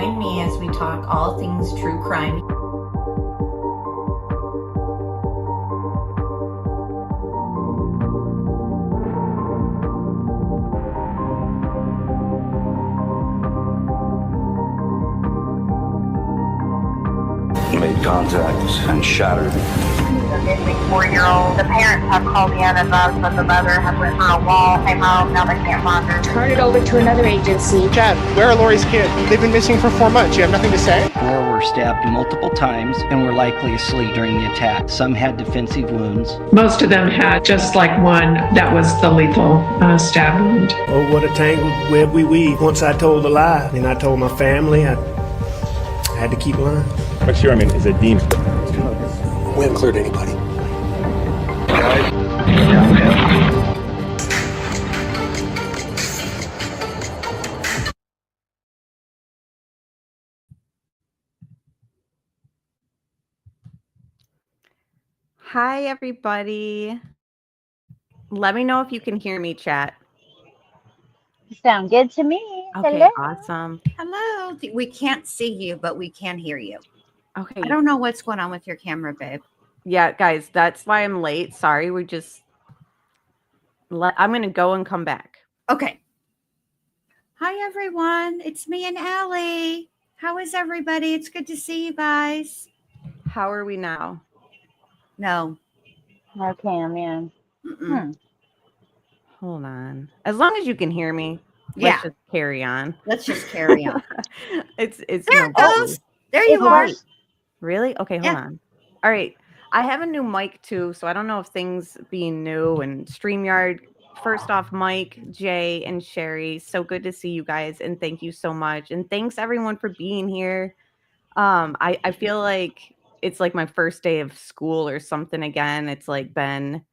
Join me as we talk all things true crime. Made contact and shattered. The missing 4-year-old. The parents have called in and advised that the mother has went through a wall, came home, now they can't find her. Turn it over to another agency. Chad, where are Lori's kids? They've been missing for 4 months. You have nothing to say? 4 were stabbed multiple times and were likely asleep during the attack. Some had defensive wounds. Most of them had just like one that was the lethal stab wound. Oh, what a tangled web we weave. Once I told a lie, and I told my family, I had to keep lying. What's your, is it deemed? We haven't cleared anybody. Hi, everybody. Let me know if you can hear me, chat. Sound good to me. Okay, Hello. awesome. Hello. We can't see you, but we can hear you. Okay. I don't know what's going on with your camera, babe. Yeah, guys, that's why I'm late. Sorry, I'm going to go and come back. Okay. Hi, everyone. It's me and Allie. How is everybody? It's good to see you guys. How are we now? No. Okay, I'm in. Hold on. As long as you can hear me, let's just carry on. Let's just carry on. It's there it goes. There you are. Really? Okay, hold on. All right. I have a new mic too, so I don't know if things being new and StreamYard. First off, Mike, Jay, and Sherry, so good to see you guys, and thank you so much. And thanks everyone for being here. I feel like it's like my first day of school or something again. It's like been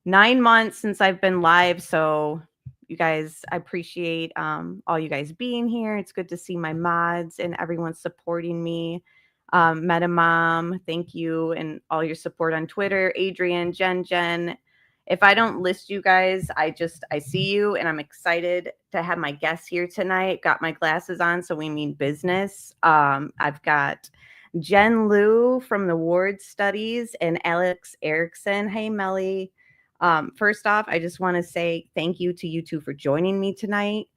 9 months since I've been live, so you guys, I appreciate all you guys being here. It's good to see my mods and everyone supporting me. Meta Mom, thank you, and all your support on Twitter. Adrian, Jen. If I don't list you guys, I see you, and I'm excited to have my guests here tonight. Got my glasses on, so we mean business. I've got Jen Liu from the Ward Studies and Alex Erickson. Hey, Melly. First off, I just want to say thank you to you two for joining me tonight.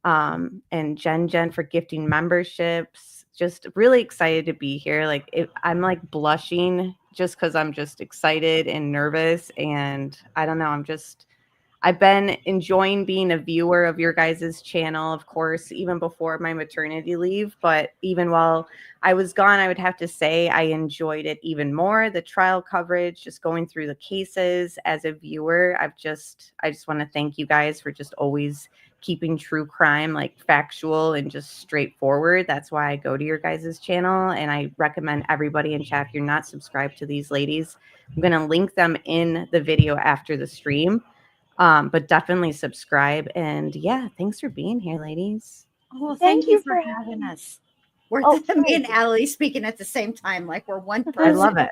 And Jen for gifting memberships. Just really excited to be here. I'm like blushing just because I'm just excited and nervous. And I don't know, I've been enjoying being a viewer of your guys' channel, of course, even before my maternity leave. But even while I was gone, I would have to say I enjoyed it even more. The trial coverage, just going through the cases as a viewer. I just want to thank you guys for just always keeping true crime like factual and just straightforward. That's why I go to your guys' channel, and I recommend everybody in chat, if you're not subscribed to these ladies, I'm going to link them in the video after the stream. But definitely subscribe. And yeah, thanks for being here, ladies. Oh, thank you for having us. We're me and Allie speaking at the same time, like we're one person. I love it.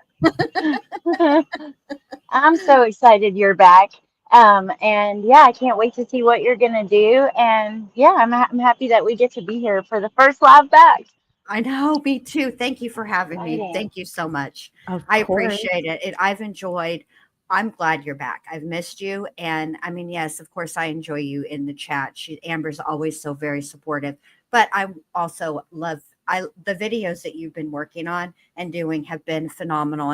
I'm so excited you're back. And yeah, I can't wait to see what you're gonna do. And yeah, I'm happy that we get to be here for the first live back. I know, me too. Thank you for having me. Thank you so much. I appreciate it. I've enjoyed. I'm glad you're back. I've missed you. And I mean, yes, of course, I enjoy you in the chat. Amber's always so very supportive. But I also love the videos that you've been working on and doing have been phenomenal.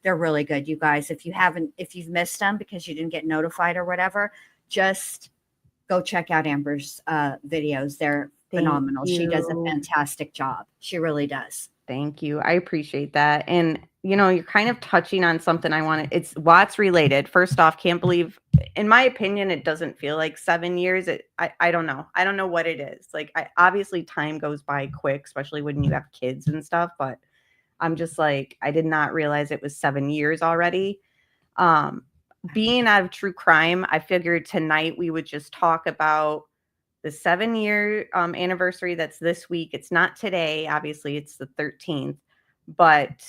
They're really good, you guys. If you've missed them because you didn't get notified or whatever, just go check out Amber's videos. They're phenomenal. She does a fantastic job. She really does. Thank you. I appreciate that. And, you're kind of touching on something it's Watts related. First off, can't believe, in my opinion, it doesn't feel like 7 years. I don't know. I don't know what it is. Obviously time goes by quick, especially when you have kids and stuff, but I'm just like, I did not realize it was 7 years already. Being out of true crime, I figured tonight we would just talk about the 7-year anniversary that's this week. It's not today, obviously, it's the 13th, but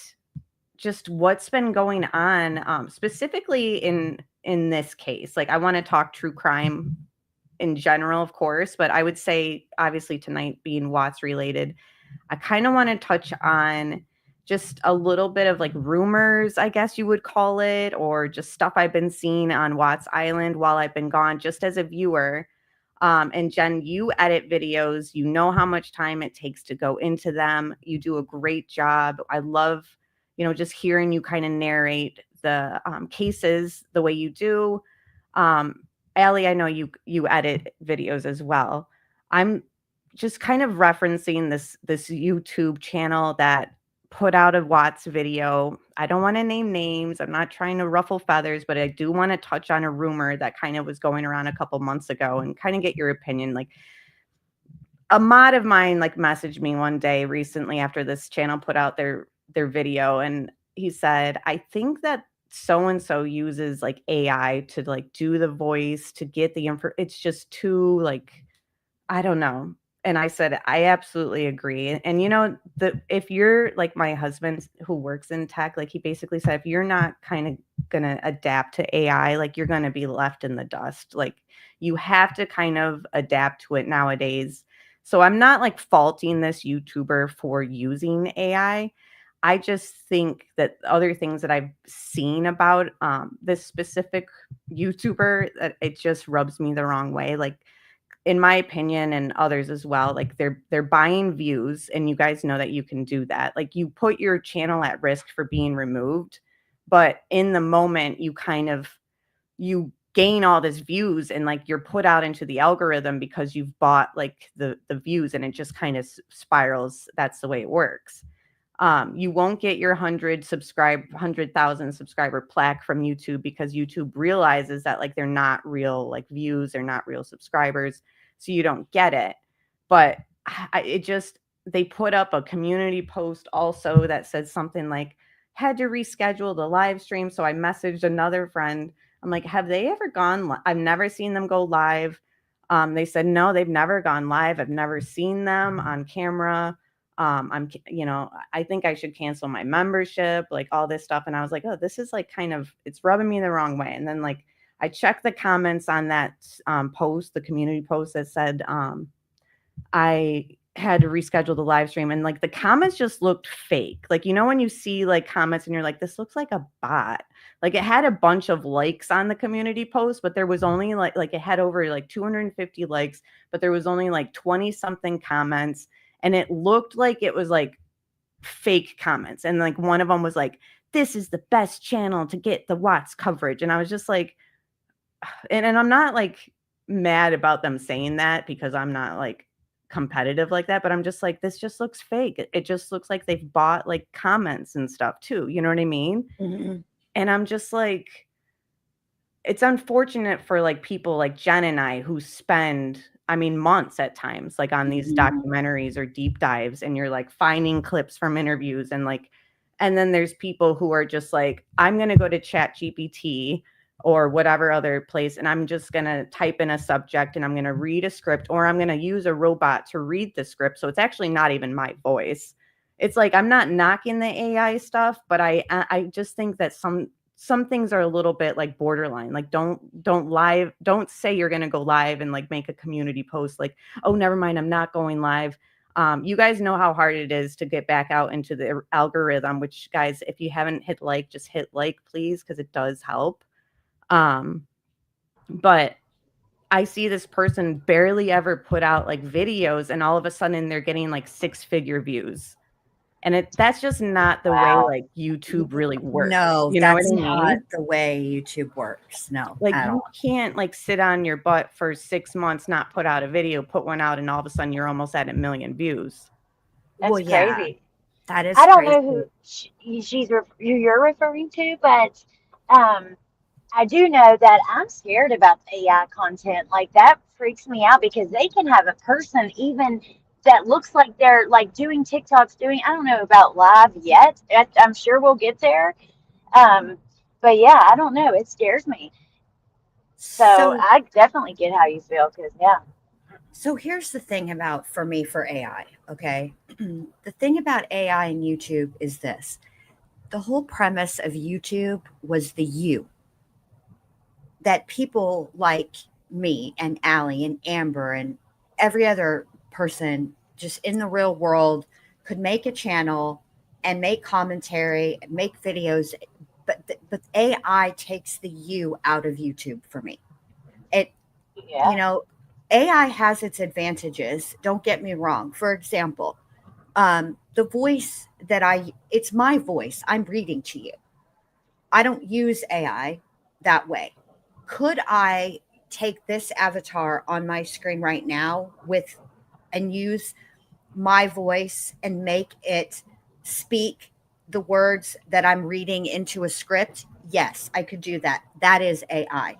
just what's been going on specifically in this case. I want to talk true crime in general, of course, but I would say obviously tonight being Watts related, I kind of want to touch on just a little bit of like rumors, I guess you would call it, or just stuff I've been seeing on Watts Island while I've been gone, just as a viewer. And Jen, you edit videos. You know how much time it takes to go into them. You do a great job. I love, just hearing you kind of narrate the cases the way you do. Allie, I know you edit videos as well. I'm just kind of referencing this YouTube channel that put out a Watts video. I don't want to name names. I'm not trying to ruffle feathers, but I do want to touch on a rumor that kind of was going around a couple months ago and kind of get your opinion. Like, a mod of mine like messaged me one day recently after this channel put out their video, and he said, I think that so and so uses like AI to like do the voice to get the info. It's just too like, I don't know. And I said, I absolutely agree. And if you're like my husband who works in tech, like he basically said, if you're not kind of going to adapt to AI, like you're going to be left in the dust. Like you have to kind of adapt to it nowadays. So I'm not like faulting this YouTuber for using AI. I just think that other things that I've seen about this specific YouTuber, that it just rubs me the wrong way. Like, in my opinion, and others as well, like they're buying views, and you guys know that you can do that. Like you put your channel at risk for being removed, but in the moment you gain all this views, and like you're put out into the algorithm because you've bought like the views, and it just kind of spirals. That's the way it works. You won't get your 100,000 subscriber plaque from YouTube because YouTube realizes that like they're not real like views, they're not real subscribers, so you don't get it. But they put up a community post also that said something like had to reschedule the live stream. So I messaged another friend. I'm like, have they ever gone? I've never seen them go live. They said no, they've never gone live. I've never seen them on camera. I think I should cancel my membership, like all this stuff. And I was like, oh, this is like it's rubbing me the wrong way. And then like I checked the comments on that post, the community post that said I had to reschedule the live stream, and like the comments just looked fake. Like, when you see like comments and you're like, this looks like a bot. Like it had a bunch of likes on the community post, but there was only like it had over like 250 likes, but there was only like 20 something comments. And it looked like it was like fake comments. And like one of them was like, this is the best channel to get the Watts coverage. And I was just like, and I'm not like mad about them saying that because I'm not like competitive like that, but I'm just like, this just looks fake. It just looks like they've bought like comments and stuff too. You know what I mean? Mm-hmm. And I'm just like, it's unfortunate for like people like Jen and I who spend months at times, like on these documentaries or deep dives, and you're like finding clips from interviews and then there's people who are just like, I'm going to go to ChatGPT or whatever other place, and I'm just going to type in a subject and I'm going to read a script, or I'm going to use a robot to read the script. So it's actually not even my voice. It's like, I'm not knocking the AI stuff, but I just think that some things are a little bit like borderline. Like don't say you're going to go live and like make a community post like, oh, never mind, I'm not going live. You guys know how hard it is to get back out into the algorithm, which guys, if you haven't hit like, just hit like, please, because it does help. But I see this person barely ever put out like videos, and all of a sudden they're getting like 6-figure views. And that's just not the way like YouTube really works. No, that's not the way YouTube works. No, like you can't like sit on your butt for 6 months, not put out a video, put one out, and all of a sudden you're almost at 1 million views. That's crazy. Yeah, that is. I don't know who you're referring to, but I do know that I'm scared about the AI content. Like that freaks me out because they can have a person even that looks like they're like doing TikToks, I don't know about live yet. I'm sure we'll get there. But yeah, I don't know. It scares me. So I definitely get how you feel because, yeah. So here's the thing for AI, okay? The thing about AI and YouTube is this. The whole premise of YouTube was the you. That people like me and Allie and Amber and every other person just in the real world could make a channel and make commentary, make videos, but AI takes the you out of YouTube for me. It, you know, AI has its advantages. Don't get me wrong. For example, the voice it's my voice. I'm reading to you. I don't use AI that way. Could I take this avatar on my screen right now and use my voice and make it speak the words that I'm reading into a script? Yes, I could do that. That is AI.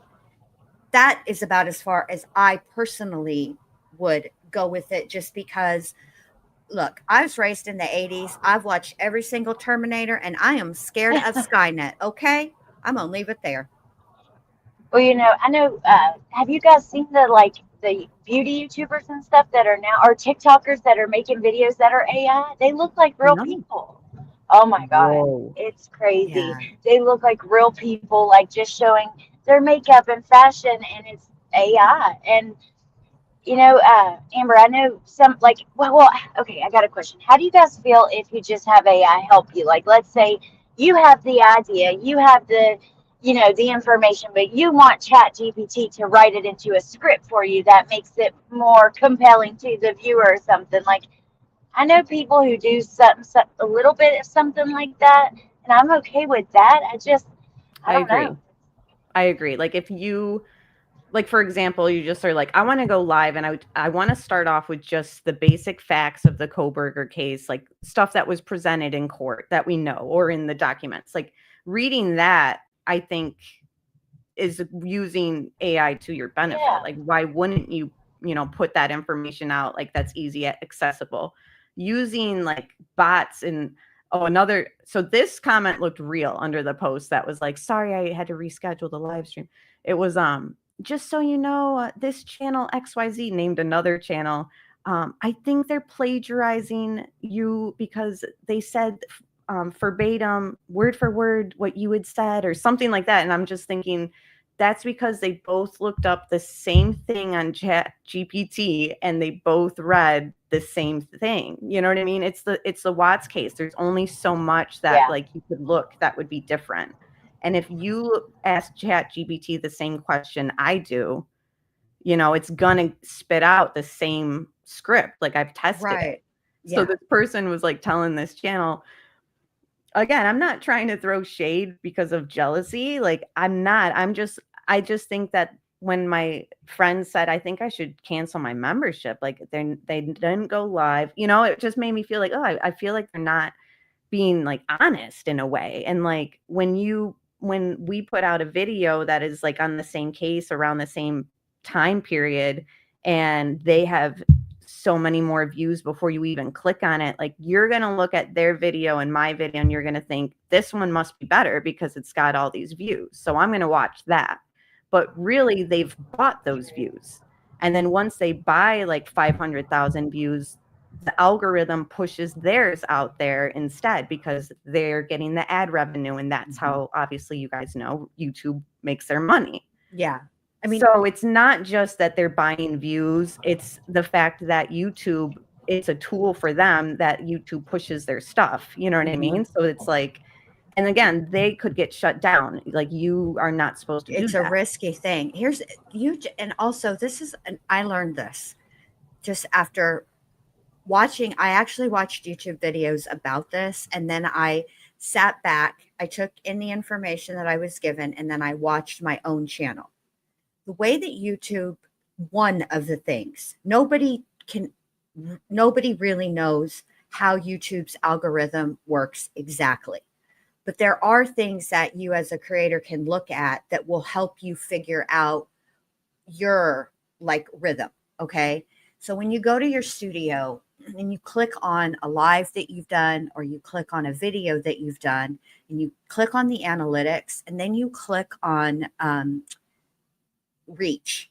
That is about as far as I personally would go with it, just because, look, I was raised in the 80s. I've watched every single Terminator, and I am scared of Skynet. Okay? I'm going to leave it there. Well, I know, have you guys seen the beauty YouTubers and stuff that are now, or TikTokers that are making videos that are AI? They look like real people. Oh my God. Whoa. It's crazy. Yeah. They look like real people, like just showing their makeup and fashion, and it's AI. And Amber, I know some okay, I got a question. How do you guys feel if you just have AI help you? Like, let's say you have the idea, you have the information, but you want Chat GPT to write it into a script for you that makes it more compelling to the viewer or something. Like, I know people who do a little bit of something like that, and I'm okay with that. I don't know. I agree. Like, if you, like, for example, you just are like, I want to go live, and I want to start off with just the basic facts of the Koberger case, like stuff that was presented in court that we know, or in the documents. Like, reading that, I think, is using AI to your benefit. Yeah. Like, why wouldn't you, put that information out? Like, that's easy, accessible. Using like bots and so this comment looked real under the post that was like, sorry, I had to reschedule the live stream. It was just so you know, this channel XYZ named another channel. I think they're plagiarizing you because they said verbatim, word for word, what you had said, or something like that. And I'm just thinking, that's because they both looked up the same thing on Chat GPT and they both read the same thing. You know what I mean? It's the Watts case. There's only so much that like you could look that would be different. And if you ask Chat GPT the same question I do, it's gonna spit out the same script. Like, I've tested it. Yeah. So this person was like telling this channel, again, I'm not trying to throw shade because of jealousy. Like, I'm not. I just think that when my friend said, I think I should cancel my membership, like they didn't go live, it just made me feel like, oh, I feel like they're not being like honest in a way. And like, when we put out a video that is like on the same case around the same time period, and they have so many more views before you even click on it, like, you're going to look at their video and my video and you're going to think this one must be better because it's got all these views, so I'm going to watch that. But really, they've bought those views, and then once they buy like 500,000 views, the algorithm pushes theirs out there instead because they're getting the ad revenue, and that's how, obviously, you guys know, YouTube makes their money. Yeah. I mean, so it's not just that they're buying views, it's the fact that YouTube, it's a tool for them that YouTube pushes their stuff. You know what I mean? So it's like, and again, they could get shut down. Like, you are not supposed to do that. It's a risky thing. And also I learned this just after watching. I actually watched YouTube videos about this, and then I sat back, I took in the information that I was given, and then I watched my own channel. The way that YouTube, one of the things, nobody really knows how YouTube's algorithm works exactly. But there are things that you as a creator can look at that will help you figure out your like rhythm. Okay. So when you go to your studio and you click on a live that you've done, or you click on a video that you've done, and you click on the analytics, and then you click on reach,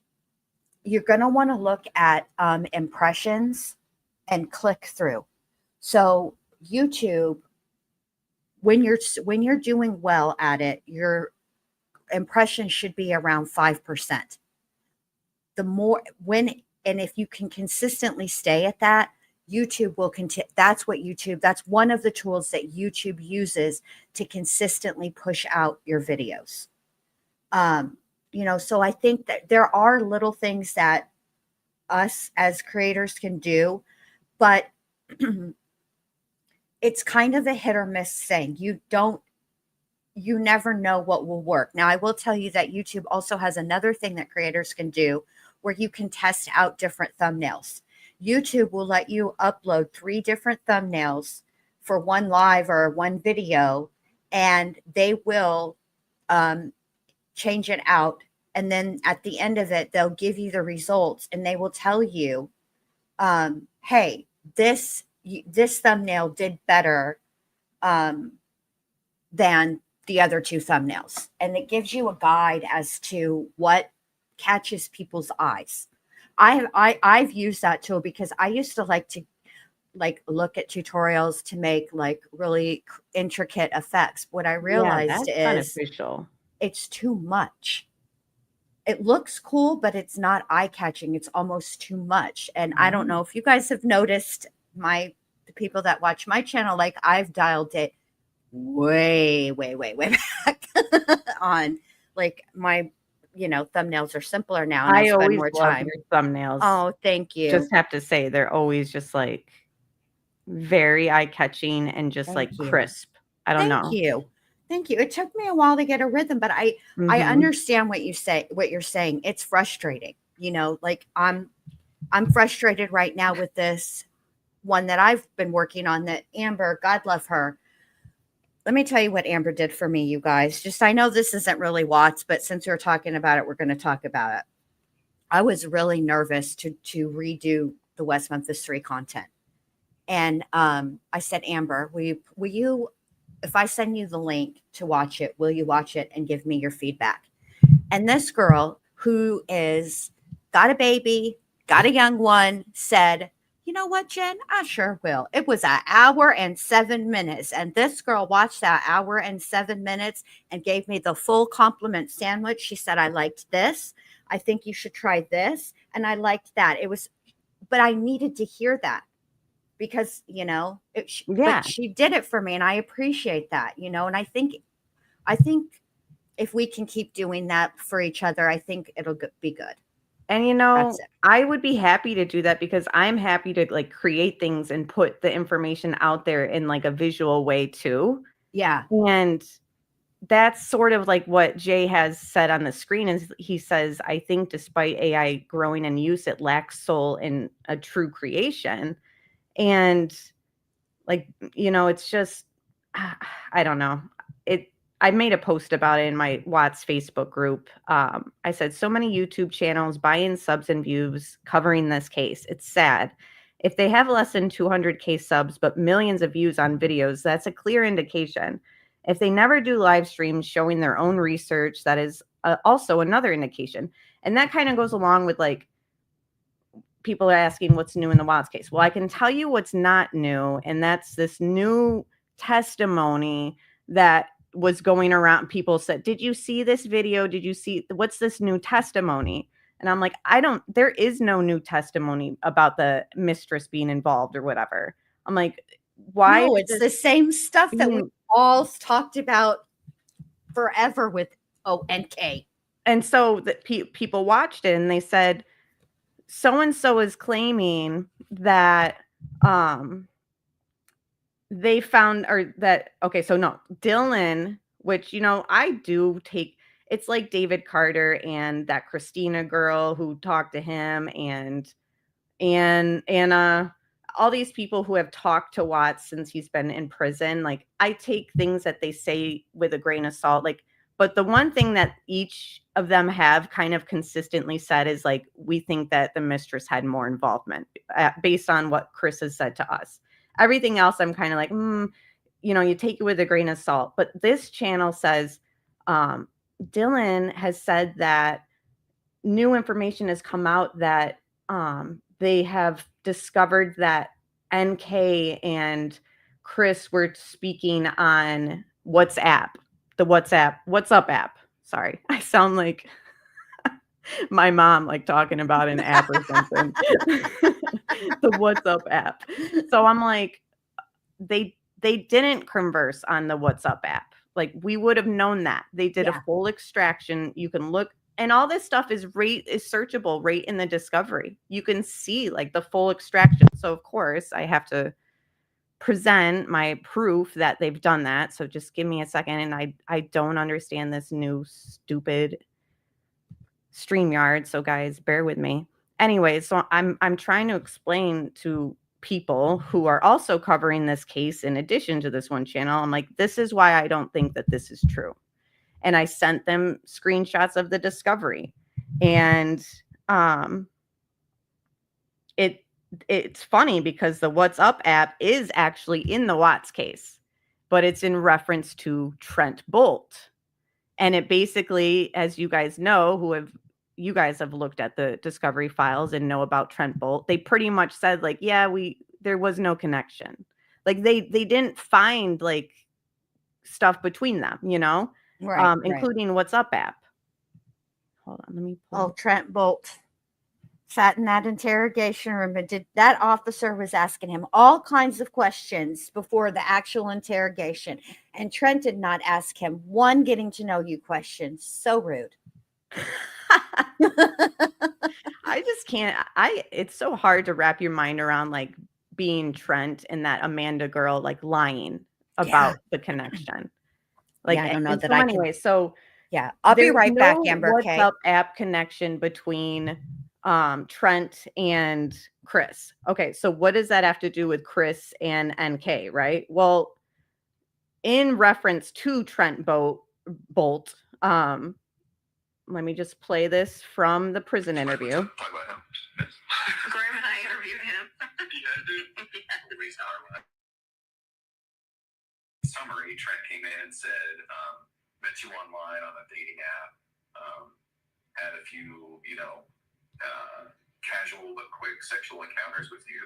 you're going to want to look at impressions and click through. So YouTube, when you're doing well at it, your impression should be around 5%. the more and if you can consistently stay at that, YouTube will continue. That's one of the tools that YouTube uses to consistently push out your videos. So I think that there are little things that us as creators can do, but it's kind of a hit or miss thing. You never know what will work. Now, I will tell you that YouTube also has another thing that creators can do where you can test out different thumbnails. YouTube will let you upload 3 different thumbnails for one live or one video, and they will change it out. And then at the end of it, they'll give you the results, and they will tell you, hey, this thumbnail did better than the other 2 thumbnails. And it gives you a guide as to what catches people's eyes. I've used that tool because I used to like to look at tutorials to make really intricate effects. What I realized is beneficial. It's too much. It looks cool, but it's not eye-catching. It's almost too much. And I don't know if you guys have noticed the people that watch my channel, I've dialed it way back on my thumbnails are simpler now, and I spend more time. Your thumbnails. Oh, thank you. Just have to say they're always just very eye-catching and just crisp. I don't know. Thank you. It took me a while to get a rhythm, but I understand what you're saying. It's frustrating. I'm frustrated right now with this one that I've been working on, that Amber, God love her. Let me tell you what Amber did for me, you guys. I know this isn't really Watts, but since we're talking about it, we're going to talk about it. I was really nervous to redo the West Memphis 3 content. And I said, Amber, will you, if I send you the link to watch it, will you watch it and give me your feedback? And this girl, who got a baby, got a young one, said, you know what, Jen? I sure will. It was an hour and 7 minutes. And this girl watched that hour and 7 minutes and gave me the full compliment sandwich. She said, I liked this. I think you should try this. And I liked that. But I needed to hear that because, but she did it for me, and I appreciate that, and I think if we can keep doing that for each other, I think it'll be good. And, I would be happy to do that because I'm happy to create things and put the information out there in a visual way too. Yeah. And that's sort of what Jay has said on the screen is he says, I think despite AI growing in use, it lacks soul in a true creation. And it's just, I don't know. I made a post about it in my Watts Facebook group. I said, so many YouTube channels buying subs and views covering this case. It's sad. If they have less than 200K subs, but millions of views on videos, that's a clear indication. If they never do live streams showing their own research, that is also another indication. And that kind of goes along with people are asking what's new in the Watts case. Well, I can tell you what's not new. And that's this new testimony that was going around. People said, did you see this video? Did you see what's this new testimony? And I'm like, there is no new testimony about the mistress being involved or whatever. I'm like, why? No, it's the same stuff that we all talked about forever with ONK. And so that people watched it and they said, so-and-so is claiming that, they found Dylan, which, I do take, it's like David Carter and that Christina girl who talked to him and all these people who have talked to Watts since he's been in prison. I take things that they say with a grain of salt, but the one thing that each of them have kind of consistently said is we think that the mistress had more involvement based on what Chris has said to us. Everything else, I'm kind of you take it with a grain of salt. But this channel says Dylan has said that new information has come out that they have discovered that NK and Chris were speaking on WhatsApp, the WhatsApp, What's Up app. Sorry, I sound like my mom like talking about an app or something. The What's Up app. So I'm like, they didn't converse on the What's Up app. Like we would have known that. They did a full extraction. You can look, and all this stuff is searchable right in the discovery. You can see like the full extraction. So of course I have to present my proof that they've done that. So just give me a second. And I don't understand this new stupid StreamYard. So guys, bear with me. Anyway, so I'm trying to explain to people who are also covering this case in addition to this one channel. I'm like, this is why I don't think that this is true. And I sent them screenshots of the discovery. And it's funny because the What's Up app is actually in the Watts case, but it's in reference to Trent Bolt. And it basically, as you guys know, you guys have looked at the discovery files and know about Trent Bolt, they pretty much said like, yeah, there was no connection. Like they didn't find like stuff between them, you know, including What's Up app. Hold on, let me pull Trent Bolt sat in that interrogation room, and that officer was asking him all kinds of questions before the actual interrogation. And Trent did not ask him one getting to know you question. So rude. I just can't. It's so hard to wrap your mind around like being Trent and that Amanda girl like lying about the connection. Like I don't know that. So anyway, so yeah, I'll be right back, Amber. What's Up app connection between Trent and Chris. Okay, so what does that have to do with Chris and NK, right? Well, in reference to Trent Bolt, let me just play this from the prison interview. Graham and I interviewed him. Summary, Trent came in and said, met you online on a dating app, had a few, casual but quick sexual encounters with you.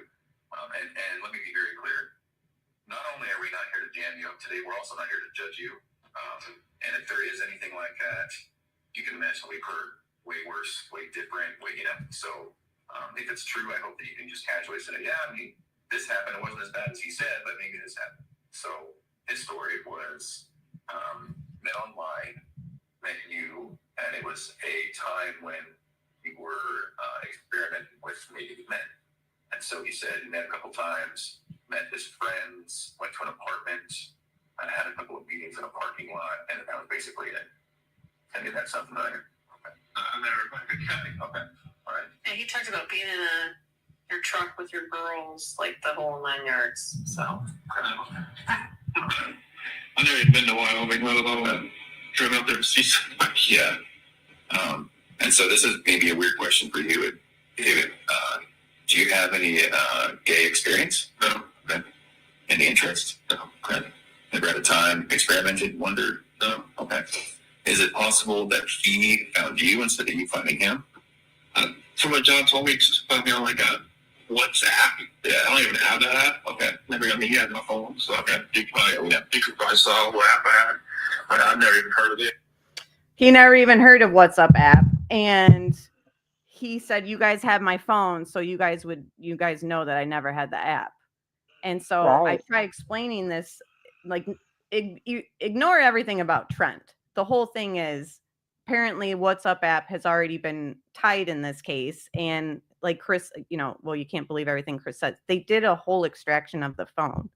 And let me be very clear. Not only are we not here to jam you up today, we're also not here to judge you. And if there is anything like that, you can imagine we've heard way worse, way different, So if it's true, I hope that you can just casually say, yeah, I mean, this happened. It wasn't as bad as he said, but maybe this happened. So his story was met online, met you, and it was a time when we were experimenting with maybe men. And so he said he met a couple times, met his friends, went to an apartment, and had a couple of meetings in a parking lot, and that was basically it. I mean, that's something I never Okay. All right. And he talked about being in your truck with your girls, like the whole 9 yards. So. I've never even been to Wyoming, let alone driven up there to see somebody. Yeah. And so this is maybe a weird question for you, David. Do you have any gay experience? No. Okay. Any interest? No. Okay. Never had a time experimented, wondered? No. Okay. Is it possible that he found you instead of you finding him? So what John told me to find me on like a WhatsApp. Yeah, I don't even have that app. Okay. He had my phone, so okay. You could probably saw what app I had. I've never even heard of it. He never even heard of What's Up app. And he said, you guys have my phone, so you guys know that I never had the app. And so I try explaining this, like, you ignore everything about Trent. The whole thing is apparently What's Up app has already been tied in this case. And like Chris, you can't believe everything Chris said. They did a whole extraction of the phone.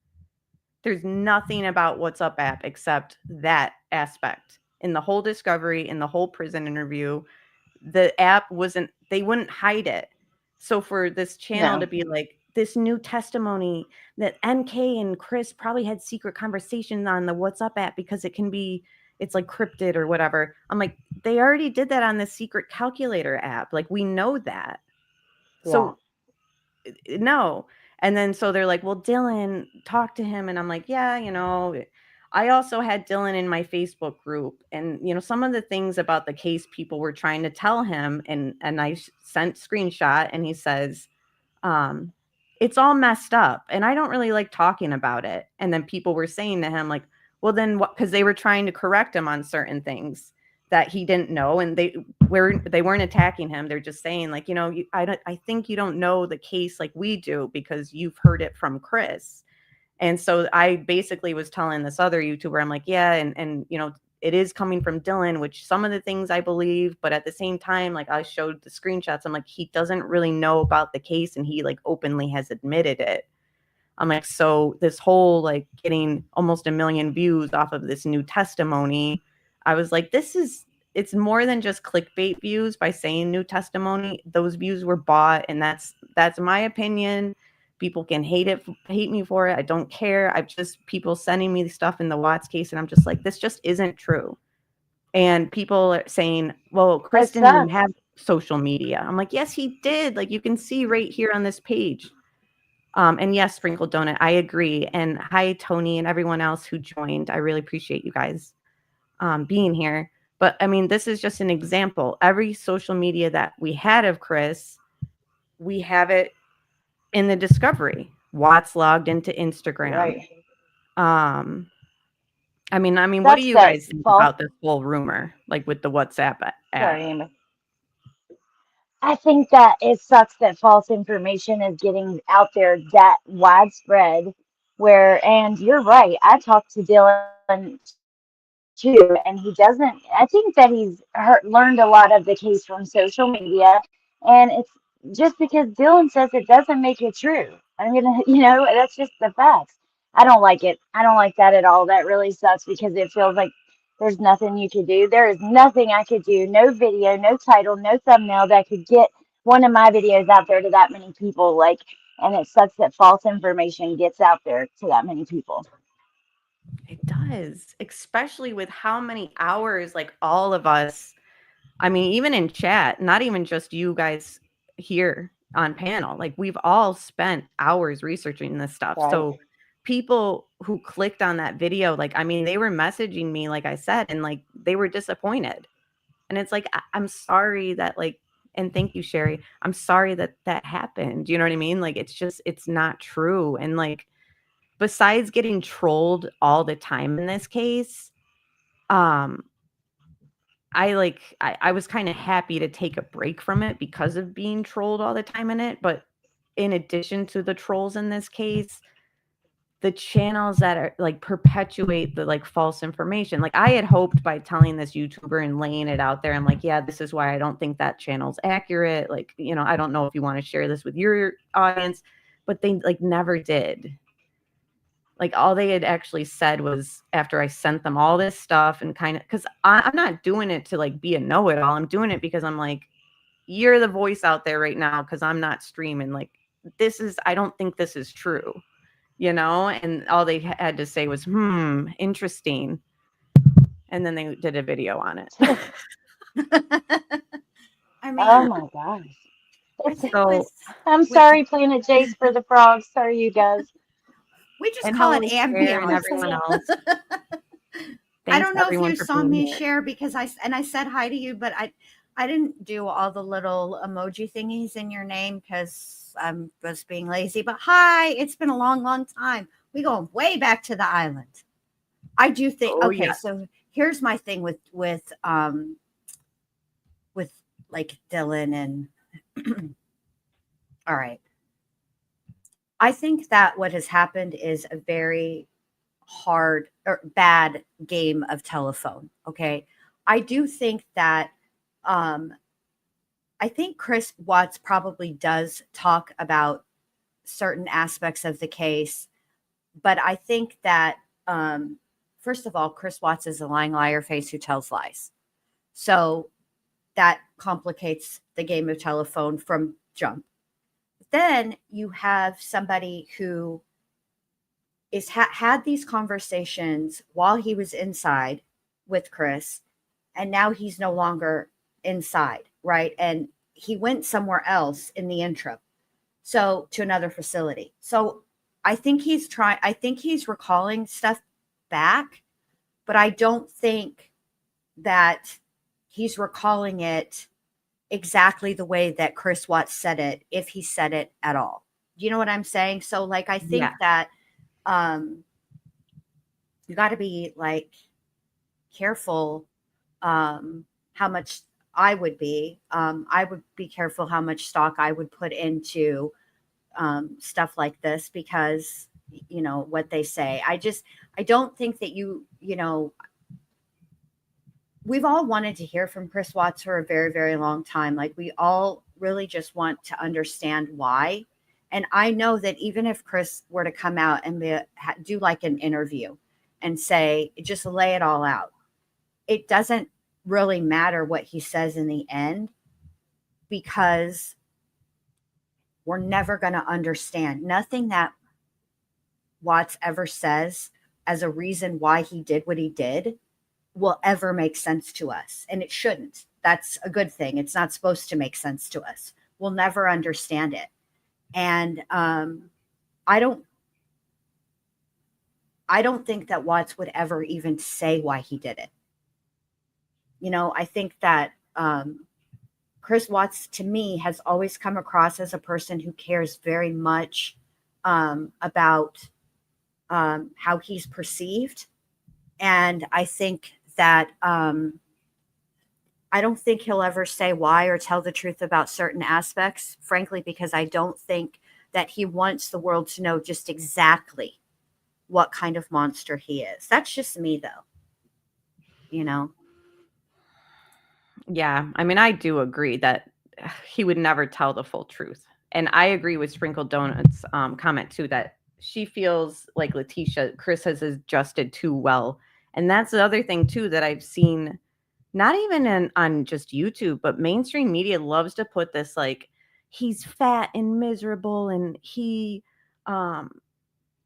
There's nothing about What's Up app except that aspect. In the whole discovery, in the whole prison interview, the app they wouldn't hide it. So for this channel to be like, this new testimony that NK and Chris probably had secret conversations on the What's Up app because it's like cryptid or whatever. I'm like, they already did that on the secret calculator app. Like, we know that. Yeah. So no. And then so they're like, well, Dylan, talk to him. And I'm like, yeah, I also had Dylan in my Facebook group, and some of the things about the case people were trying to tell him, and I sent screenshot, and he says, it's all messed up, and I don't really like talking about it. And then people were saying to him like, well, then what? Because they were trying to correct him on certain things. that he didn't know, and they weren't attacking him. They're just saying like, I think you don't know the case like we do because you've heard it from Chris. And so I basically was telling this other YouTuber, I'm like, yeah, and it is coming from Dylan, which some of the things I believe, but at the same time, like I showed the screenshots, I'm like, he doesn't really know about the case, and he like openly has admitted it. I'm like, so this whole like getting almost 1 million views off of this new testimony, I was like, it's more than just clickbait views by saying new testimony. Those views were bought, and that's my opinion. People can hate me for it. I don't care. I've just people sending me stuff in the Watts case, and I'm just like, this just isn't true. And people are saying, well, Chris didn't even have social media. I'm like, yes, he did. Like you can see right here on this page. And yes, Sprinkled Donut, I agree. And hi, Tony, and everyone else who joined. I really appreciate you guys being here. But I mean, this is just an example. Every social media that we had of Chris, we have it in the discovery. Watts logged into Instagram. Right. I mean, what do you guys think about this whole rumor, like with the WhatsApp app? Sorry, Amy. I think that it sucks that false information is getting out there that widespread. And you're right. I talked to Dylan too, and he doesn't. I think that he's learned a lot of the case from social media, and it's just because Dylan says it doesn't make it true. I'm gonna, that's just the facts. I don't like it. I don't like that at all. That really sucks because it feels like there's nothing you could do. There is nothing I could do. No video, no title, no thumbnail that could get one of my videos out there to that many people. Like, and it sucks that false information gets out there to that many people. It does, especially with how many hours, like all of us, I mean, even in chat, not even just you guys here on panel, like we've all spent hours researching this stuff. Right. So people who clicked on that video, like, I mean, they were messaging me, like I said, and like they were disappointed. And it's like, I'm sorry that like, and thank you, Sherry. I'm sorry that happened. You know what I mean? Like, it's not true. And like, besides getting trolled all the time in this case, I was kind of happy to take a break from it because of being trolled all the time in it. But in addition to the trolls in this case, the channels that are like perpetuate the like false information. Like I had hoped by telling this YouTuber and laying it out there, I'm like, yeah, this is why I don't think that channel's accurate. Like, I don't know if you want to share this with your audience, but they like never did. Like all they had actually said was after I sent them all this stuff and kind of, because I'm not doing it to like be a know-it-all. I'm doing it because I'm like, you're the voice out there right now because I'm not streaming. Like I don't think this is true, and all they had to say was, interesting. And then they did a video on it. I mean, oh my gosh. So I'm sorry, Planet Jace for the frogs. Sorry, you guys. We just call it ambiance. And everyone else. I don't know if you saw me share because I said hi to you, but I didn't do all the little emoji thingies in your name because I was being lazy. But hi, it's been a long, long time. We go way back to the island. I do think. Okay, yeah. So here's my thing with like Dylan and all right. I think that what has happened is a very hard or bad game of telephone. Okay. I do think that, I think Chris Watts probably does talk about certain aspects of the case, but I think that, first of all, Chris Watts is a lying liar face who tells lies. So that complicates the game of telephone from jump. Then you have somebody who is had these conversations while he was inside with Chris, and now he's no longer inside, right? And he went somewhere else in the interim, so to another facility. So I think he's recalling stuff back, but I don't think that he's recalling it exactly the way that Chris Watts said it, if he said it at all. Do you know what I'm saying? So like, I think that you got to be like careful how much I would be careful how much stock I would put into stuff like this, because what they say. I don't think that we've all wanted to hear from Chris Watts for a very, very long time. Like, we all really just want to understand why. And I know that even if Chris were to come out and do like an interview and say, just lay it all out, it doesn't really matter what he says in the end, because we're never going to understand. Nothing that Watts ever says as a reason why he did what he did will ever make sense to us. And it shouldn't. That's a good thing. It's not supposed to make sense to us. We'll never understand it. And I don't think that Watts would ever even say why he did it. I think that Chris Watts, to me, has always come across as a person who cares very much about how he's perceived. And I think that I don't think he'll ever say why or tell the truth about certain aspects, frankly, because I don't think that he wants the world to know just exactly what kind of monster he is. That's just me, though. Yeah, I mean, I do agree that he would never tell the full truth. And I agree with Sprinkled Donuts' comment, too, that she feels like Chris has adjusted too well. And that's the other thing, too, that I've seen, not even on just YouTube, but mainstream media loves to put this, like, he's fat and miserable and he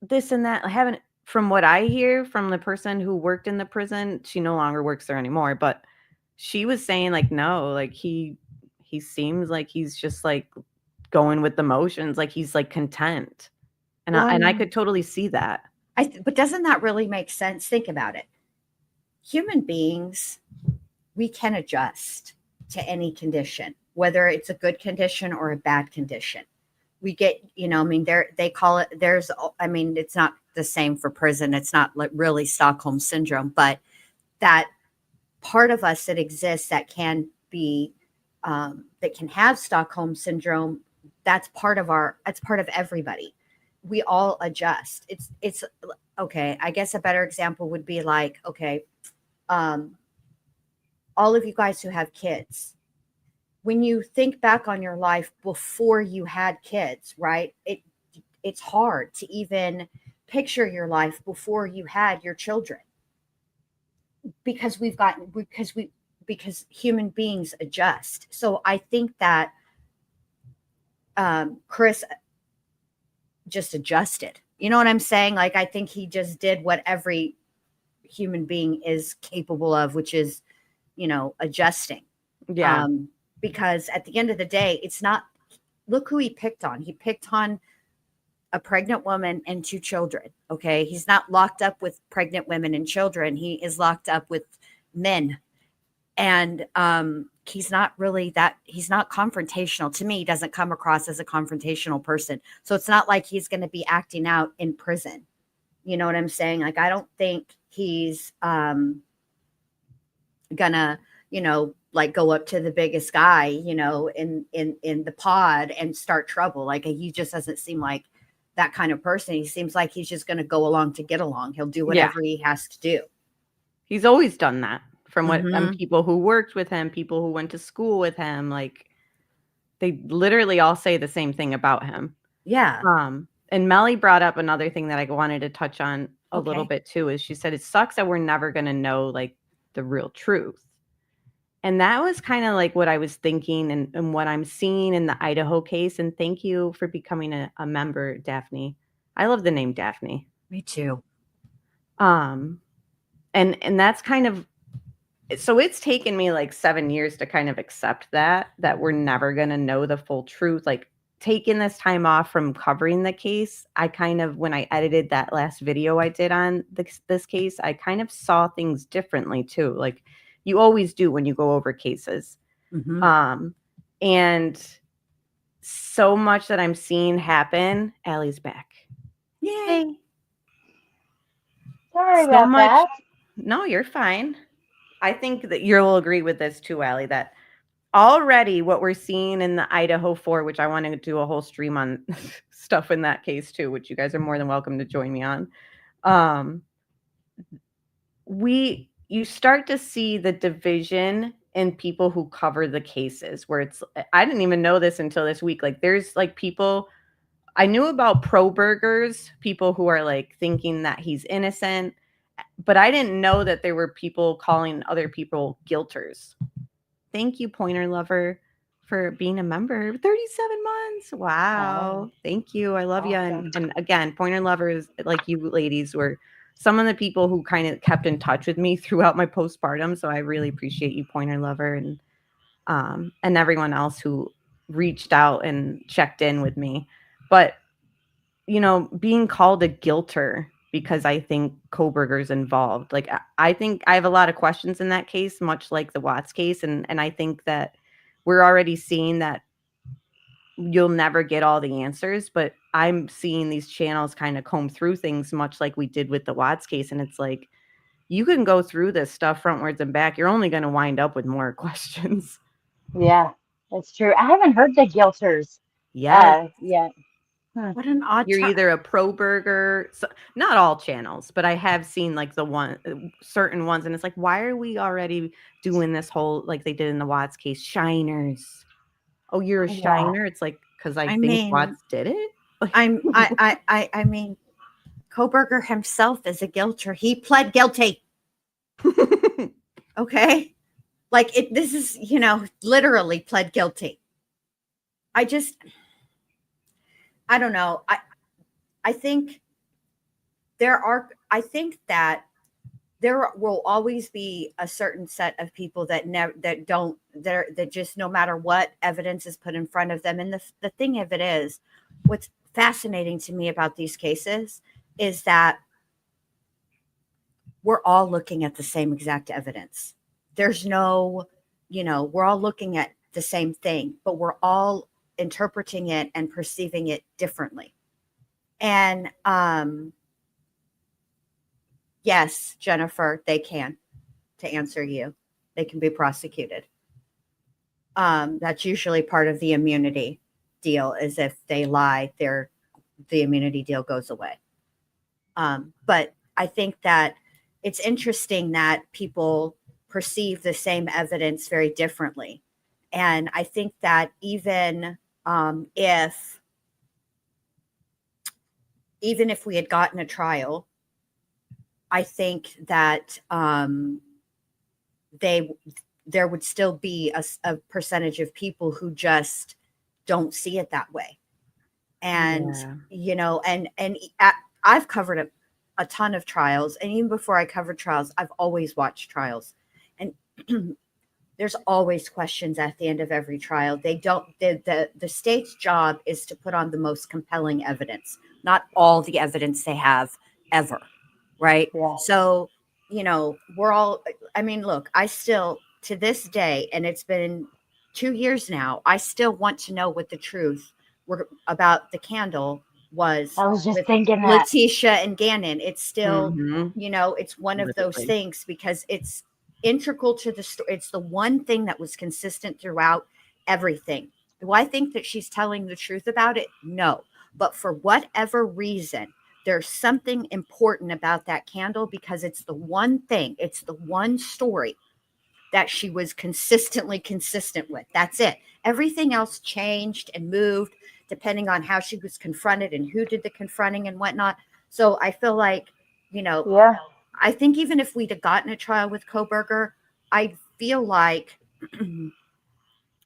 this and that. I haven't, from what I hear from the person who worked in the prison, she no longer works there anymore, but she was saying, like, no, like, he seems like he's just, like, going with the motions, like he's, like, content. And I could totally see that. But doesn't that really make sense? Think about it. Human beings, we can adjust to any condition, whether it's a good condition or a bad condition. We get, they call it, it's not the same for prison. It's not like really Stockholm syndrome, but that part of us that exists that can be, that can have Stockholm syndrome, that's part of everybody. We all adjust. It's okay. I guess a better example would be like, okay, all of you guys who have kids, when you think back on your life before you had kids, right? It's hard to even picture your life before you had your children, because because human beings adjust. So I think that Chris just adjusted. You know what I'm saying? Like, I think he just did what every human being is capable of, which is, adjusting. Yeah. Because at the end of the day, it's not, look who he picked on. He picked on a pregnant woman and 2 children. Okay. He's not locked up with pregnant women and children. He is locked up with men. And he's not confrontational. To me, he doesn't come across as a confrontational person. So it's not like he's going to be acting out in prison. You know what I'm saying? Like, I don't think he's gonna, like, go up to the biggest guy, in the pod and start trouble. Like, he just doesn't seem like that kind of person. He seems like he's just going to go along to get along. He'll do whatever he has to do. He's always done that. From what people who worked with him, people who went to school with him, like, they literally all say the same thing about him. Yeah. And Melly brought up another thing that I wanted to touch on a little bit too, is she said, it sucks that we're never going to know, like, the real truth. And that was kind of like what I was thinking and what I'm seeing in the Idaho case. And thank you for becoming a member, Daphne. I love the name Daphne. Me too. And that's kind of, so it's taken me like 7 years to kind of accept that we're never going to know the full truth. Like, taking this time off from covering the case, I kind of, when I edited that last video I did on this case, I kind of saw things differently too. Like you always do when you go over cases. And so much that I'm seeing happen. Allie's back. Yay. Sorry about that. No, you're fine. I think that you'll agree with this too, Allie, that already what we're seeing in the Idaho 4, which I want to do a whole stream on stuff in that case too, which you guys are more than welcome to join me on. You start to see the division in people who cover the cases where I didn't even know this until this week. Like there's like people I knew about pro burgers, people who are like thinking that he's innocent, but I didn't know that there were people calling other people guilters. Thank you, Pointer Lover, for being a member. 37 months. Wow. Thank you. I love you. And again, Pointer Lovers, like you ladies, were some of the people who kind of kept in touch with me throughout my postpartum. So I really appreciate you, Pointer Lover, and everyone else who reached out and checked in with me. But, you know, being called a guilter because I think Kohberger's involved. Like, I think I have a lot of questions in that case, much like the Watts case. And I think that we're already seeing that you'll never get all the answers, but I'm seeing these channels kind of comb through things much like we did with the Watts case. And it's like, you can go through this stuff frontwards and back. You're only going to wind up with more questions. Yeah, that's true. I haven't heard the guilters yet. What an odd You're either a pro burger, so, not all channels, but I have seen like certain ones, and it's like, why are we already doing this whole, like they did in the Watts case, shiners? Oh, you're a shiner? It's like, because I think Watts did it. I mean, Kohberger himself is a guilter. He pled guilty. Okay, like this is, you know, literally pled guilty. I don't know. I think that there will always be a certain set of people that just, no matter what evidence is put in front of them. And the thing of it is, what's fascinating to me about these cases is that we're all looking at the same exact evidence. There's no, you know, we're all looking at the same thing, but we're all interpreting it and perceiving it differently. And yes, Jennifer, they can, to answer you, they can be prosecuted. That's usually part of the immunity deal, is if they lie, the immunity deal goes away. But I think that it's interesting that people perceive the same evidence very differently. And I think that even if we had gotten a trial, I think that there would still be a percentage of people who just don't see it that way. And, you know, and I've covered a ton of trials. And even before I covered trials, I've always watched trials. And there's always questions at the end of every trial. The state's job is to put on the most compelling evidence, not all the evidence they have ever. Right. Yeah. So, you know, look, I still, to this day, and it's been 2 years now, I still want to know what the truth about the candle was. I was just thinking that. Letitia and Gannon. It's still, you know, it's one of those things, because it's integral to the story. It's the one thing that was consistent throughout everything. Do I think that she's telling the truth about it? No. But for whatever reason, there's something important about that candle, because it's the one thing, it's the one story that she was consistently consistent with. That's it. Everything else changed and moved depending on how she was confronted and who did the confronting and whatnot. So I feel like, you know, I think even if we'd have gotten a trial with Kohberger, I feel like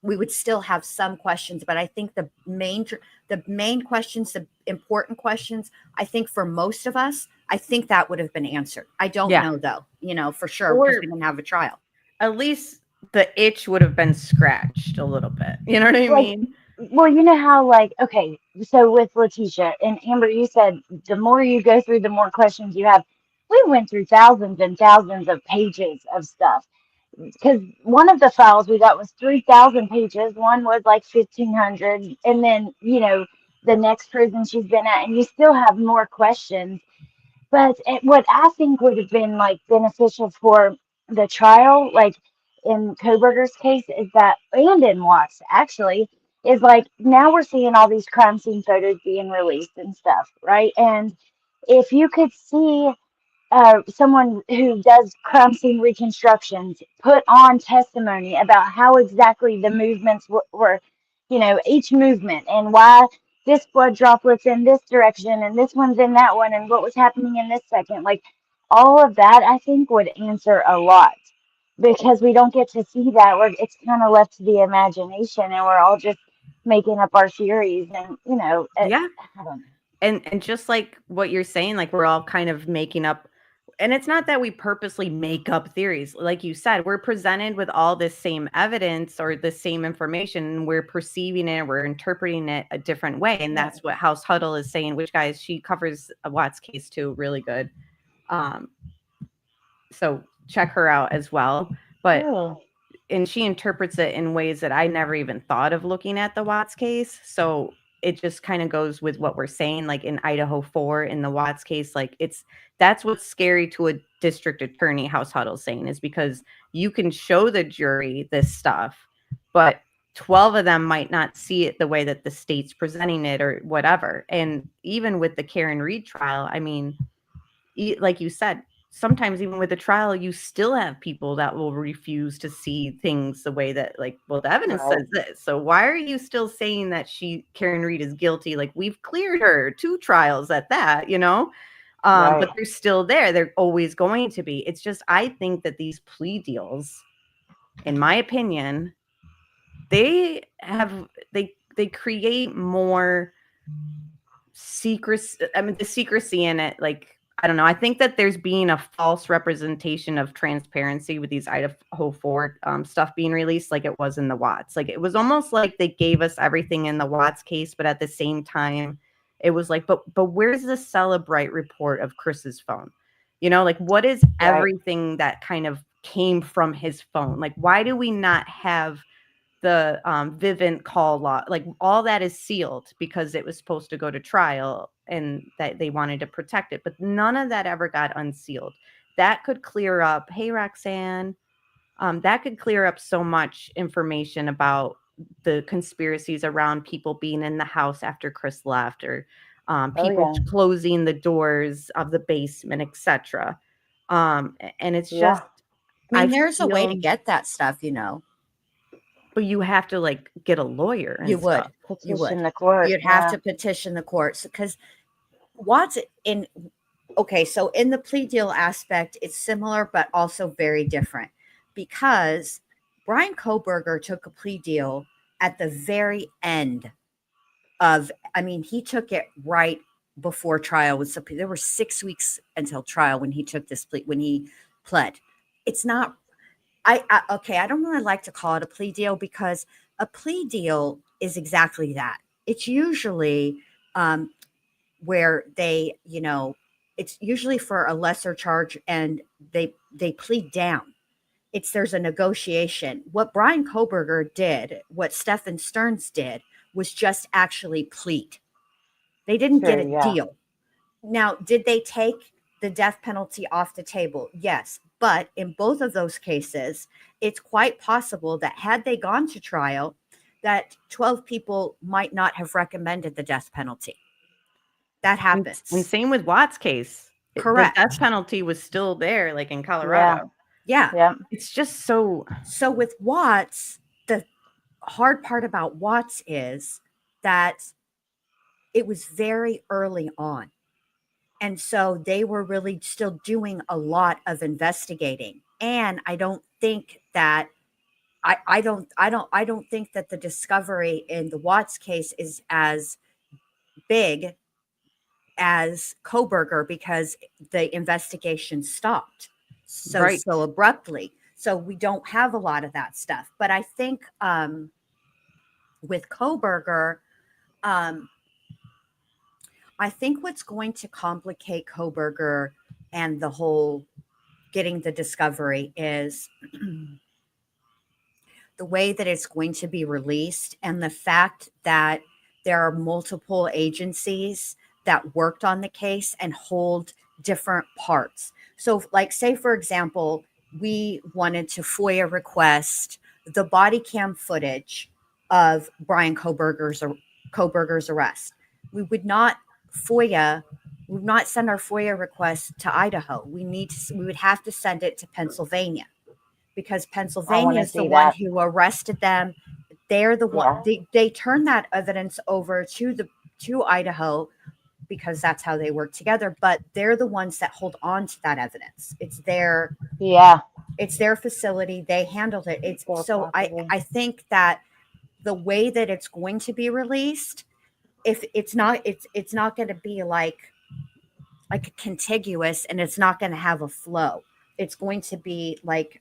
we would still have some questions. But I think the main questions, the important questions, I think for most of us, I think that would have been answered. I don't know, though, you know, for sure, because we didn't have a trial. At least the itch would have been scratched a little bit. You know what I mean? Well, you know how, like, okay, so with Letitia and Amber, you said the more you go through, the more questions you have. We went through thousands and thousands of pages of stuff, because one of the files we got was 3,000 pages. One was like 1,500. And then, you know, the next prison she's been at, and you still have more questions. But what I think would have been like beneficial for the trial, like in Koberger's case, is that, and in Watts actually, is like now we're seeing all these crime scene photos being released and stuff, right? And if you could see someone who does crime scene reconstructions put on testimony about how exactly the movements were, you know, each movement and why this blood droplet's in this direction and this one's in that one and what was happening in this second. Like all of that, I think would answer a lot because we don't get to see that. It's kind of left to the imagination and we're all just making up our theories and, you know, Yeah. I don't know. And just like what you're saying, like we're all kind of making up, and it's not that we purposely make up theories. Like you said, we're presented with all this same evidence or the same information, and we're perceiving it, we're interpreting it a different way. And that's what House Huddle is saying, which, guys, she covers a Watts case too, really good. So check her out as well. But and she interprets it in ways that I never even thought of looking at the Watts case. So it just kind of goes with what we're saying, like in Idaho 4 in the Watts case, like that's what's scary to a district attorney, House Huddle saying, is because you can show the jury this stuff, but 12 of them might not see it the way that the state's presenting it or whatever. And even with the Karen Reed trial, I mean, like you said, sometimes even with a trial, you still have people that will refuse to see things the way that, like, well, the evidence says this. So why are you still saying that Karen Reed is guilty? Like, we've cleared her 2 trials at that, you know? But they're still there. They're always going to be. It's just, I think that these plea deals, in my opinion, they create more secrecy. I mean, the secrecy in it, like, I don't know. I think that there's being a false representation of transparency with these Idaho 4 stuff being released, like it was in the Watts. Like it was almost like they gave us everything in the Watts case, but at the same time, it was like, but where's the Celebrite report of Chris's phone? You know, like what is everything that kind of came from his phone? Like, why do we not have the Vivint call law? Like all that is sealed because it was supposed to go to trial and that they wanted to protect it, but none of that ever got unsealed. That could clear up, hey Roxanne, that could clear up so much information about the conspiracies around people being in the house after Chris left, or people closing the doors of the basement, etc. And it's just, I mean, there's a way to get that stuff, you know. But you have to like get a lawyer. And you would. Stuff. Petition you would. The court. You'd have to petition the courts because Watts in. Okay, so in the plea deal aspect, it's similar but also very different because Brian Koberger took a plea deal at the very end of. I mean, he took it right before trial was. There were 6 weeks until trial when he took this plea. When he pled, it's not. I don't really like to call it a plea deal because a plea deal is exactly that. It's usually where they, you know, it's usually for a lesser charge and they plead down. There's a negotiation. What Brian Koberger did, what Stephen Stearns did, was just actually plead. They didn't get a deal. Now, did they take the death penalty off the table? Yes. But in both of those cases, it's quite possible that had they gone to trial, that 12 people might not have recommended the death penalty. That happens. And same with Watts' case. Correct. The death penalty was still there, like in Colorado. Yeah. It's just so. So with Watts, the hard part about Watts is that it was very early on. And so they were really still doing a lot of investigating. And I don't think that I don't think that the discovery in the Watts case is as big as Koberger because the investigation stopped so abruptly. So we don't have a lot of that stuff. But I think with Koberger, I think what's going to complicate Koberger and the whole getting the discovery is the way that it's going to be released and the fact that there are multiple agencies that worked on the case and hold different parts. So like, say, for example, we wanted to FOIA request the body cam footage of Brian Kohberger's arrest. We would not send our FOIA request to Idaho. We would have to send it to Pennsylvania, because Pennsylvania is the one who arrested them. They're the one, they turn that evidence over to Idaho, because that's how they work together, but they're the ones that hold on to that evidence. It's their facility. They handled it. I think that the way that it's going to be released, if it's not going to be like a contiguous, and it's not going to have a flow. It's going to be like,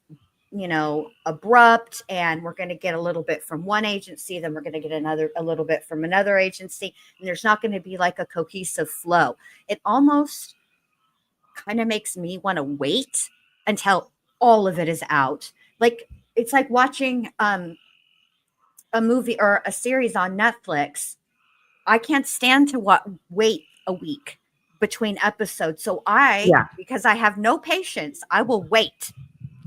abrupt, and we're going to get a little bit from one agency, then we're going to get a little bit from another agency, and there's not going to be like a cohesive flow. It almost kind of makes me want to wait until all of it is out. Like, it's like watching a movie or a series on Netflix. I can't stand to wait a week between episodes. So because I have no patience, I will wait.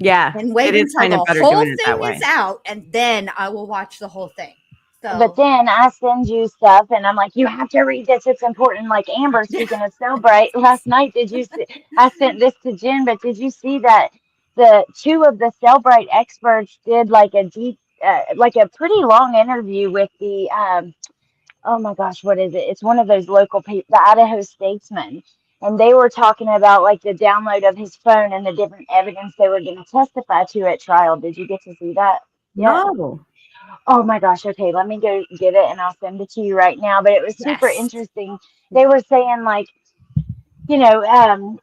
Yeah. And wait until the whole thing is out, and then I will watch the whole thing. So, but then I send you stuff, and I'm like, you have to read this. It's important. Like Amber, speaking of Celebrite, last night, did you see? I sent this to Jen, but did you see that the two of the Celebrite experts did like a deep, like a pretty long interview with the, oh my gosh, what is it? It's one of those local people, the Idaho Statesman. And they were talking about like the download of his phone and the different evidence they were going to testify to at trial. Did you get to see that? No. Oh my gosh. Okay, let me go get it and I'll send it to you right now. But it was super interesting. They were saying like, because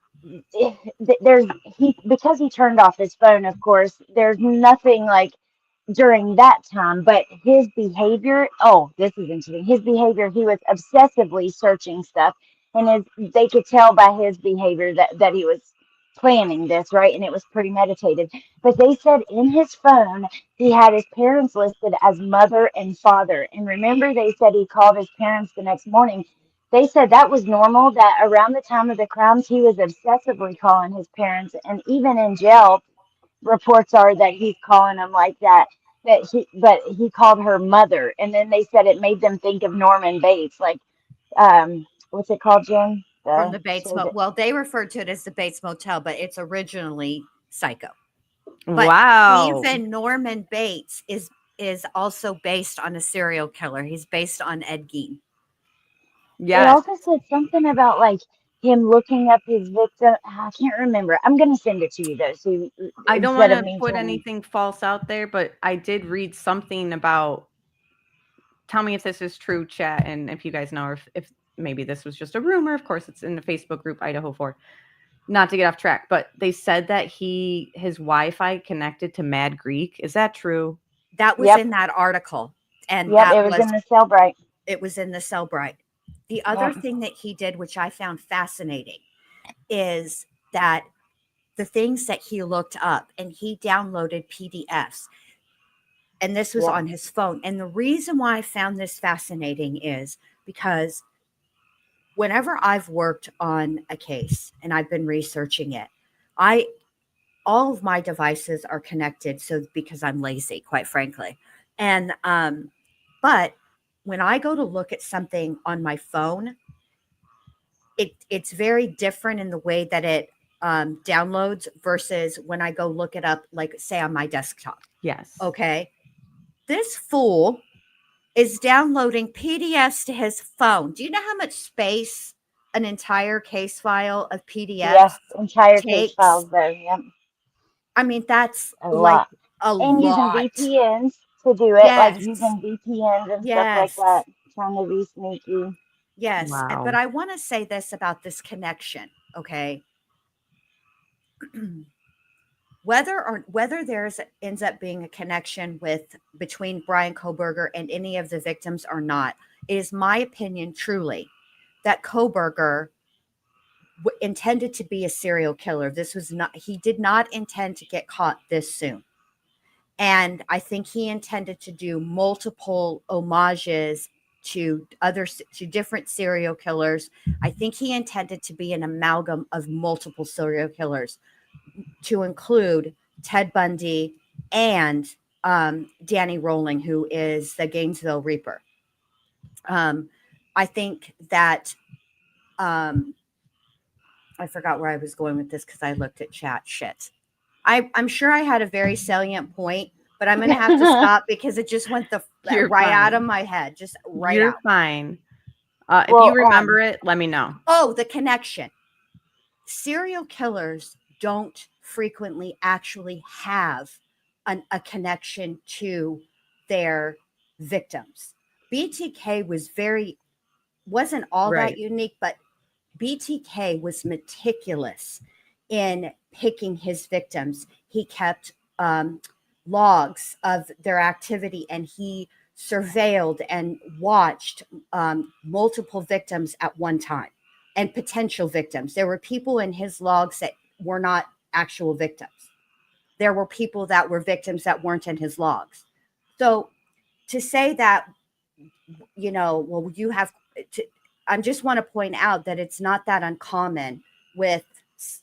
he turned off his phone, of course, there's nothing like during that time, but his behavior, this is interesting. His behavior, he was obsessively searching stuff, and they could tell by his behavior that he was planning this, right? And it was pretty meditated. But they said in his phone, he had his parents listed as mother and father. And remember, they said he called his parents the next morning. They said that was normal, that around the time of the crimes, he was obsessively calling his parents. And even in jail, reports are that he's calling them like that. But he called her mother. And then they said it made them think of Norman Bates. Like, what's it called, Jen? From the Bates Motel. Well, they referred to it as the Bates Motel, but it's originally Psycho. But wow. Even Norman Bates is also based on a serial killer. He's based on Ed Gein. Yeah. They also said something about like him looking up his victim. I can't remember. I'm going to send it to you though. So I don't want to put anything false out there, but I did read something about, tell me if this is true, chat, and if you guys know, or if maybe this was just a rumor. Of course, it's in the Facebook group, Idaho 4. Not to get off track, but they said that his Wi-Fi connected to Mad Greek. Is that true? That was in that article. And it was in the Celebrite. It was in the Celebrite. The other thing that he did, which I found fascinating, is that the things that he looked up, and he downloaded PDFs, and this was on his phone. And the reason why I found this fascinating is because whenever I've worked on a case and I've been researching it, all of my devices are connected. So because I'm lazy, quite frankly. And, but when I go to look at something on my phone, it's very different in the way that it downloads versus when I go look it up, like say on my desktop. Yes. Okay. This fool is downloading PDFs to his phone. Do you know how much space an entire case file of PDFs Yes, entire case files though. Yep. I mean, that's a lot. And using VPNs to do it, like using VPNs and stuff like that, trying to be sneaky. Yes. Wow. But I want to say this about this connection. Okay. Whether there's ends up being a connection between Brian Kohberger and any of the victims or not, it is my opinion truly that Kohberger intended to be a serial killer. He did not intend to get caught this soon. And I think he intended to do multiple homages to different serial killers. I think he intended to be an amalgam of multiple serial killers, to include Ted Bundy, and Danny Rolling, who is the Gainesville Reaper. I think that I forgot where I was going with this because I looked at chat. Shit. I'm sure I had a very salient point, but I'm going to have to stop because it just went out of my head. Just right You're out. fine. If you remember it, let me know. Oh, the connection. Serial killers don't frequently actually have a connection to their victims. BTK wasn't all that unique, but BTK was meticulous in picking his victims. He kept logs of their activity, and he surveilled and watched multiple victims at one time and potential victims. There were people in his logs that were not actual victims. There were people that were victims that weren't in his logs. So to say that, well, you have to, I just want to point out that it's not that uncommon with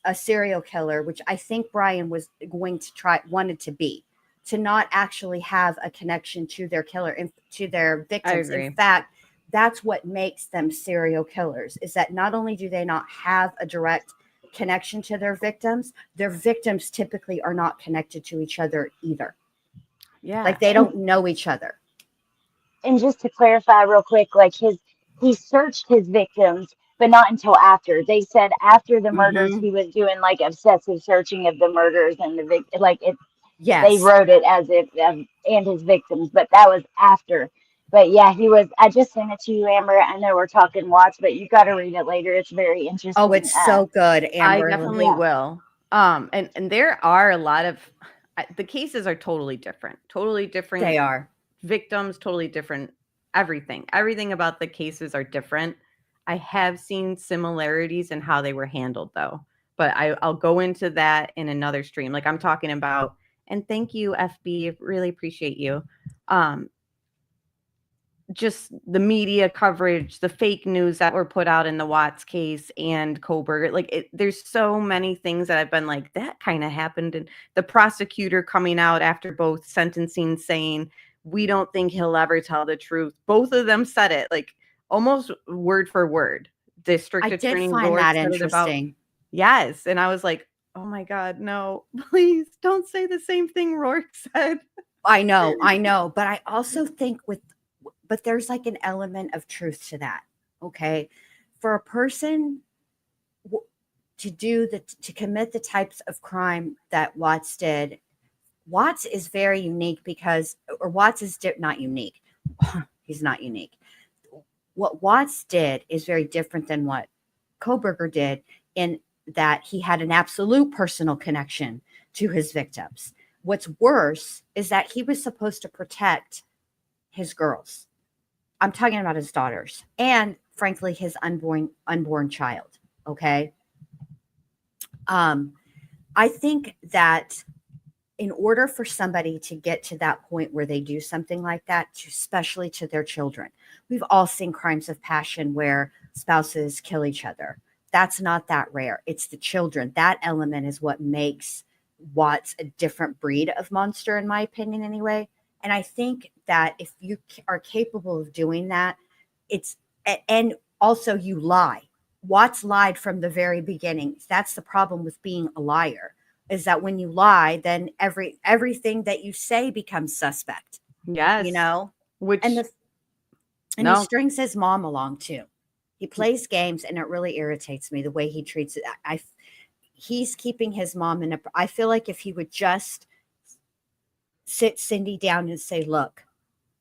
a serial killer, which I think Brian was going to wanted to be, to not actually have a connection to their killer and to their victims. In fact, that's what makes them serial killers, is that not only do they not have a direct connection to their victims typically are not connected to each other either. Yeah. Like they don't know each other. And just to clarify real quick, like he searched his victims, but not until after. They said after the murders, he was doing like obsessive searching of the murders and the they wrote it as if and his victims, but that was after. But yeah, I just sent it to you, Amber. I know we're talking Watts, but you got to read it later. It's very interesting. Oh, it's so good, Amber. I definitely will. And there are a lot of the cases are totally different. They are. Victims, totally different. Everything about the cases are different. I have seen similarities in how they were handled, though. But I'll go into that in another stream. Like I'm talking about. And thank you, FB. Really appreciate you. Just the media coverage, the fake news that were put out in the Watts case and Kohberger. There's so many things that I've been like, that kind of happened. And the prosecutor coming out after both sentencing saying, we don't think he'll ever tell the truth. Both of them said it like almost word for word. District Attorney find that interesting. Yes. And I was like, oh my God, no, please don't say the same thing Rourke said. I know. But I also think but there's like an element of truth to that. Okay. For a person to commit the types of crime that Watts did, Watts is very unique Watts is not unique. He's not unique. What Watts did is very different than what Kohberger did in that he had an absolute personal connection to his victims. What's worse is that he was supposed to protect his girls. I'm talking about his daughters and frankly, his unborn child. Okay. I think that in order for somebody to get to that point where they do something like that, especially to their children, we've all seen crimes of passion where spouses kill each other. That's not that rare. It's the children. That element is what makes Watts a different breed of monster, in my opinion, anyway. And I think that if you are capable of doing that, and also you lie. Watts lied from the very beginning. That's the problem with being a liar, is that when you lie, then everything that you say becomes suspect. Yes. He strings his mom along too. He plays games, and it really irritates me the way he treats it. He's keeping his mom I feel like if he would just sit Cindy down and say, look,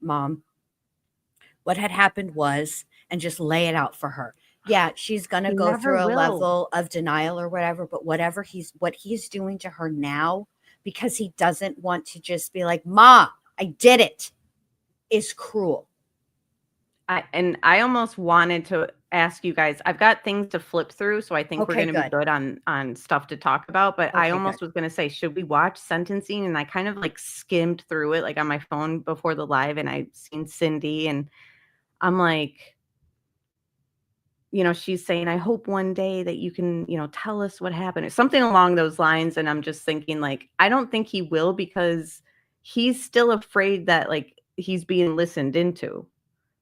Mom, what had happened was, and just lay it out for her. Yeah, she's going to go through a level of denial or whatever, but what he's doing to her now, because he doesn't want to just be like, Ma, I did it, is cruel. I almost wanted to ask you guys, I've got things to flip through, so I think we're going to be good on stuff to talk about, but I almost was going to say, should we watch sentencing? And I kind of like skimmed through it like on my phone before the live, and I've seen Cindy, and I'm like, she's saying, I hope one day that you can, tell us what happened, or something along those lines. And I'm just thinking, like, I don't think he will, because he's still afraid that, like, he's being listened into,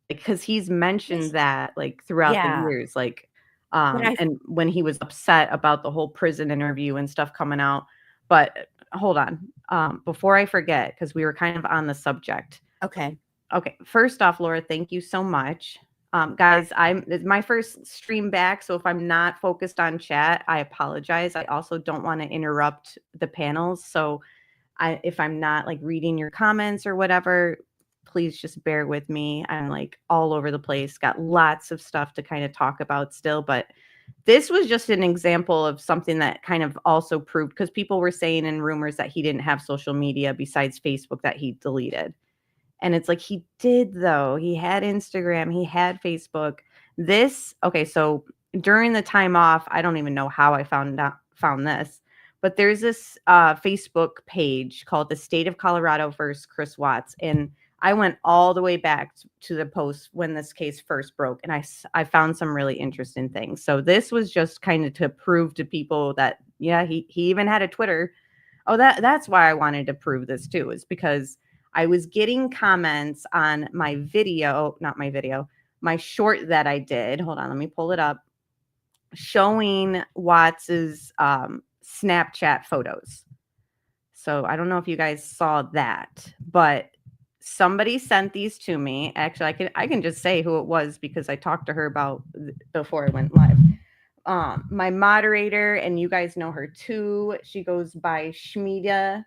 because he's mentioned that, like, throughout the years, like, and when he was upset about the whole prison interview and stuff coming out. But hold on, before I forget, because we were kind of on the subject. Okay. First off, Laura, thank you so much. Guys, it's my first stream back, so if I'm not focused on chat, I apologize. I also don't want to interrupt the panels, so if I'm not, like, reading your comments or whatever, please just bear with me. I'm, like, all over the place, got lots of stuff to kind of talk about still, but this was just an example of something that kind of also proved, because people were saying in rumors that he didn't have social media besides Facebook that he deleted. And it's like, he did, though. He had Instagram, he had Facebook. So during the time off, I don't even know how I found this, but there's this Facebook page called the State of Colorado versus Chris Watts. And I went all the way back to the post when this case first broke, and I found some really interesting things. So this was just kind of to prove to people that, yeah, he even had a Twitter. Oh, that's why I wanted to prove this too, is because I was getting comments on my short that I did. Hold on, let me pull it up. Showing Watts's Snapchat photos. So I don't know if you guys saw that, but somebody sent these to me. Actually, I can just say who it was, because I talked to her about before I went live. My moderator, and you guys know her too. She goes by Schmidita.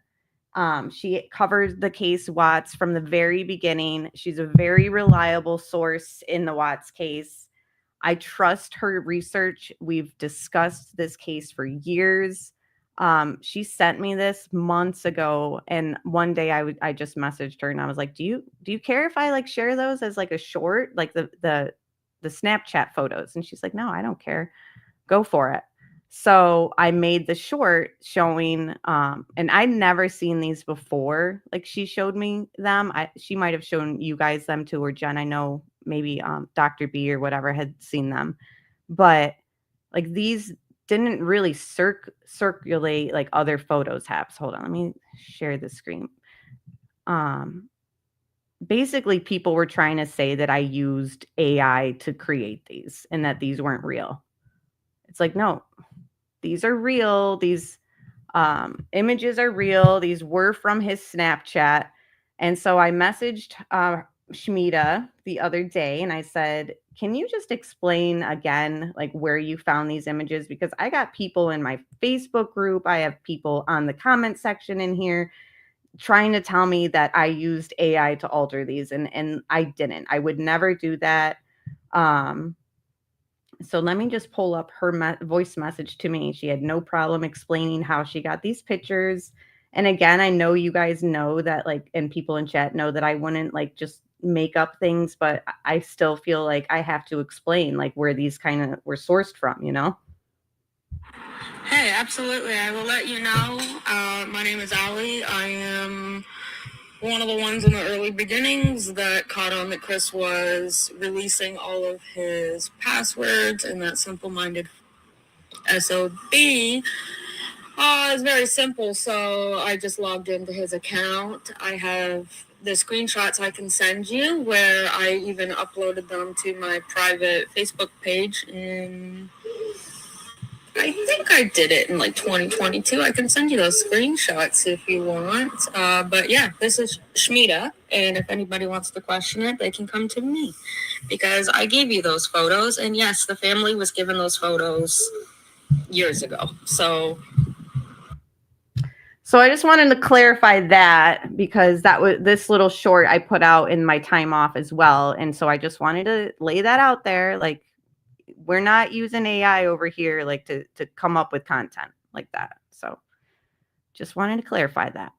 She covers the case Watts from the very beginning. She's a very reliable source in the Watts case. I trust her research. We've discussed this case for years. She sent me this months ago, and one day I just messaged her and I was like, do you care if I, like, share those as, like, a short, like the Snapchat photos? And she's like, no, I don't care. Go for it. So I made the short showing, and I'd never seen these before. Like, she showed me them. She might have shown you guys them too, or Jen. I know maybe Dr. B or whatever had seen them, but, like, these didn't really circulate like other photos have. So hold on, let me share the screen. Basically, people were trying to say that I used AI to create these and that these weren't real. It's like, no, these are real. These images are real. These were from his Snapchat. And so I messaged Schmidita the other day and I said, can you just explain again, like, where you found these images? Because I got people in my Facebook group. I have people on the comment section in here trying to tell me that I used AI to alter these, and I didn't. I would never do that. So let me just pull up her voice message to me. She had no problem explaining how she got these pictures. And again, I know you guys know that, like, and people in chat know that I wouldn't, like, just make up things, but I still feel like I have to explain, like, where these kind of were sourced from, you know? Hey, absolutely. I will let you know. My name is Allie. I am one of the ones in the early beginnings that caught on that Chris was releasing all of his passwords and that simple-minded SOB. It's very simple. So I just logged into his account. I have the screenshots I can send you where I even uploaded them to my private Facebook page. And I think I did it in like 2022. I can send you those screenshots if you want. But yeah, this is Schmidita. And if anybody wants to question it, they can come to me because I gave you those photos. And yes, the family was given those photos years ago. So I just wanted to clarify that because that was this little short I put out in my time off as well. And so I just wanted to lay that out there. Like, we're not using AI over here, like, to come up with content like that. So just wanted to clarify that.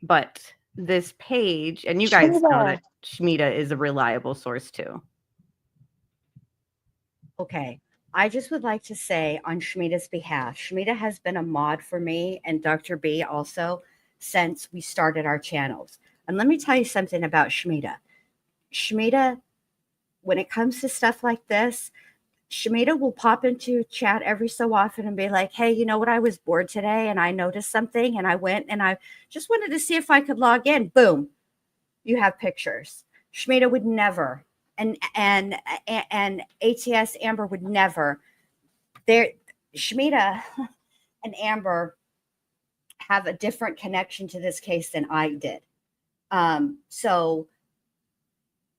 But this page, and you guys know that Schmidita is a reliable source too. Okay. I just would like to say on Schmidita's behalf, Schmidita has been a mod for me and Dr. B also since we started our channels. And let me tell you something about Schmidita. Schmidita when it comes to stuff like this, Schmidita will pop into chat every so often and be like, hey, you know what? I was bored today and I noticed something and I went and I just wanted to see if I could log in. Boom. You have pictures. Schmidita would never, and ATS Amber would never. Schmidita and Amber have a different connection to this case than I did. So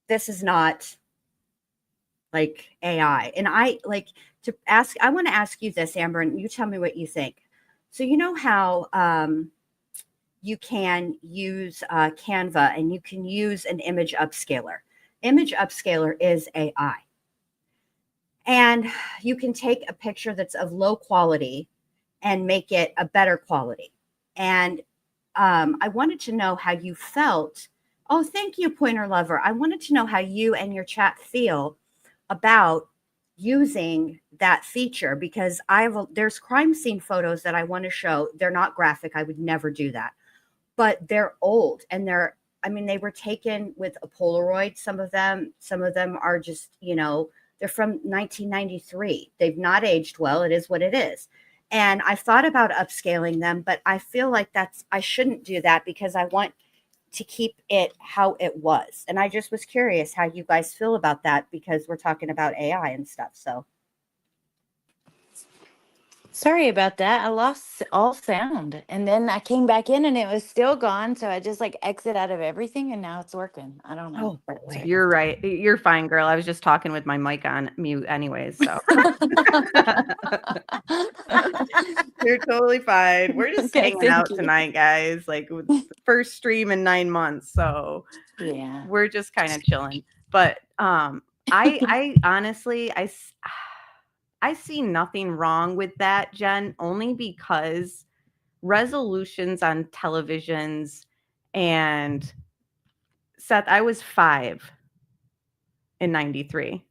this is not like AI. And I want to ask you this, Amber, and you tell me what you think. So you know how you can use Canva and you can use an image upscaler. Image upscaler is AI. And you can take a picture that's of low quality and make it a better quality. And I wanted to know how you felt. Oh, thank you, Pointer Lover. I wanted to know how you and your chat feel about using that feature, because there's crime scene photos that I want to show. They're not graphic. I would never do that. But they're old and they were taken with a Polaroid. Some of them are just, they're from 1993. They've not aged well. It is what it is. And I thought about upscaling them, but I feel like I shouldn't do that because I want to keep it how it was. And I just was curious how you guys feel about that, because we're talking about AI and stuff. So sorry about that. I lost all sound and then I came back in and it was still gone. So I just exit out of everything and now it's working. I don't know. Oh, you're right. You're fine, girl. I was just talking with my mic on mute anyways. So you're totally fine. We're just hanging out tonight, guys. With the first stream in 9 months. So yeah, we're just kind of chilling. But I honestly, I see nothing wrong with that, Jen, only because resolutions on televisions and Seth, I was 5 in 93.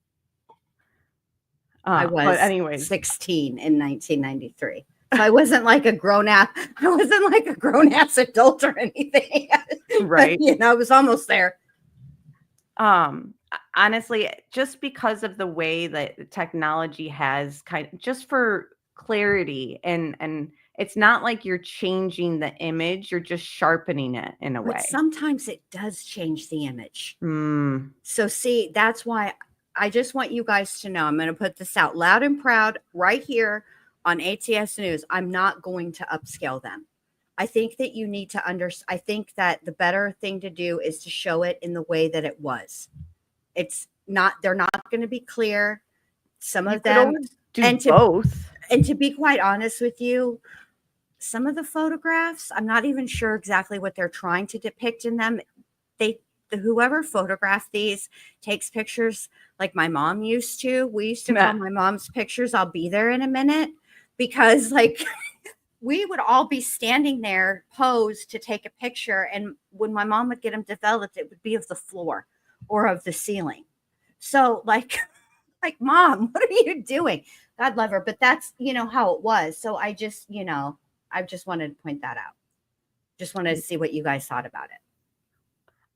I was but anyways, 16 in 1993. So I wasn't like a grown ass. I wasn't like a grown ass adult or anything. Right. But, I was almost there. Honestly, just because of the way that technology has just for clarity and it's not like you're changing the image, you're just sharpening it in a way. But sometimes it does change the image. So see, that's why I just want you guys to know, I'm going to put this out loud and proud right here on ATS News. I'm not going to upscale them. I think that you need to I think that the better thing to do is to show it in the way that it was. They're not going to be clear. Some of them both. And to be quite honest with you, some of the photographs, I'm not even sure exactly what they're trying to depict in them. Whoever photographed these takes pictures like my mom used to. We used to call my mom's pictures, I'll be there in a minute, because we would all be standing there posed to take a picture. And when my mom would get them developed, it would be of the floor or of the ceiling. So Mom, what are you doing? God love her. But that's, how it was. So I just, I just wanted to point that out. Just wanted to see what you guys thought about it.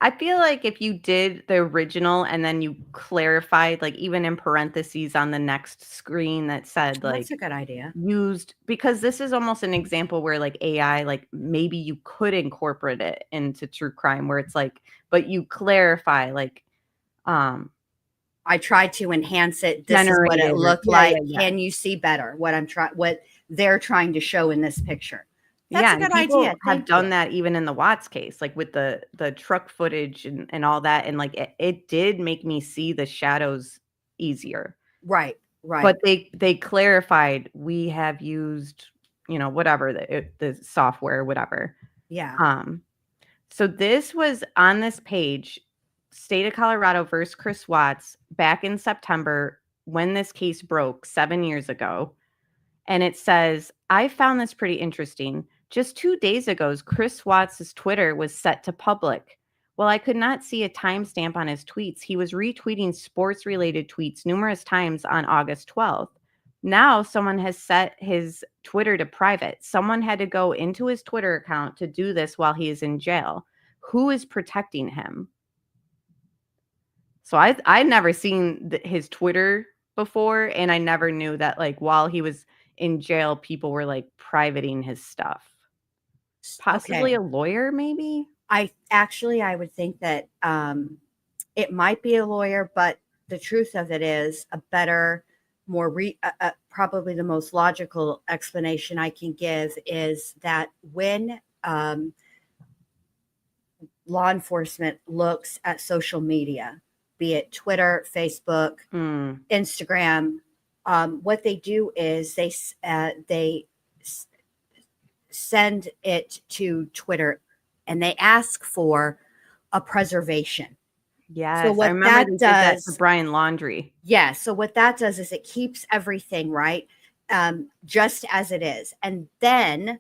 I feel like if you did the original and then you clarified, even in parentheses on the next screen that said, that's a good idea. Used, because this is almost an example where AI, maybe you could incorporate it into true crime where it's but you clarify, I tried to enhance it. This is what it looked like. Yeah. Can you see better what they're trying to show in this picture? That's a good idea. Have done that even in the Watts case, with the truck footage and all that. And it did make me see the shadows easier. Right. But they clarified, we have used, whatever, the software, whatever. Yeah. So this was on this page, State of Colorado versus Chris Watts, back in September when this case broke 7 years ago. And it says, I found this pretty interesting. Just 2 days ago, Chris Watts' Twitter was set to public. While I could not see a timestamp on his tweets, he was retweeting sports-related tweets numerous times on August 12th. Now someone has set his Twitter to private. Someone had to go into his Twitter account to do this while he is in jail. Who is protecting him? So I'd never seen his Twitter before, and I never knew that like while he was in jail, people were like privating his stuff. Possibly a lawyer, maybe. I would think that it might be a lawyer, but the truth of it is a better, more probably the most logical explanation I can give is that when law enforcement looks at social media, be it Twitter, Facebook, Instagram, what they do is they send it to Twitter and they ask for a preservation. Yes, so what I remember that they does, did that to Brian Laundrie. Yeah, so what that does is it keeps everything right, just as it is. And then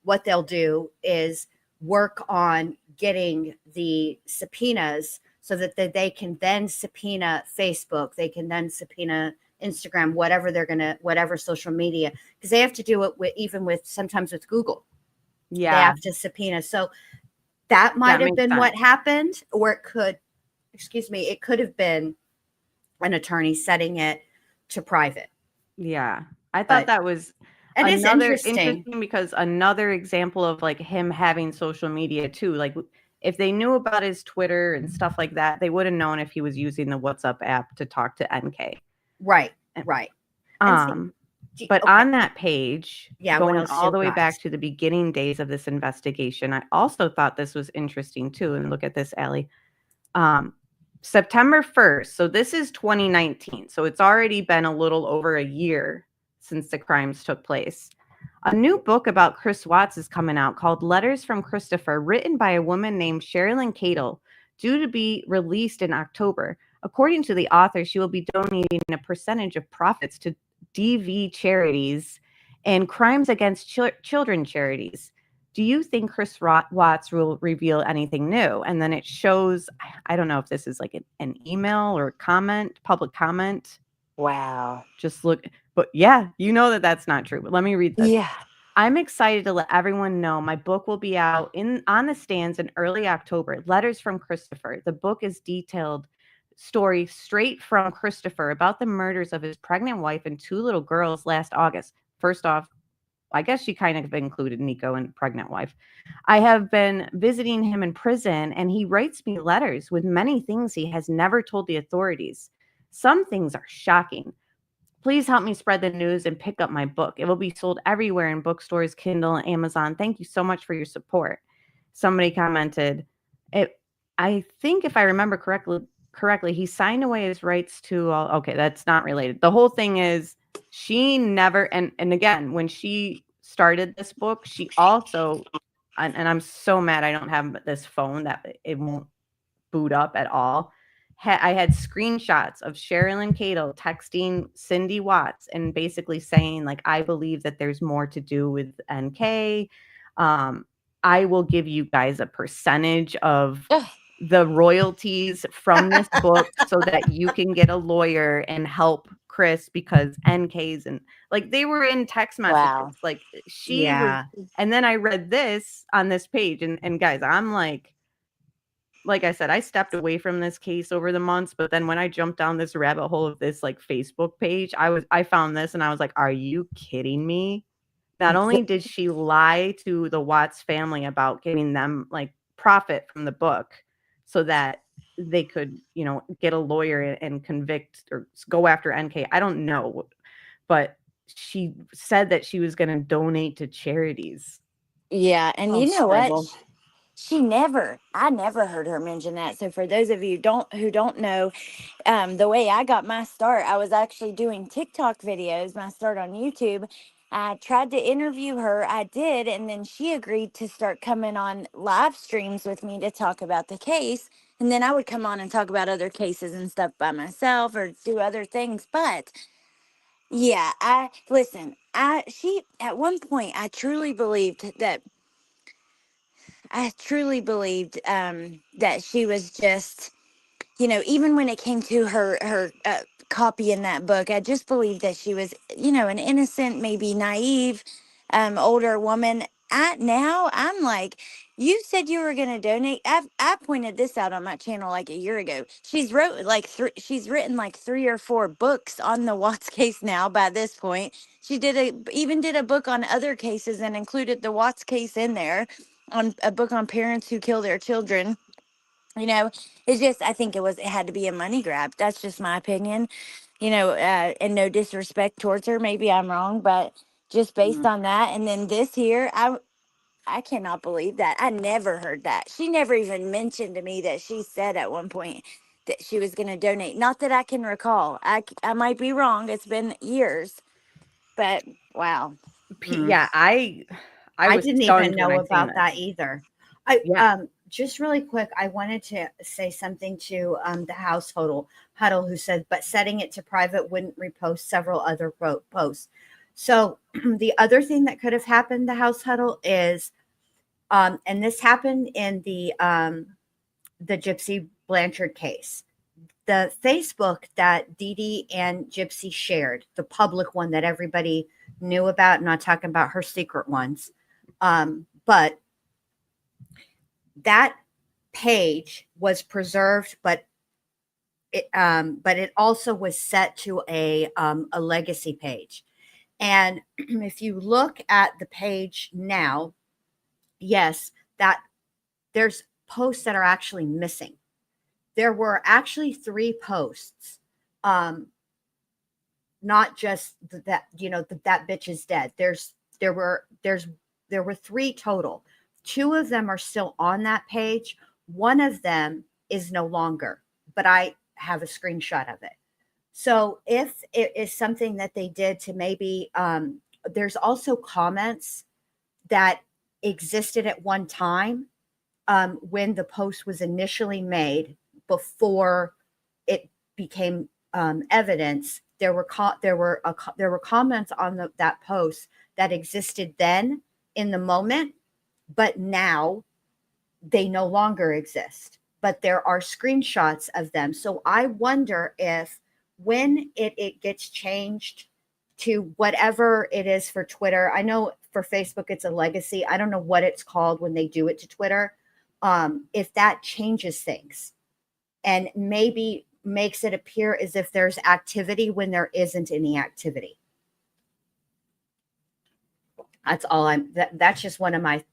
what they'll do is work on getting the subpoenas so that they can then subpoena Facebook, they can then subpoena Instagram, whatever social media, because they have to do it sometimes with Google. Yeah. They have to subpoena. So that might have been what happened, or it could have been an attorney setting it to private. Yeah. I thought that was interesting because another example of like him having social media too. Like if they knew about his Twitter and stuff like that, they would have known if he was using the WhatsApp app to talk to NK. Right. But on that page, going all the way got? back to the beginning days of this investigation, I also thought this was interesting too. And look at this, Allie. September 1st. So this is 2019. So it's already been a little over a year since the crimes took place. A new book about Chris Watts is coming out called Letters from Christopher, written by a woman named Sherilyn Cadle, due to be released in October. According to the author, she will be donating a percentage of profits to DV charities and crimes against children charities. Do you think Chris Watts will reveal anything new? And then it shows, I don't know if this is like an email or public comment. Wow. Just look, but yeah, you know that's not true. But let me read this. Yeah. I'm excited to let everyone know my book will be out on the stands in early October. Letters from Christopher. The book is detailed story straight from Christopher about the murders of his pregnant wife and 2 little girls last August. First off, I guess she kind of included Nico and pregnant wife. I have been visiting him in prison, and he writes me letters with many things he has never told the authorities. Some things are shocking. Please help me spread the news and pick up my book. It will be sold everywhere in bookstores, Kindle, and Amazon. Thank you so much for your support. Somebody commented, I think if I remember correctly, he signed away his rights to all. Okay, that's not related. The whole thing is she never, and again, when she started this book, she also, and I'm so mad I don't have this phone that it won't boot up at all. I had screenshots of Sherilyn Cadle texting Cindy Watts and basically saying, like, I believe that there's more to do with NK. I will give you guys a percentage of the royalties from this book so that you can get a lawyer and help Chris, because NK's and like they were in text messages. Wow. Like she was, and then I read this on this page, and guys, I'm like I said, I stepped away from this case over the months, but then when I jumped down this rabbit hole of this like Facebook page, I found this and I was like, are you kidding me? Not only did she lie to the Watts family about giving them like profit from the book so that they could, get a lawyer and convict or go after NK. I don't know, but she said that she was going to donate to charities. Yeah. And you know what? I never heard her mention that. So for those of you who don't know, the way I got my start, I was actually doing TikTok videos, my start on YouTube. I tried to interview her. I did. And then she agreed to start coming on live streams with me to talk about the case. And then I would come on and talk about other cases and stuff by myself or do other things. But yeah, at one point, I truly believed that she was just, even when it came to her copy in that book, I just believed that she was, an innocent, maybe naive, older woman. I'm like, You said you were going to donate. I pointed this out on my channel like a year ago. She's written like 3 or 4 books on the Watts case now. By this point, she even did a book on other cases and included the Watts case in there, on a book on parents who kill their children. You know, it's just, I think it had to be a money grab. That's just my opinion. And no disrespect towards her. Maybe I'm wrong, but just based on that. And then this here, I cannot believe that. I never heard that. She never even mentioned to me that she said at one point that she was going to donate. Not that I can recall. I might be wrong. It's been years, but wow. Yeah, I was didn't stunned even when know I seen about that this. either. Yeah. Just really quick, I wanted to say something to the house Huddle, who said, but setting it to private wouldn't repost several other posts. So the other thing that could have happened, the house Huddle, is, and this happened in the Gypsy Blanchard case. The Facebook that Dee Dee and Gypsy shared, the public one that everybody knew about, I'm not talking about her secret ones, but that page was preserved, but it also was set to a legacy page. And if you look at the page now, yes, that there's posts that are actually missing. There were actually 3 posts, not just that, that bitch is dead. There were 3 total. 2 of them are still on that page. One of them is no longer, but I have a screenshot of it. So if it is something that they did to maybe, there's also comments that existed at one time when the post was initially made, before it became evidence. There were comments on that post that existed then in the moment, but now they no longer exist. But there are screenshots of them. So I wonder if when it gets changed to whatever it is for Twitter, I know for Facebook it's a legacy. I don't know what it's called when they do it to Twitter. If that changes things and maybe makes it appear as if there's activity when there isn't any activity. That's all that's just one of my,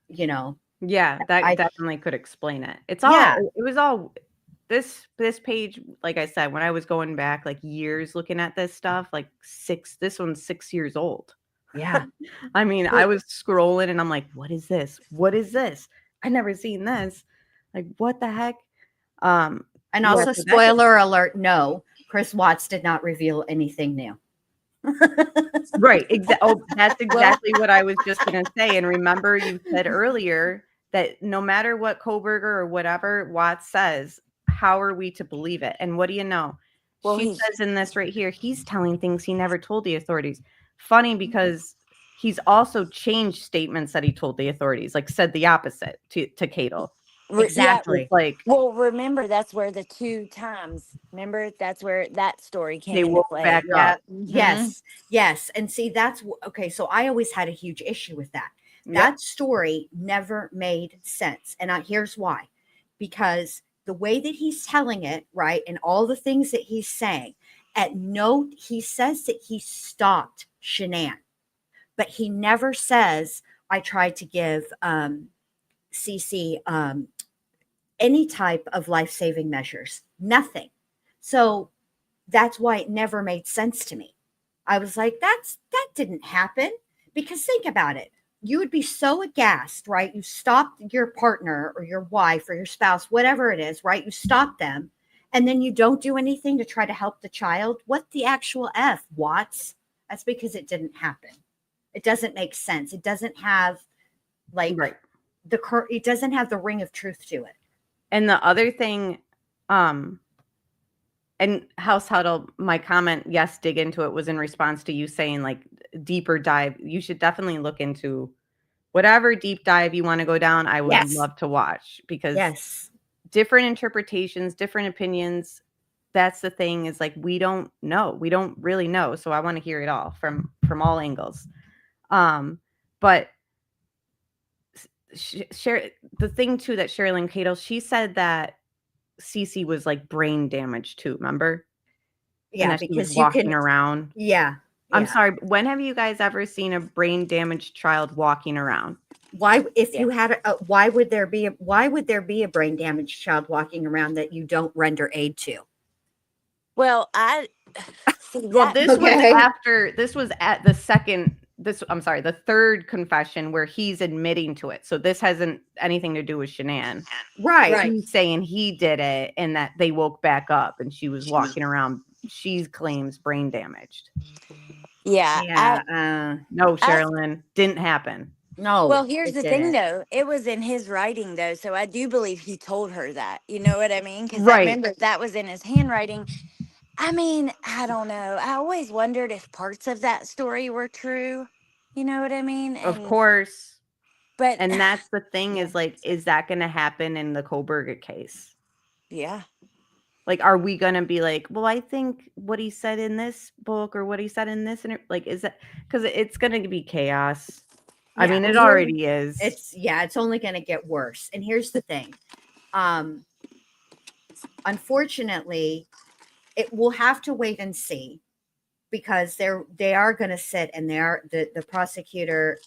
Yeah, that definitely could explain it. It was all this page, like I said, when I was going back like years looking at this stuff, like this one's 6 years old. Yeah. I mean, I was scrolling and I'm like, what is this? What is this? I never seen this. Like, what the heck? And also, spoiler alert, no, Chris Watts did not reveal anything new. Right. That's exactly what I was just going to say. And remember, you said earlier that no matter what Koberger or whatever Watts says, how are we to believe it? And what do you know? Well, she says in this right here, he's telling things he never told the authorities. Funny, because he's also changed statements that he told the authorities, like said the opposite to Cato. Exactly. Yeah, well, remember, that's where the 2 times, remember, that's where that story came into play. Back up. Yes. And see, okay. So I always had a huge issue with that. Yep. That story never made sense. And here's why. Because the way that he's telling it, right, and all the things that he's saying, he says that he stopped Shanann, but he never says, I tried to give Cece any type of life-saving measures. Nothing. So that's why it never made sense to me. I was like, that didn't happen. Because think about it. You would be so aghast, right? You stopped your partner or your wife or your spouse, whatever it is, right? You stop them, and then you don't do anything to try to help the child. What the actual F, Watts? That's because it didn't happen. It doesn't make sense. It doesn't have it doesn't have the ring of truth to it. And the other thing, and House Huddle, my comment, yes, dig into it, was in response to you saying like deeper dive. You should definitely look into whatever deep dive you want to go down. I would love to watch, because different interpretations, different opinions. That's the thing, is like, we don't know. We don't really know. So I want to hear it all from all angles. But the thing too that Sherilyn Cato, she said that Cece was like brain damaged too, remember? Yeah, and that she was because you walking can. around. Yeah, I'm yeah. sorry. When have you guys ever seen a brain damaged child walking around? Why, if you had why would there be a brain damaged child walking around that you don't render aid to? Well, I see Well, that. this was at the second. I'm sorry, the third confession where he's admitting to it. So this hasn't anything to do with Shanann. Right. He's saying he did it and that they woke back up and she was walking around. She claims brain damaged. Yeah. No, Sherilyn, didn't happen. No. Well, here's the thing, though. It was in his writing, though. So I do believe he told her that. You know what I mean? Because I remember that was in his handwriting. I mean, I don't know. I always wondered if parts of that story were true. You know what I mean? Of course. But and that's the thing is like, is that going to happen in the Koberger case? Yeah. Like, are we going to be like, well, I think what he said in this book or what he said in this, like, is that because it's going to be chaos? I mean, it already is. It's only going to get worse. And here's the thing. Unfortunately, it will have to wait and see because they are going to sit and the prosecutor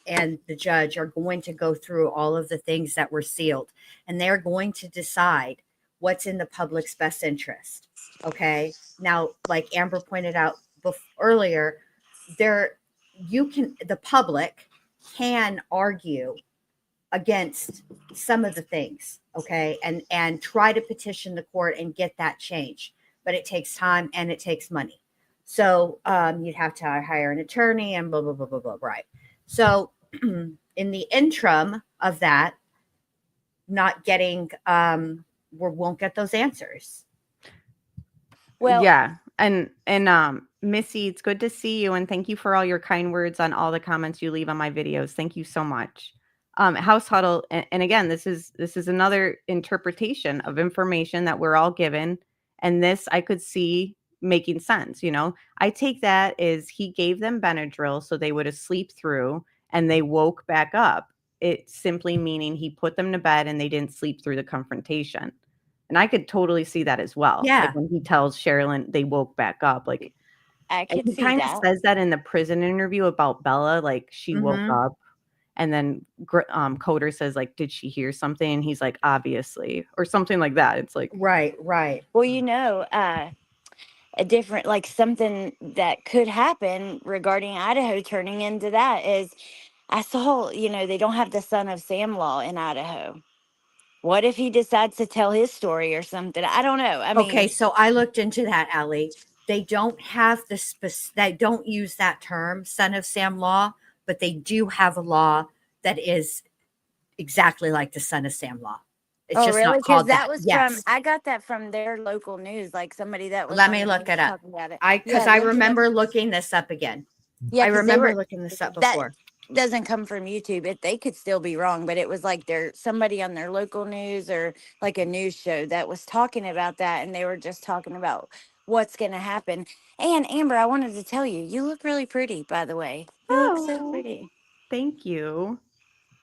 and the judge are going to go through all of the things that were sealed and they're going to decide what's in the public's best interest. Okay. Now, like Amber pointed out earlier, the public can argue against some of the things, okay, and try to petition the court and get that change, but it takes time and it takes money. So you'd have to hire an attorney and blah blah blah blah blah. Right. So in the interim of that, not getting we won't get those answers. Well, yeah, and Missy, it's good to see you, and thank you for all your kind words on all the comments you leave on my videos. Thank you so much. House Huddle, and again, this is another interpretation of information that we're all given, and this I could see making sense. You know, I take that as he gave them Benadryl so they would sleep through, and they woke back up. It's simply meaning he put them to bed and they didn't sleep through the confrontation. And I could totally see that as well. Yeah. Like when he tells Sherilyn they woke back up, like I could he see kind of that. says that in the prison interview about Bella, like she woke up, and then Coder says like, did she hear something? And he's like, obviously, or something like that. It's like right. Well, you know, a different like something that could happen regarding Idaho turning into that is I saw, you know, they don't have the Son of Sam law in Idaho. What if he decides to tell his story or something? I don't know. I mean, okay, so I looked into that, Allie. They don't have they don't use that term, Son of Sam law, but they do have a law that is exactly like the Son of Sam law. It's just really? not called that. that. Was yes. from I got that from their local news, like somebody that was. Let me look it up. Because I remember looking this up again. Yeah, I remember looking this up before. That doesn't come from YouTube. They could still be wrong, but it was like somebody on their local news or like a news show that was talking about that, and they were just talking about what's going to happen. And Amber, I wanted to tell you, you look really pretty, by the way. You look so pretty. Thank you.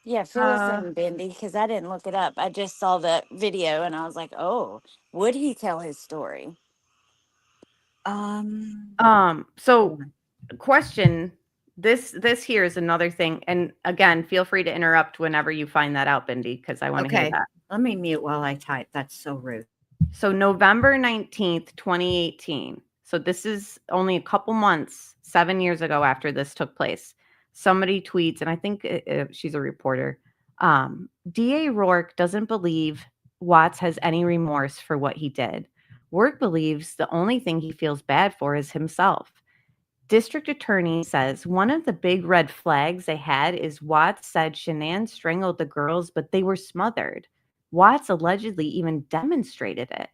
Yeah, fill us in, Bendy, because I didn't look it up. I just saw the video and I was like, oh, would he tell his story? So question, this here is another thing. And again, feel free to interrupt whenever you find that out, Bendy, because I want to hear that. Let me mute while I type. That's so rude. So November 19th, 2018. So this is only a couple months, 7 years ago after this took place. Somebody tweets, and I think she's a reporter. DA Rourke doesn't believe Watts has any remorse for what he did. Rourke believes the only thing he feels bad for is himself. District attorney says one of the big red flags they had is Watts said Shanann strangled the girls, but they were smothered. Watts allegedly even demonstrated it.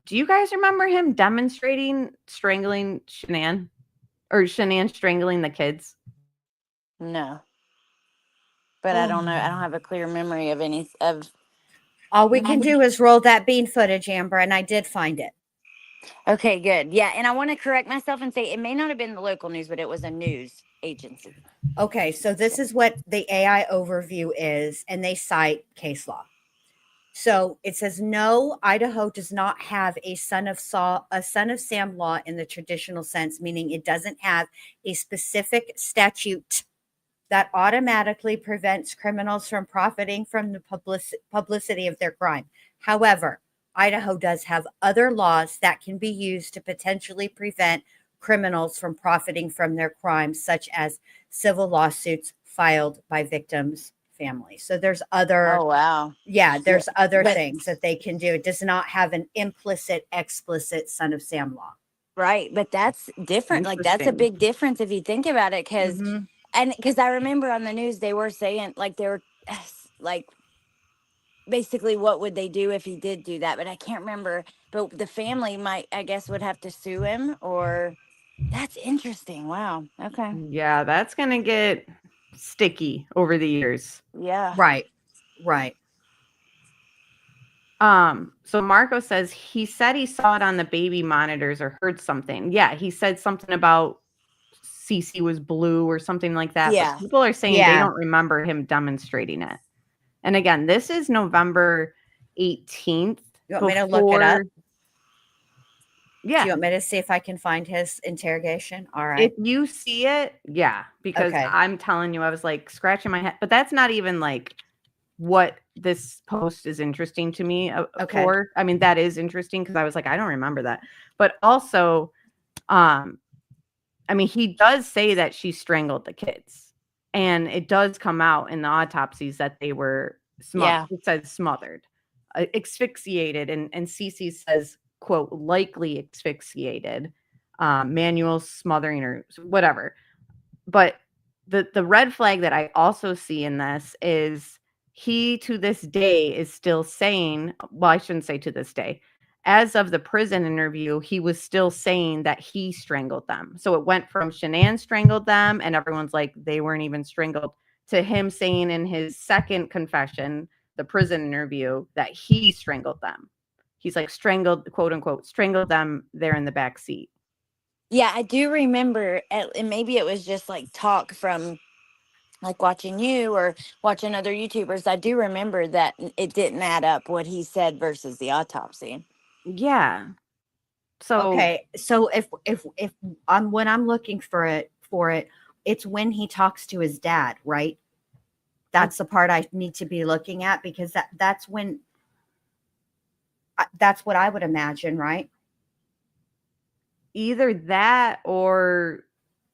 Do you guys remember him demonstrating strangling Shanann? Or Shanann strangling the kids? No. But I don't know. I don't have a clear memory of any of. All we can do is roll that bean footage, Amber, and I did find it. Okay, good. Yeah, and I want to correct myself and say it may not have been the local news, but it was a news agency. Okay, so this is what the AI overview is, and they cite case law. So it says, no, Idaho does not have a son of Sam law in the traditional sense, meaning it doesn't have a specific statute that automatically prevents criminals from profiting from the publicity of their crime. However, Idaho does have other laws that can be used to potentially prevent criminals from profiting from their crimes, such as civil lawsuits filed by victims' families. So there's other. Oh, wow. Yeah, there's other But- things that they can do. It does not have an explicit son of Sam law. Right. But that's different. Like, that's a Interesting. big difference if you think about it. Because I remember on the news, they were saying, like, they were like, basically, what would they do if he did do that? But I can't remember. But the family might, I guess, would have to sue him, or that's interesting. Wow. Okay. Yeah, that's going to get sticky over the years. Yeah. Right. So Marco says he said he saw it on the baby monitors or heard something. Yeah, he said something about Cece was blue or something like that. Yeah. But people are saying they don't remember him demonstrating it. And again, this is November 18th. You want me to look it up? Yeah. Do you want me to see if I can find his interrogation? All right. If you see it, yeah, because I'm telling you, I was like scratching my head, but that's not even like what this post is interesting to me for. I mean, that is interesting because I was like, I don't remember that. But also, I mean, he does say that she strangled the kids, and it does come out in the autopsies that they were smothered. It says smothered, asphyxiated, and Cece says, quote, likely asphyxiated, manual smothering or whatever. But the red flag that I also see in this is he to this day is still saying, well, I shouldn't say to this day, as of the prison interview, he was still saying that he strangled them. So it went from Shanann strangled them and everyone's like, they weren't even strangled, to him saying in his second confession, the prison interview, that he strangled them. He's like strangled, quote unquote, strangled them there in the back seat. Yeah, I do remember, and maybe it was just like talk from like watching you or watching other YouTubers. I do remember that it didn't add up what he said versus the autopsy. Yeah. So okay, so if I'm when I'm looking for it, it's when he talks to his dad, right? That's the part I need to be looking at, because that's when that's what I would imagine, right? Either that or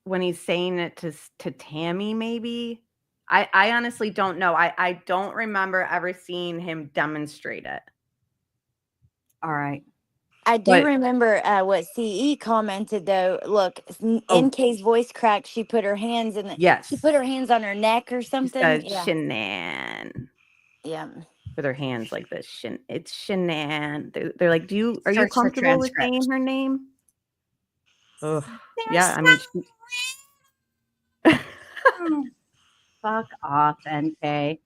when he's saying it to Tammy, maybe. I honestly don't know. I don't remember ever seeing him demonstrate it. All right. I do remember what CE commented though. Look, NK's voice cracked. She put her hands in she put her hands on her neck or something. Shanann. Yeah. With her hands like this. It's Shanann. They're like, are you comfortable with saying her name? Oh, yeah. I mean, fuck off, NK.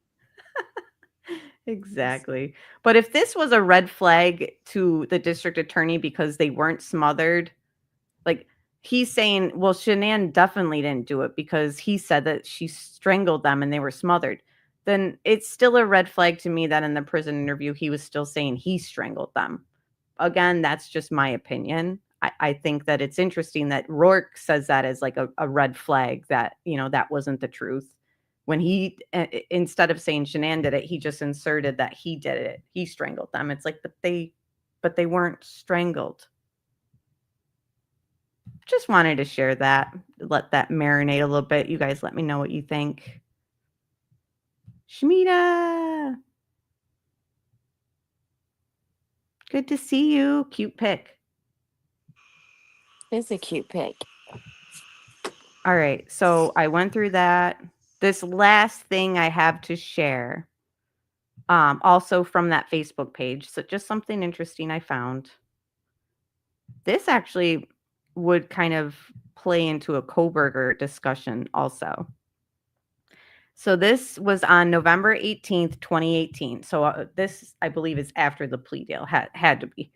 Exactly. But if this was a red flag to the district attorney because they weren't smothered, like he's saying, well, Shanann definitely didn't do it because he said that she strangled them and they were smothered, then it's still a red flag to me that in the prison interview, he was still saying he strangled them. Again, that's just my opinion. I think that it's interesting that Rourke says that as like a red flag that, that wasn't the truth. When he, instead of saying Shanann did it, he just inserted that he did it. He strangled them. It's like, but they weren't strangled. Just wanted to share that, let that marinate a little bit. You guys let me know what you think. Schmidita. Good to see you. Cute pic. It's a cute pic. All right. So I went through that. This last thing I have to share, also from that Facebook page. So just something interesting I found. This actually would kind of play into a Kohberger discussion also. So this was on November 18th, 2018. So this, I believe, is after the plea deal. Had to be.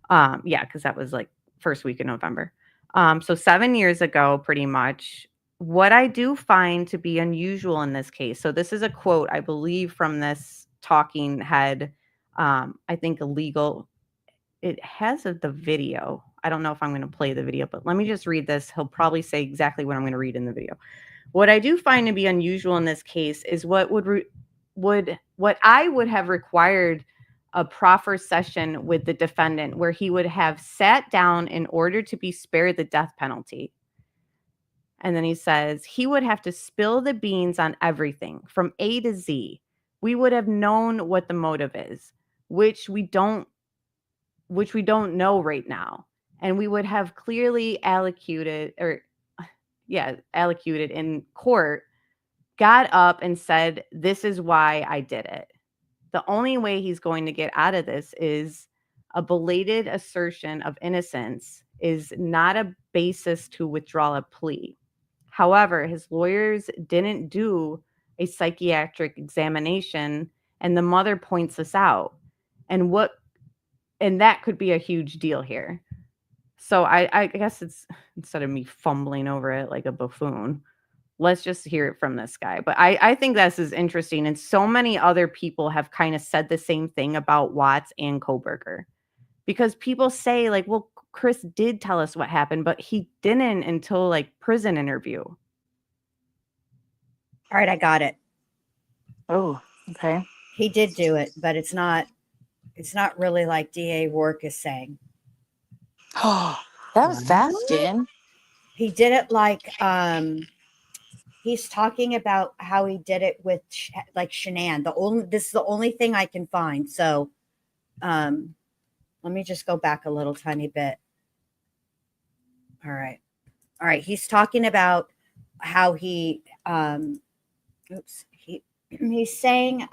Yeah, because that was like first week in November. So 7 years ago, pretty much, what I do find to be unusual in this case, so this is a quote, I believe, from this talking head, I think illegal. It has the video. I don't know if I'm going to play the video, but let me just read this. He'll probably say exactly what I'm going to read in the video. What I do find to be unusual in this case is what I would have required a proffer session with the defendant, where he would have sat down in order to be spared the death penalty. And then he says he would have to spill the beans on everything from A to Z. We would have known what the motive is, which we don't know right now. And we would have clearly allocated in court, got up and said, this is why I did it. The only way he's going to get out of this is a belated assertion of innocence is not a basis to withdraw a plea. However, his lawyers didn't do a psychiatric examination, and the mother points this out. And that could be a huge deal here. So I guess it's, instead of me fumbling over it like a buffoon, let's just hear it from this guy. But I think this is interesting. And so many other people have kind of said the same thing about Watts and Kohberger. Because people say, like, well, Chris did tell us what happened, but he didn't until, like, prison interview. All right, I got it. Oh, okay. He did do it, but it's not really like DA Rourke is saying. Oh, that was fast, Jen. He did it like he's talking about how he did it with like Shanann. This is the only thing I can find. So let me just go back a little tiny bit. All right. He's talking about how he's saying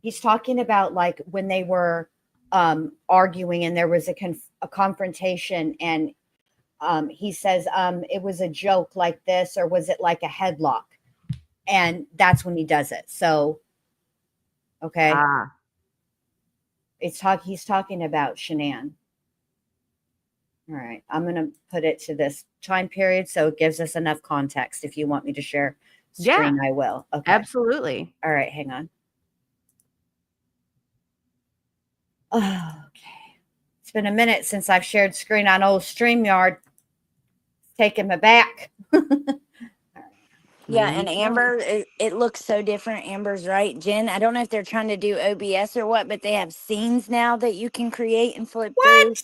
he's talking about like when they were arguing and there was a confrontation, and he says it was a joke like this, or was it like a headlock? And that's when he does it. So okay. He's talking about Shanann. All right. I'm going to put it to this time period so it gives us enough context. If you want me to share screen, I will. Okay. Absolutely. All right. Hang on. Okay. It's been a minute since I've shared screen on old StreamYard. Taking me back. Yeah, and Amber, it looks so different. Amber's right. Jen, I don't know if they're trying to do OBS or what, but they have scenes now that you can create and flip through.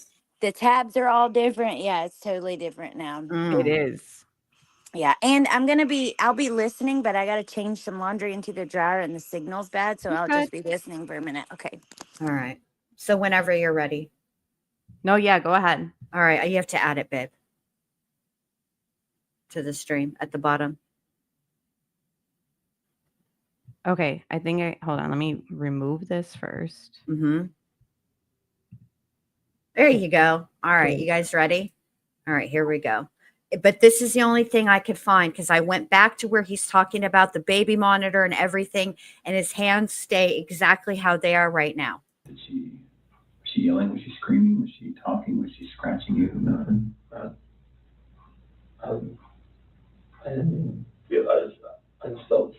The tabs are all different. Yeah, it's totally different now. It is. Yeah, and I'll be listening, but I got to change some laundry into the dryer and the signal's bad, so I'll just be listening for a minute. Okay. All right. So whenever you're ready. No, yeah, go ahead. All right. You have to add it, babe, to the stream at the bottom. Okay, I think hold on. Let me remove this first. Mm-hmm. There you go. All right, you guys ready? All right, here we go. But this is the only thing I could find because I went back to where he's talking about the baby monitor and everything, and his hands stay exactly how they are right now. Was she yelling? Was she screaming? Was she talking? Was she scratching you? Nothing. I didn't realize that. I just felt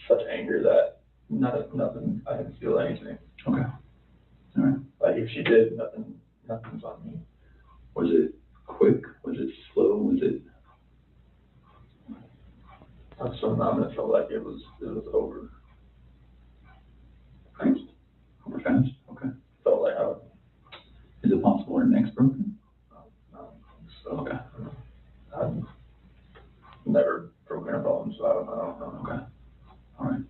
such anger that nothing. I didn't feel anything. Okay. All right. Like if she did, nothing's on me. Was it quick? Was it slow? Was it? I was so numb. It felt like it was over. Fast? Over fast? Okay. Felt like Is it possible her neck's broken? No. So Okay. I've never broken her bone, so I don't know. Okay. All right.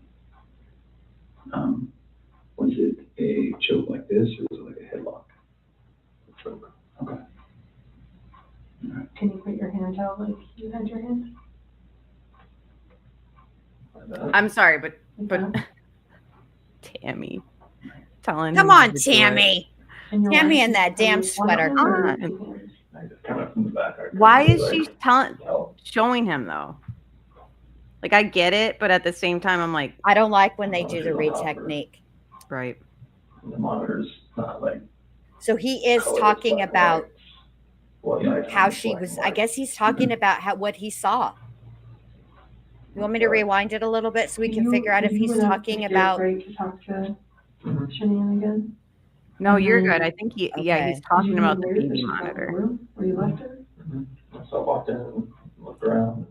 Was it a choke like this, or was it like a headlock? A choke. Okay. All right. Can you put your hand out like you had your hand? I'm sorry, but Tammy, telling Come him on, to do Tammy. Tammy in that damn sweater. Why is she showing him though? Like, I get it, but at the same time, I'm like, I don't like when they do the read technique. Right. The monitor's not like. So he is talking about. Well, you know, how she was. I guess he's talking about what he saw. You want me to rewind it a little bit so we can figure out if he's talking about? Afraid to talk to Shanann again? No, you're good. I think he's Okay. talking about the Did you baby get worried that she was out of the monitor. room where you left her? So I walked in and looked around,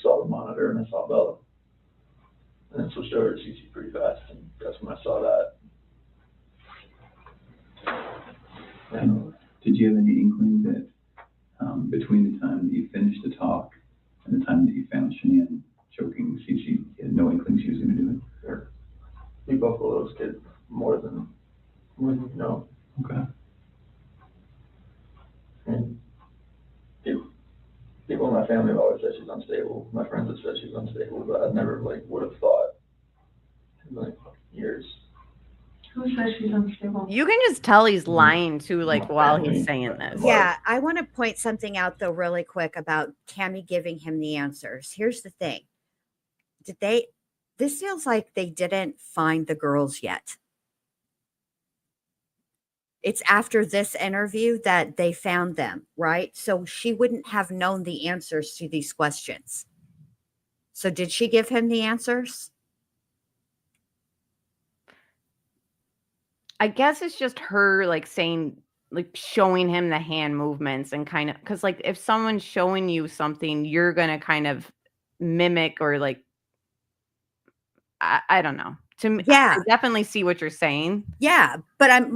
saw the monitor, and I saw Bella. And then switched over to CC pretty fast, and that's when I saw that. And did you have any inkling that between the time that you finished the talk and the time that you found Shanann choking CC, you had no inkling she was going to do it? Sure. We both love those kids more than you know. Okay. I mean, people in my family have always said she's unstable. My friends have said she's unstable, but I never would have thought in years. Who says she's unstable? You can just tell he's lying too, while he's saying this. Yeah, I want to point something out though really quick about Tammy giving him the answers. Here's the thing. This feels like they didn't find the girls yet. It's after this interview that they found them, right? So she wouldn't have known the answers to these questions. So did she give him the answers? I guess it's just her saying, showing him the hand movements and kind of, because if someone's showing you something, you're going to kind of mimic or I don't know. To me, Yeah. I definitely see what you're saying. Yeah, but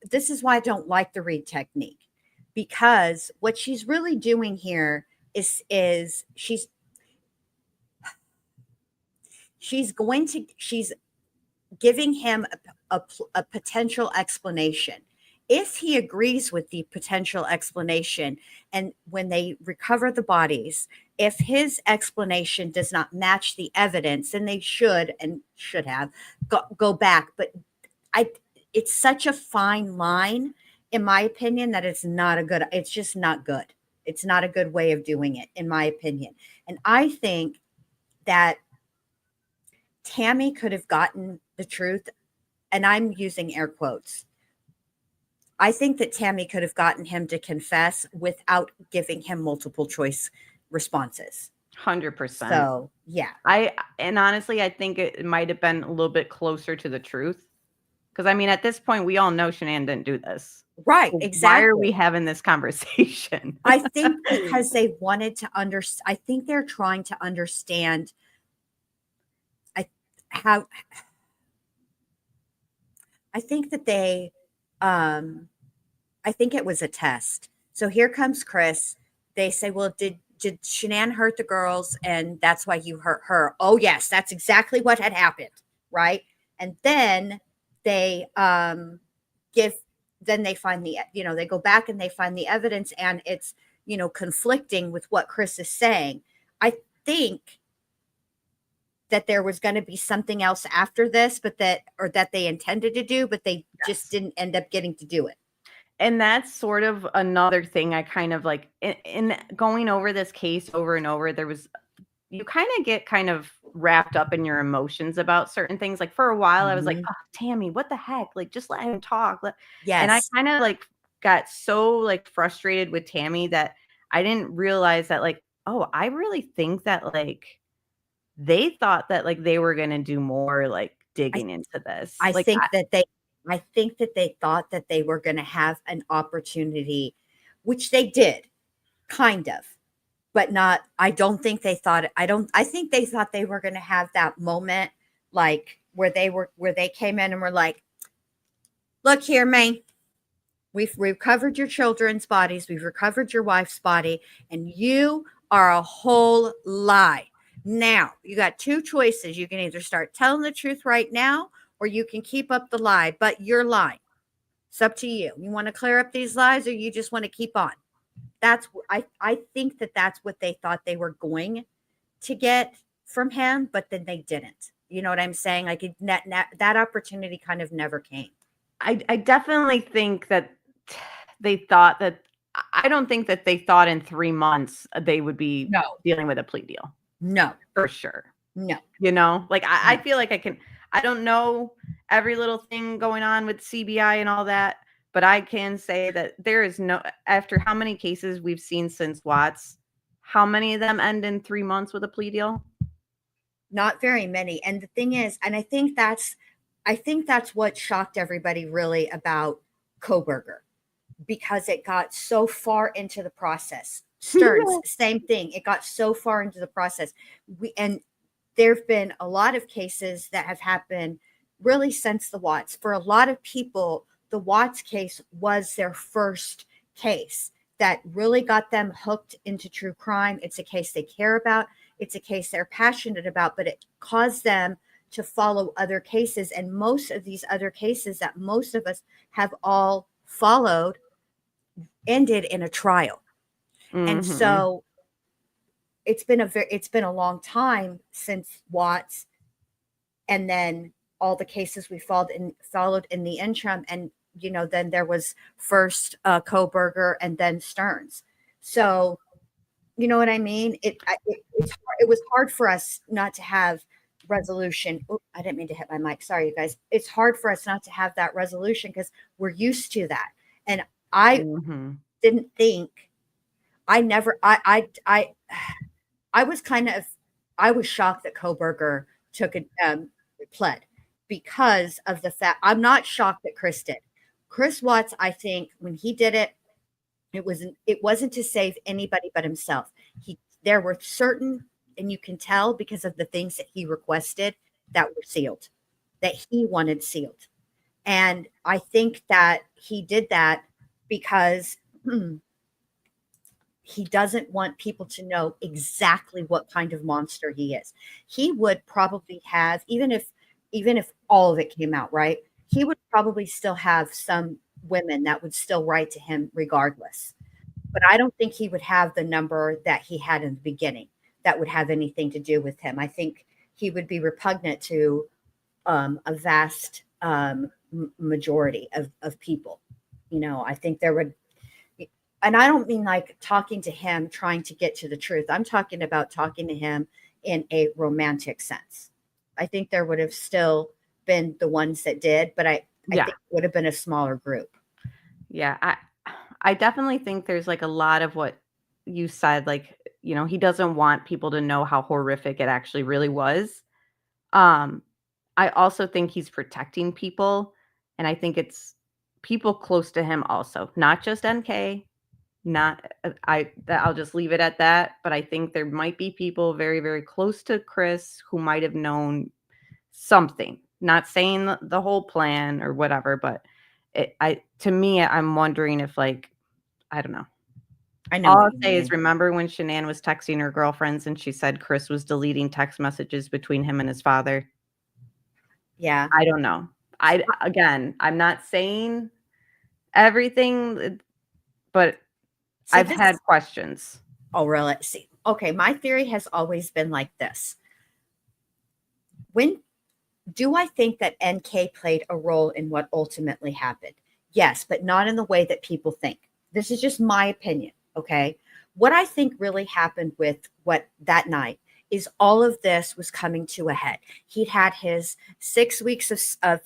this is why I don't like the read technique, because what she's really doing here is she's giving him a potential explanation. If he agrees with the potential explanation, and when they recover the bodies, if his explanation does not match the evidence, then they should have go back. But it's such a fine line, in my opinion, that it's just not good. It's not a good way of doing it, in my opinion. And I think that Tammy could have gotten the truth, and I'm using air quotes. I think that Tammy could have gotten him to confess without giving him multiple choice responses. 100%. So, yeah. And honestly, I think it might have been a little bit closer to the truth. Because, I mean, at this point, we all know Shanann didn't do this. Right, So exactly. why are we having this conversation? I think because they wanted to understand. I think they're trying to understand how. I think that they, I think it was a test. So here comes Chris. They say, well, did Shanann hurt the girls? And that's why you hurt her. Oh, yes, that's exactly what had happened. Right. And then they then they find they go back and they find the evidence, and it's, conflicting with what Chris is saying. I think that there was going to be something else after this, but that they intended to do, but they just didn't end up getting to do it. And that's sort of another thing I kind of in going over this case over and over, you kind of get kind of wrapped up in your emotions about certain things. Like for a while, I was like, oh, Tammy, what the heck? Just let him talk. Yes. And I kind of got so frustrated with Tammy that I didn't realize that oh, I really think that they thought that they were going to do more digging into this. I think that they thought that they were going to have an opportunity, which they did kind of, but not, I think they thought they were going to have that moment, where they came in and were like, look here, man, we've recovered your children's bodies. We've recovered your wife's body, and you are a whole lie. Now you got two choices. You can either start telling the truth right now, or you can keep up the lie, but you're lying. It's up to you. You want to clear up these lies, or you just want to keep on? I think that's what they thought they were going to get from him, but then they didn't. You know what I'm saying? That opportunity kind of never came. I definitely think that they thought that. I don't think that they thought in 3 months they would be dealing with a plea deal. No, for sure. No, I feel like I don't know every little thing going on with CBI and all that, but I can say that there is no, after how many cases we've seen since Watts, how many of them end in 3 months with a plea deal? Not very many. And the thing is, and I think that's what shocked everybody really about Koberger, because it got so far into the process. Stearns, same thing. It got so far into the process. And there've been a lot of cases that have happened really since the Watts. For a lot of people, the Watts case was their first case that really got them hooked into true crime. It's a case they care about. It's a case they're passionate about, but it caused them to follow other cases. And most of these other cases that most of us have all followed ended in a trial. And so it's been a long time since Watts, and then all the cases we followed in the interim. And then there was first Koberger and then Stearns. So you know what I mean? It was hard for us not to have resolution. Oop, I didn't mean to hit my mic. Sorry, you guys. It's hard for us not to have that resolution because we're used to that. And I didn't think, I was shocked that Koberger took a pled, because of the fact, I'm not shocked that Chris did. Chris Watts, I think when he did it, it wasn't to save anybody but himself. There were certain, and you can tell because of the things that he requested that were sealed, that he wanted sealed. And I think that he did that because he doesn't want people to know exactly what kind of monster he is. He would probably have, even if all of it came out, right? He would probably still have some women that would still write to him regardless. But I don't think he would have the number that he had in the beginning that would have anything to do with him. I think he would be repugnant to a vast majority of people. I think there would, and I don't mean like talking to him, trying to get to the truth. I'm talking about talking to him in a romantic sense. I think there would have still been the ones that did, but I think it would have been a smaller group. Yeah, I definitely think there's like a lot of what you said, like, he doesn't want people to know how horrific it actually really was. I also think he's protecting people, and I think it's people close to him also, not just NK. I'll just leave it at that, but I think there might be people very, very close to Chris who might have known something. Not saying the whole plan or whatever, but to me, I'm wondering if, like, I don't know. I know. All I'll say is, remember when Shanann was texting her girlfriends and she said Chris was deleting text messages between him and his father? Yeah. I don't know. I'm not saying everything, but I've had questions. Oh, really? See, okay. My theory has always been like this. Do I think that NK played a role in what ultimately happened? Yes, but not in the way that people think. This is just my opinion. Okay. What I think really happened with what that night is all of this was coming to a head. He'd had his 6 weeks of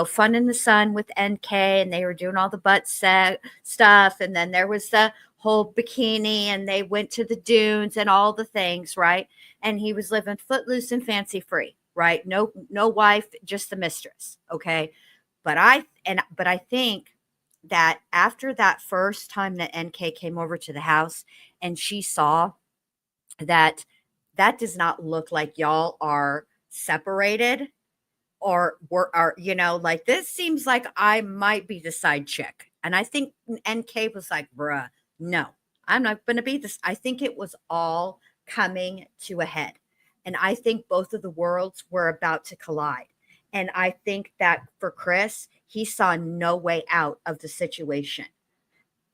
fun in the sun with NK, and they were doing all the butt stuff. And then there was the whole bikini, and they went to the dunes and all the things, right? And he was living footloose and fancy free, right? No wife, just the mistress. Okay. But I think that after that first time that NK came over to the house and she saw that does not look like y'all are separated or are, like, this seems like I might be the side chick. And I think NK was like, bruh, no, I'm not going to be this. I think it was all coming to a head. And I think both of the worlds were about to collide. And I think that for Chris, he saw no way out of the situation.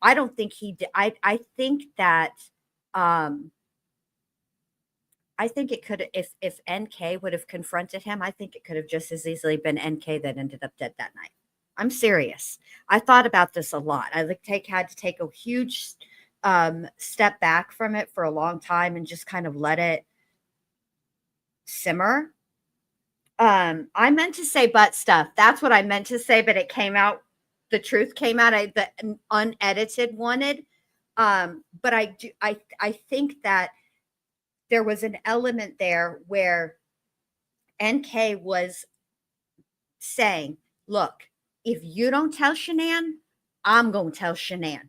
I don't think he did. I think that, I think it could, if NK would have confronted him, I think it could have just as easily been NK that ended up dead that night. I'm serious. I thought about this a lot. I had to take a huge step back from it for a long time and just kind of let it simmer. I meant to say butt stuff. That's what I meant to say, but it came out the truth came out, the unedited wanted. But I think that there was an element there where NK was saying, look, if you don't tell Shanann, I'm going to tell Shanann.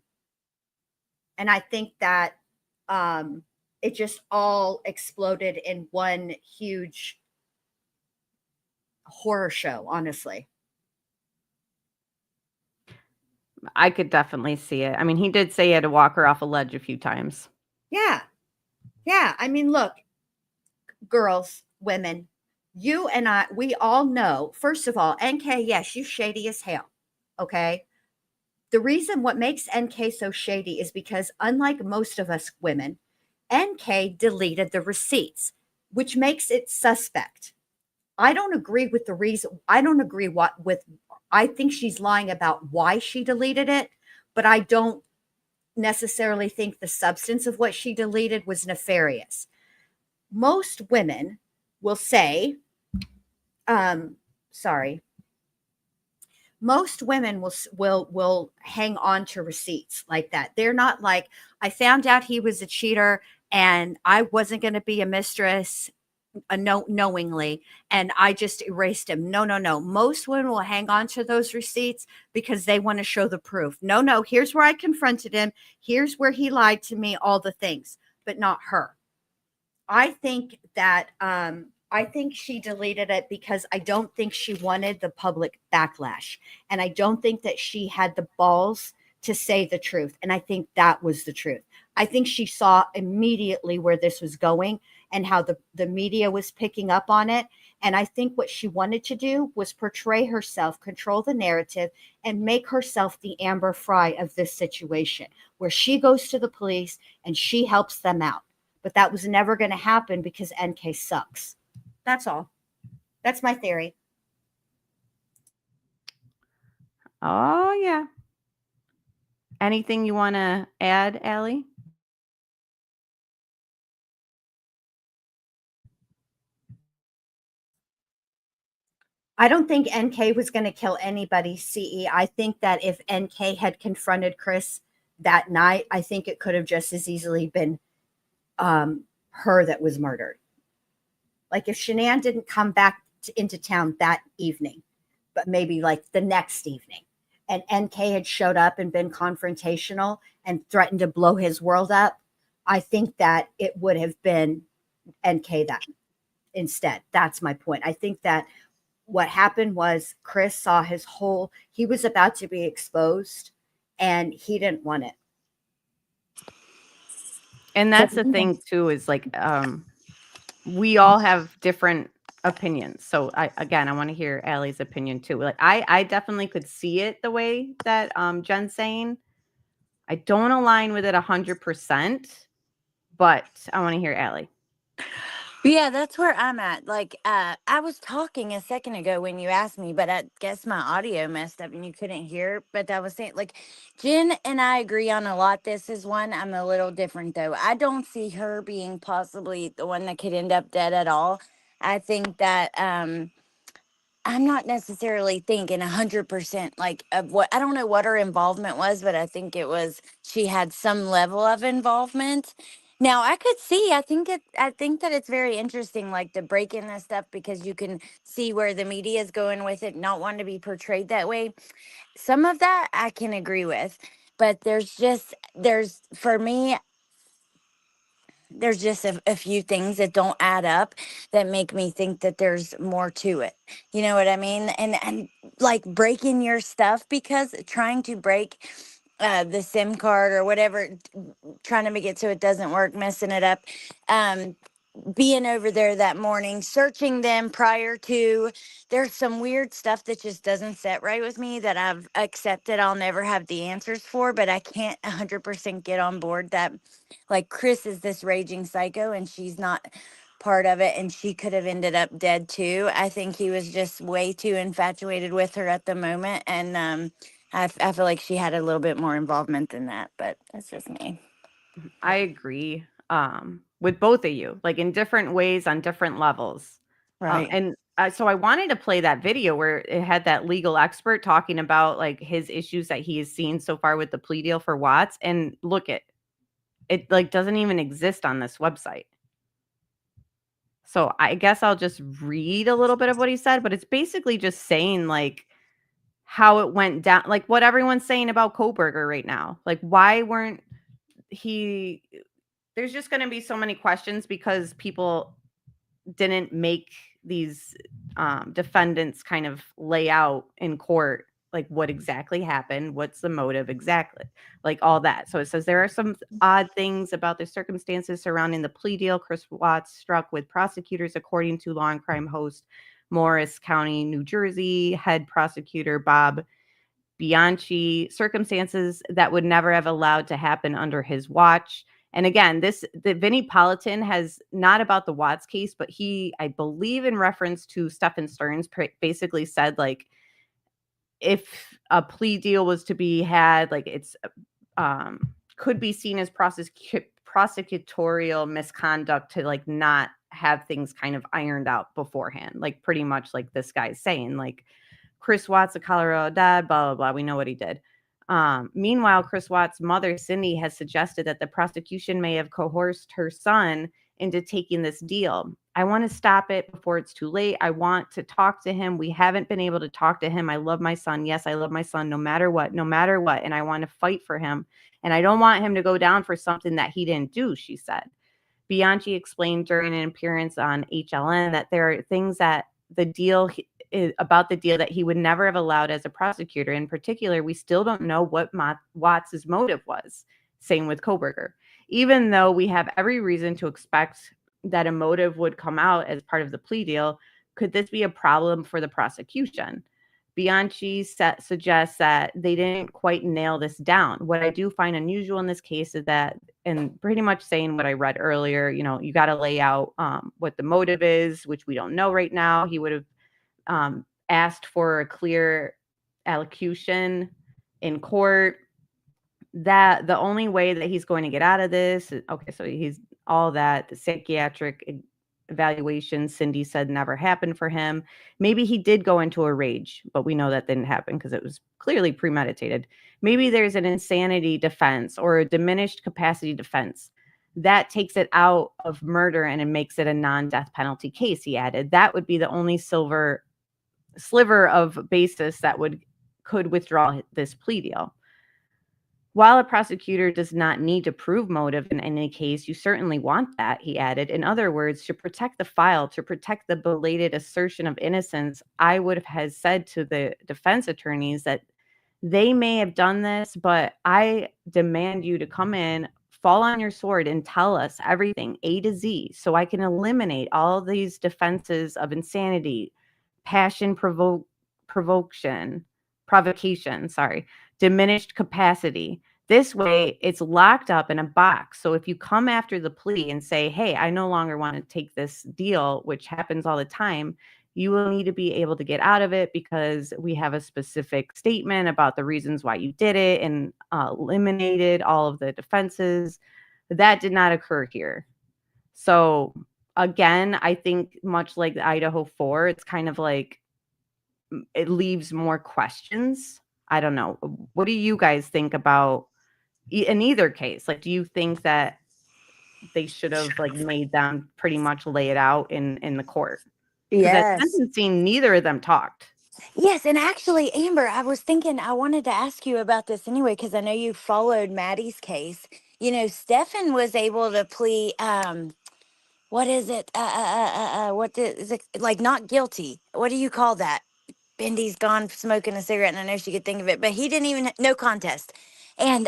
And I think that it just all exploded in one huge horror show, honestly. I could definitely see it. I mean, he did say he had to walk her off a ledge a few times. Yeah. Yeah. I mean, look, girls, women, you and I, we all know, first of all, NK, yes, you shady as hell. Okay. The reason what makes NK so shady is because, unlike most of us women, NK deleted the receipts, which makes it suspect. I don't agree with the reason. I don't agree I think she's lying about why she deleted it, but I don't necessarily think the substance of what she deleted was nefarious. Most women will say, most women will hang on to receipts like that. They're not like, I found out he was a cheater and I wasn't going to be a mistress knowingly, and I just erased him. No. Most women will hang on to those receipts because they want to show the proof. No, here's where I confronted him. Here's where he lied to me, all the things, but not her. I think that I think she deleted it because I don't think she wanted the public backlash. And I don't think that she had the balls to say the truth. And I think that was the truth. I think she saw immediately where this was going and how the media was picking up on it. And I think what she wanted to do was portray herself, control the narrative, and make herself the Amber Fry of this situation, where she goes to the police and she helps them out. But that was never going to happen because NK sucks. That's all. That's my theory. Oh, yeah. Anything you want to add, Allie? I don't think NK was going to kill anybody, CE. I think that if NK had confronted Chris that night, I think it could have just as easily been her that was murdered. Like if Shanann didn't come back into town that evening, but maybe like the next evening, and NK had showed up and been confrontational and threatened to blow his world up, I think that it would have been NK that instead. That's my point. I think that what happened was Chris saw he was about to be exposed and he didn't want it. And that's the thing too, is like, we all have different opinions. So I want to hear Allie's opinion too. Like I definitely could see it the way that Jen's saying. I don't align with it 100%, but I want to hear Allie. Yeah, that's where I'm at. Like, I was talking a second ago when you asked me, but I guess my audio messed up and you couldn't hear. But I was saying, like, Jen and I agree on a lot. This is one I'm a little different, though. I don't see her being possibly the one that could end up dead at all. I think that I'm not necessarily thinking 100% like of what, I don't know what her involvement was, but I think it was she had some level of involvement. Now I could see, I think that it's very interesting, like the break in this stuff, because you can see where the media is going with it, not wanting to be portrayed that way. Some of that I can agree with, but for me, there's just a few things that don't add up that make me think that there's more to it. You know what I mean? And like breaking your stuff, because trying to break the SIM card or whatever, trying to make it so it doesn't work, messing it up. Being over there that morning, searching them prior to, there's some weird stuff that just doesn't set right with me that I've accepted I'll never have the answers for, but I can't 100% get on board that, like, Chris is this raging psycho and she's not part of it and she could have ended up dead too. I think he was just way too infatuated with her at the moment, and I feel like she had a little bit more involvement than that, but that's just me. I agree with both of you, like in different ways on different levels. Right. And so I wanted to play that video where it had that legal expert talking about like his issues that he has seen so far with the plea deal for Watts. And look, it like doesn't even exist on this website. So I guess I'll just read a little bit of what he said, but it's basically just saying like how it went down, like what everyone's saying about Koberger right now. Like, why weren't there's just going to be so many questions because people didn't make these defendants kind of lay out in court like what exactly happened, what's the motive exactly, like all that. So it says there are some odd things about the circumstances surrounding the plea deal Chris Watts struck with prosecutors, according to Law and Crime host Morris County, New Jersey head prosecutor Bob Bianchi, circumstances that would never have allowed to happen under his watch. And again, the Vinnie Politan has not about the Watts case, but he, I believe in reference to Stephen Stearns, basically said like, if a plea deal was to be had, like it's could be seen as prosecutorial misconduct to like not have things kind of ironed out beforehand, like pretty much like this guy's saying, like Chris Watts, a Colorado dad, blah, blah, blah. We know what he did. Meanwhile, Chris Watts' mother, Cindy, has suggested that the prosecution may have coerced her son into taking this deal. I want to stop it before it's too late. I want to talk to him. We haven't been able to talk to him. I love my son. Yes, I love my son no matter what. And I want to fight for him. And I don't want him to go down for something that he didn't do, she said. Bianchi explained during an appearance on HLN that there are things that about the deal that he would never have allowed as a prosecutor. In particular, we still don't know what Watts' motive was. Same with Koberger. Even though we have every reason to expect that a motive would come out as part of the plea deal, could this be a problem for the prosecution? Bianchi suggests that they didn't quite nail this down. What I do find unusual in this case is that, and pretty much saying what I read earlier, you got to lay out what the motive is, which we don't know right now. He would have asked for a clear allocution in court. That the only way that he's going to get out of this, okay, so he's all that, the psychiatric evaluation, Cindy said never happened for him. Maybe he did go into a rage, but we know that didn't happen because it was clearly premeditated. Maybe there's an insanity defense or a diminished capacity defense. That takes it out of murder and it makes it a non-death penalty case, he added. That would be the only sliver of basis that could withdraw this plea deal. While a prosecutor does not need to prove motive in any case, you certainly want that, he added. In other words, to protect the file, to protect the belated assertion of innocence, I would have said to the defense attorneys that they may have done this, but I demand you to come in, fall on your sword, and tell us everything A to Z so I can eliminate all these defenses of insanity, passion, provocation, diminished capacity. This way, it's locked up in a box. So if you come after the plea and say, hey, I no longer want to take this deal, which happens all the time, you will need to be able to get out of it because we have a specific statement about the reasons why you did it and eliminated all of the defenses. That did not occur here. So again, I think much like the Idaho 4, it's kind of like it leaves more questions. I don't know. What do you guys think about in either case? Like, do you think that they should have like made them pretty much lay it out in the court? Yes. At sentencing, neither of them talked. Yes, and actually, Amber, I was thinking I wanted to ask you about this anyway because I know you followed Maddie's case. Stefan was able to plea. What is it? What is it? Like not guilty. What do you call that? Bendy's gone smoking a cigarette, and I know she could think of it, but he didn't even no contest. And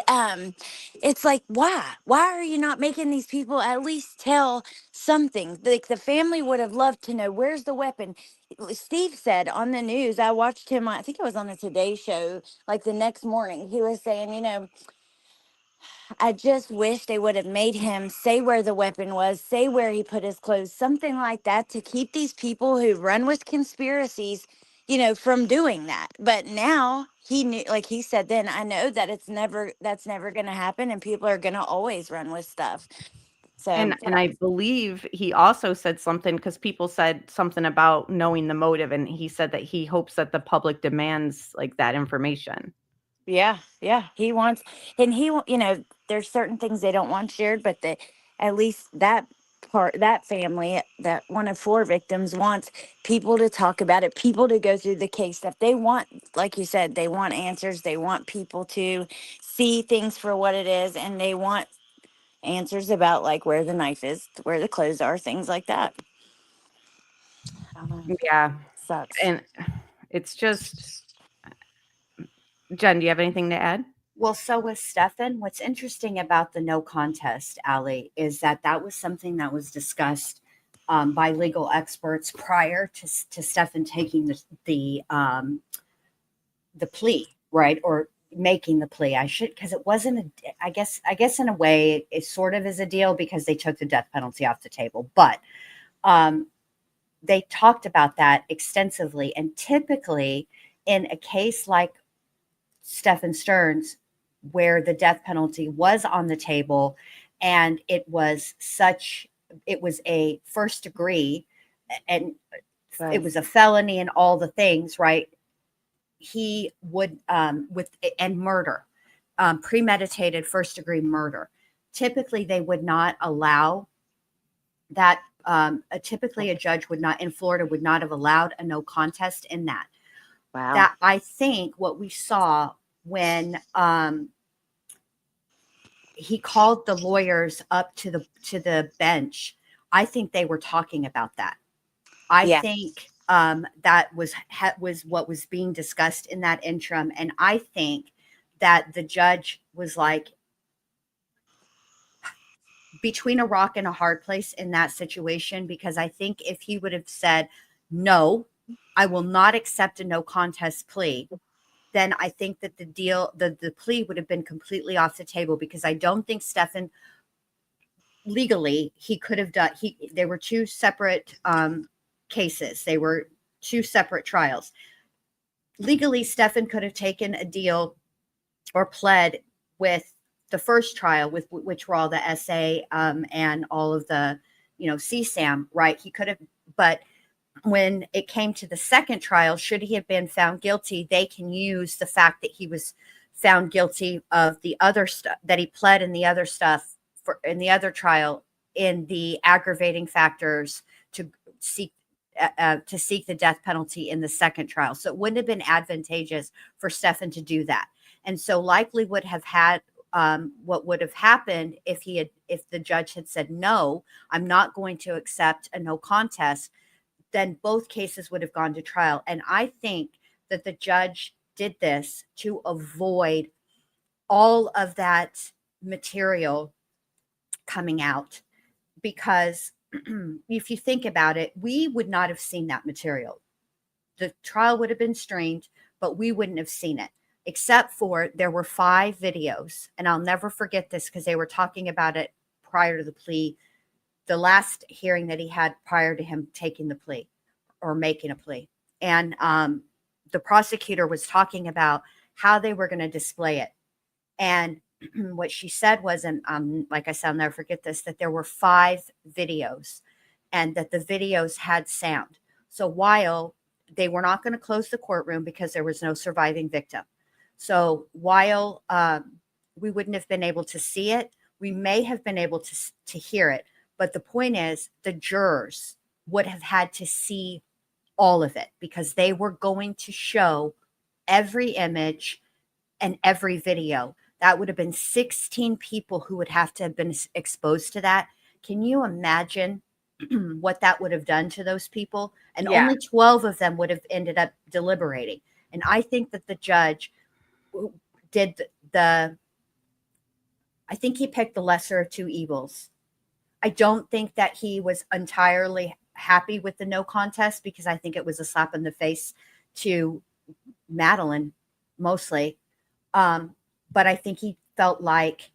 it's like, why are you not making these people at least tell something? Like the family would have loved to know where's the weapon. Steve said on the news, I watched him, I think it was on the Today Show, like the next morning, he was saying, I just wish they would have made him say where the weapon was, say where he put his clothes, something like that to keep these people who run with conspiracies, from doing that. But now he knew, like he said then, I know that that's never going to happen and people are going to always run with stuff. So And I believe he also said something, because people said something about knowing the motive, and he said that he hopes that the public demands like that information. yeah, he wants, and there's certain things they don't want shared, but at least that that family, that one of 4 victims, wants people to talk about it, people to go through the case stuff. They want, like you said, they want answers. They want people to see things for what it is, and they want answers about like where the knife is, where the clothes are, things like that. Yeah. Sucks. And it's just, Jen, do you have anything to add? Well, so with Stefan, what's interesting about the no contest, Allie, is that was something that was discussed by legal experts prior to Stefan taking the plea, right? Or making the plea. Because it wasn't I guess in a way it sort of is a deal because they took the death penalty off the table. But they talked about that extensively. And typically in a case like Stefan Stearns, where the death penalty was on the table and it was a first degree, and Right. it was a felony and all the things, right? He would and murder, premeditated first degree murder. Typically they would not allow that. Typically a judge in Florida would not have allowed a no contest in that. Wow. That I think what we saw when he called the lawyers up to the bench, I think they were talking about that. I think that was what was being discussed in that interim, and I think that the judge was like between a rock and a hard place in that situation, because I think if he would have said, no, I will not accept a no contest plea, then I think that the plea would have been completely off the table, because I don't think Stefan legally he could have done. They were 2 separate cases. They were 2 separate trials. Legally, Stefan could have taken a deal or pled with the first trial, with which were all the SA and all of the CSAM, right? He could have, but when it came to the second trial, should he have been found guilty, they can use the fact that he was found guilty of the other stuff that he pled in the other stuff in the other trial, in the aggravating factors to seek the death penalty in the second trial. So it wouldn't have been advantageous for Stefan to do that. And so likely would have had what would have happened if the judge had said, no, I'm not going to accept a no contest, then both cases would have gone to trial. And I think that the judge did this to avoid all of that material coming out, because if you think about it, we would not have seen that material. The trial would have been streamed, but we wouldn't have seen it, except for there were 5 videos. And I'll never forget this, because they were talking about it prior to the plea, the last hearing that he had prior to him taking the plea or making a plea. And the prosecutor was talking about how they were going to display it. And what she said was, and like I said, I'll never forget this, that there were 5 videos and that the videos had sound. So while they were not going to close the courtroom because there was no surviving victim. So while we wouldn't have been able to see it, we may have been able to hear it. But the point is, the jurors would have had to see all of it, because they were going to show every image and every video. That would have been 16 people who would have to have been exposed to that. Can you imagine what that would have done to those people? And only 12 of them would have ended up deliberating. And I think that the judge did I think he picked the lesser of 2 evils. I don't think that he was entirely happy with the no contest, because I think it was a slap in the face to Madeline mostly. But I think he felt like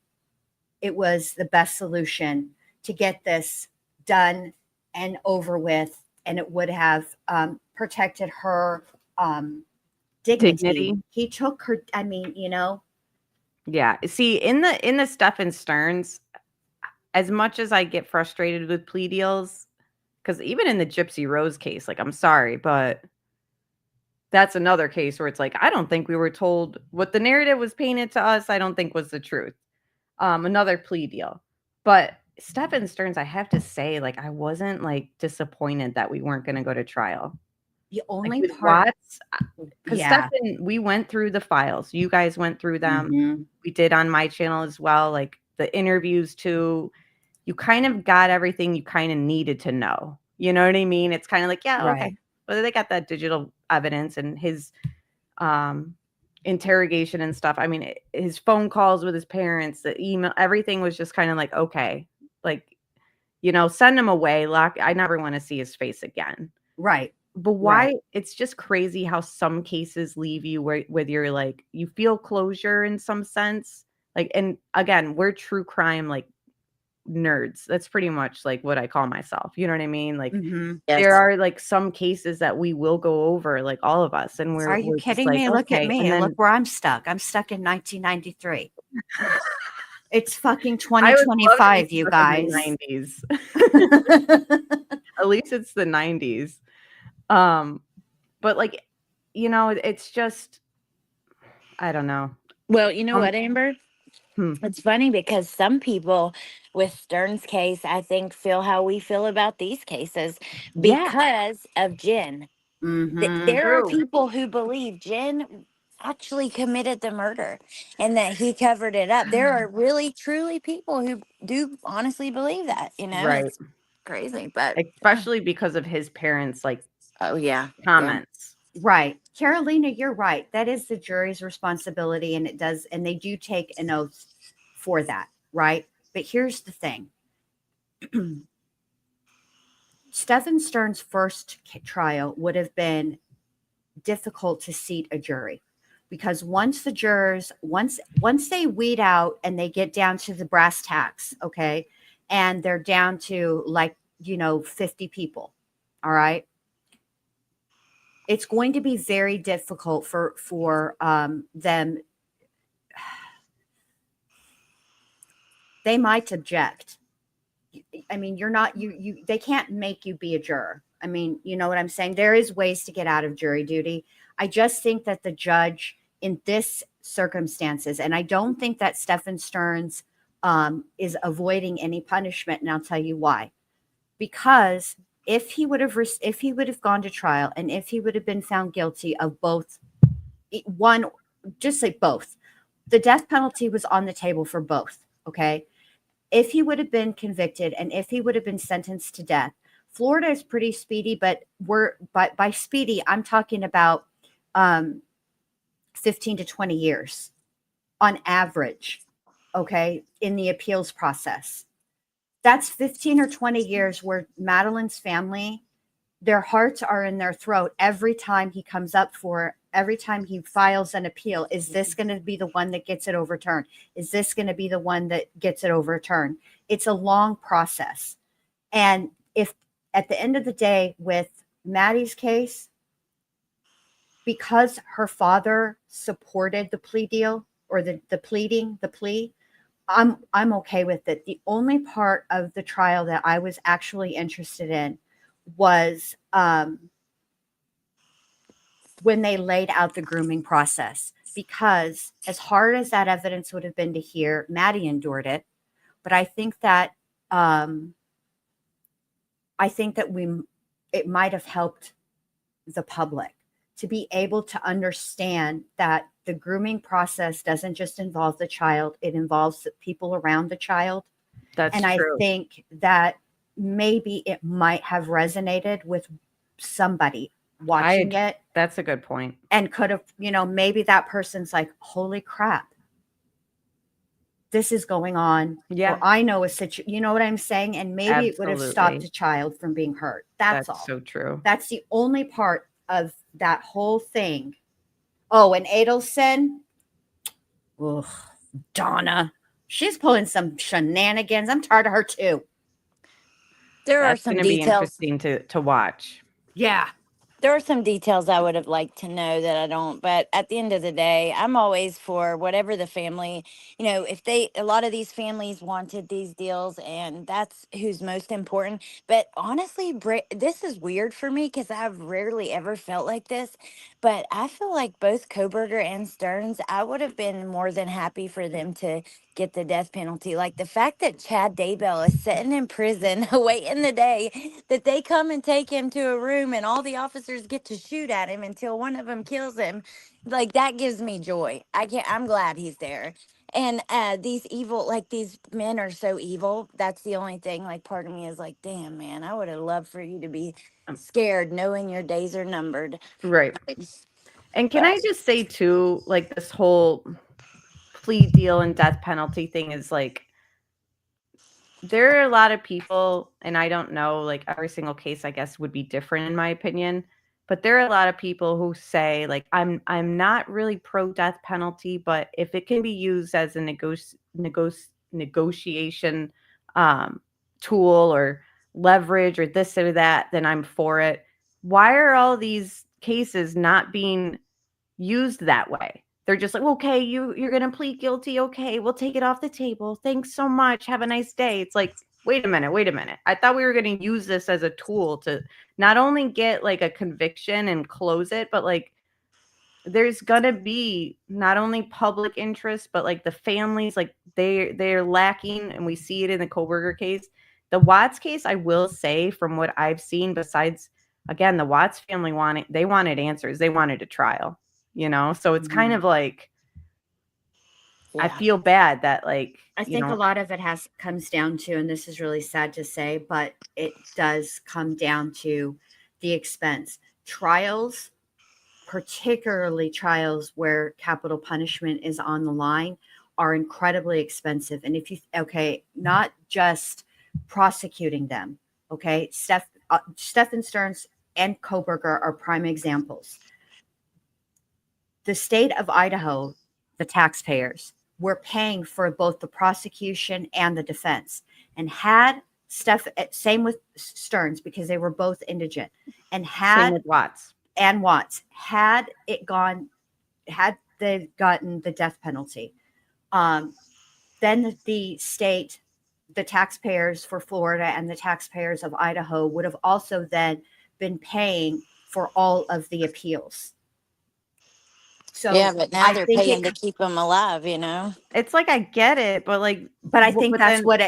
it was the best solution to get this done and over with, and it would have protected her dignity. He took her, Yeah. See, in the Stefan Stearns, as much as I get frustrated with plea deals, because even in the Gypsy Rose case, like, I'm sorry, but that's another case where it's like, I don't think we were told what the narrative was painted to us. I don't think was the truth. Another plea deal. But Stephen Stearns, I have to say, like, I wasn't like disappointed that we weren't going to go to trial. The only like, part, Watts, because Stephen, we went through the files. You guys went through them. Mhm. We did on my channel as well, like the interviews too. You kind of got everything you kind of needed to know. You know what I mean? It's kind of like, yeah, okay. Right. But they got that digital evidence and his interrogation and stuff. I mean, his phone calls with his parents, the email, everything was just kind of like, okay, like, send him away. I never want to see his face again. Right. But why? Right. It's just crazy how some cases leave you with your, like, you feel closure in some sense. Like, and again, we're true crime, like, nerds. That's pretty much like what I call myself. You know what I mean? Like, there are like some cases that we will go over, like all of us, and Are you we're just kidding like, me? Look at okay. me. And then Look where I'm stuck. I'm stuck in 1993. It's fucking I would love to be 2025, you stuck guys. in the 90s. At least it's the 90s. But like, it's just, I don't know. Well, you know what, Amber? It's funny because some people with Stern's case, I think, feel how we feel about these cases because of Jen. There are people who believe Jen actually committed the murder and that he covered it up. There are really, truly people who do honestly believe that, Right. It's crazy, but especially because of his parents, like, comments. Right. Carolina, you're right. That is the jury's responsibility, and they do take an oath for that, right? But here's the thing. Stephen Stern's first trial would have been difficult to seat a jury because once the jurors, once they weed out and they get down to the brass tacks, okay, and they're down to 50 people, all right, it's going to be very difficult for them. They might object. I mean, you're not, they can't make you be a juror. I mean, you know what I'm saying? There is ways to get out of jury duty. I just think that the judge in this circumstances, and I don't think that Stephen Stearns is avoiding any punishment. And I'll tell you why. Because if he would have gone to trial and if he would have been found guilty of both, just say both, the death penalty was on the table for both. Okay. If he would have been convicted and if he would have been sentenced to death, Florida is pretty speedy, but by speedy, I'm talking about 15 to 20 years on average, okay, in the appeals process. That's 15 or 20 years where Madeline's family, their hearts are in their throat every time he comes up every time he files an appeal. Is this going to be the one that gets it overturned? Is this going to be the one that gets it overturned? It's a long process. And if at the end of the day with Maddie's case, because her father supported the plea deal or the plea, I'm okay with it. The only part of the trial that I was actually interested in was when they laid out the grooming process, because as hard as that evidence would have been to hear, Maddie endured it. But I think that it might have helped the public to be able to understand that the grooming process doesn't just involve the child, it involves the people around the child. That's true. true. I think that maybe it might have resonated with somebody watching it. That's a good point. And could have, maybe that person's like, holy crap, this is going on. Yeah. Or I know a situation, you know what I'm saying? And maybe it would have stopped a child from being hurt. That's all. So true. That's the only part of that whole thing. Oh, and Adelson. Ugh, Donna. She's pulling some shenanigans. I'm tired of her too. There are That's some going to be details. interesting to watch. Yeah. there are some details I would have liked to know that I don't. But at the end of the day, I'm always for whatever the family, if a lot of these families wanted these deals, and that's who's most important. But honestly, this is weird for me because I've rarely ever felt like this. But I feel like both Koberger and Stearns, I would have been more than happy for them to get the death penalty. Like the fact that Chad Daybell is sitting in prison waiting the day that they come and take him to a room and all the officers get to shoot at him until one of them kills him. Like that gives me joy. I'm glad he's there. And these men are so evil. That's the only thing. Like part of me is like, damn man, I would have loved for you to be scared knowing your days are numbered. Right. And can I just say too, like this whole plea deal and death penalty thing is like, there are a lot of people, and I don't know, like every single case I guess would be different in my opinion, but there are a lot of people who say like, I'm not really pro death penalty, but if it can be used as a negotiation tool or leverage or this or that, then I'm for it. Why are all these cases not being used that way? They're just like, okay, you're going to plead guilty. Okay, we'll take it off the table. Thanks so much. Have a nice day. It's like, wait a minute. I thought we were going to use this as a tool to not only get like a conviction and close it, but like there's going to be not only public interest, but like the families, like they're lacking. And we see it in the Koberger case. The Watts case, I will say from what I've seen, besides, again, the Watts family wanted answers. They wanted a trial. So it's kind of like, I feel bad that like, I think a lot of it comes down to, and this is really sad to say, but it does come down to the expense. Trials, particularly trials where capital punishment is on the line, are incredibly expensive. And if not just prosecuting them, okay, Stephen Stearns and Koberger are prime examples. The state of Idaho, the taxpayers, were paying for both the prosecution and the defense. And same with Stearns, because they were both indigent, and same with Watts. Had they gotten the death penalty, then the state, the taxpayers for Florida and the taxpayers of Idaho would have also then been paying for all of the appeals. So yeah, but now they're paying to keep them alive, It's like, I get it, but I think that's what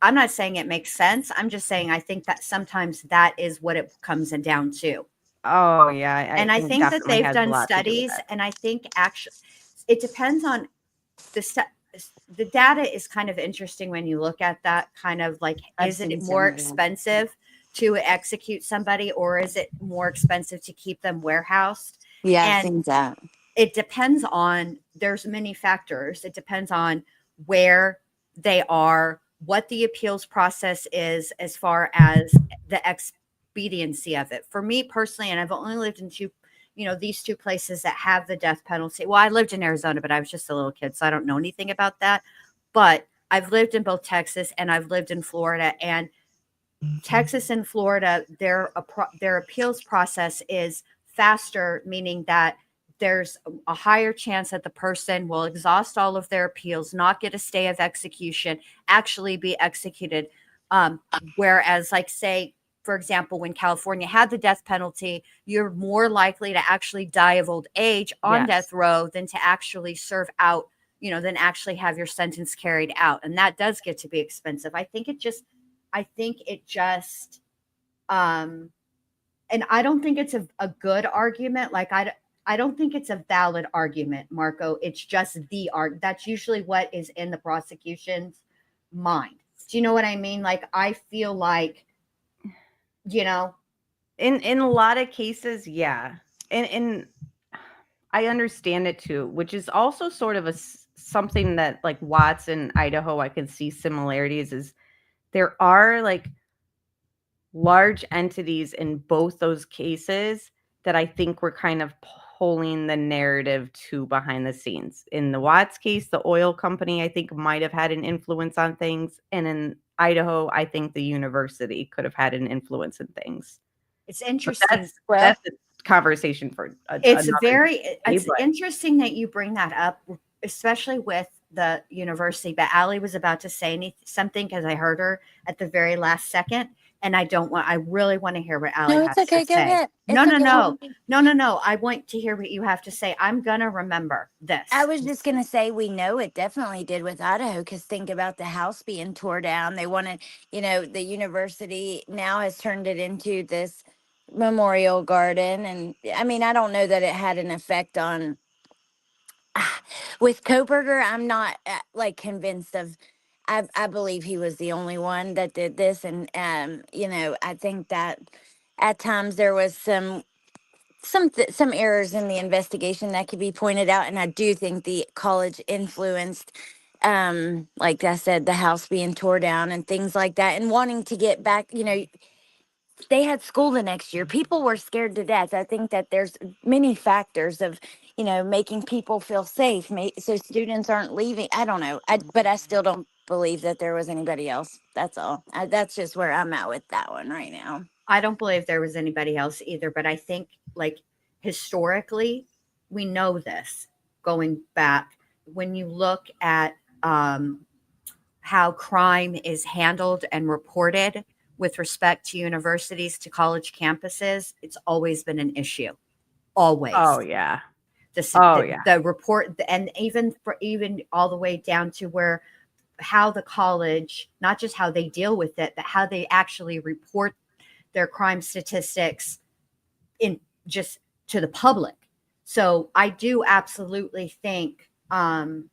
I'm not saying it makes sense. I'm just saying I think that sometimes that is what it comes down to. Oh yeah. And I think that they've done studies, and I think actually it depends on the data is kind of interesting when you look at that kind of like, is it more expensive to execute somebody, or is it more expensive to keep them warehoused? Yeah, I've seen that. It depends on, there's many factors. It depends on where they are, what the appeals process is, as far as the expediency of it. For me personally, and I've only lived in these two places that have the death penalty. Well, I lived in Arizona, but I was just a little kid, so I don't know anything about that. But I've lived in both Texas and I've lived in Florida, and Texas and Florida, their appeals process is faster, meaning that there's a higher chance that the person will exhaust all of their appeals, not get a stay of execution, actually be executed. Whereas, like, say, for example, when California had the death penalty, you're more likely to actually die of old age on death row than to actually serve out, than actually have your sentence carried out. And that does get to be expensive. And I don't think it's a good argument. Like, I don't think it's a valid argument, Marco. It's just that's usually what is in the prosecution's mind. Do you know what I mean? Like, I feel like, in a lot of cases, yeah. And I understand it too, which is also sort of something that like Watts and Idaho, I can see similarities, is there are like large entities in both those cases that I think were kind of pulling the narrative to behind the scenes. In the Watts case, the oil company, I think, might have had an influence on things. And in Idaho, I think the university could have had an influence in things. It's interesting. That's a conversation for It's another very, day, it's but- interesting that you bring that up, especially with the university. But Allie was about to say something because I heard her at the very last second. And I really want to hear what Allie No, has it's okay. to Go say. ahead. No. Okay. I want to hear what you have to say. I'm going to remember this. I was just going to say, we know it definitely did with Idaho, because think about the house being tore down. They wanted, the university now has turned it into this memorial garden. And I mean, I don't know that it had an effect on, with Koberger. I'm not convinced of, I believe he was the only one that did this. And, I think that at times there was some errors in the investigation that could be pointed out, and I do think the college influenced, like I said, the house being tore down and things like that, and wanting to get back. They had school the next year. People were scared to death. I think that there's many factors of making people feel safe, so students aren't leaving. I don't know, but I still don't believe that there was anybody else. That's all. That's just where I'm at with that one right now. I don't believe there was anybody else either, but I think historically, we know this going back. When you look at how crime is handled and reported with respect to universities, to college campuses, it's always been an issue. Always. Oh yeah. The report, and even all the way down to how the college, not just how they deal with it, but how they actually report their crime statistics in just to the public. So I do absolutely think, I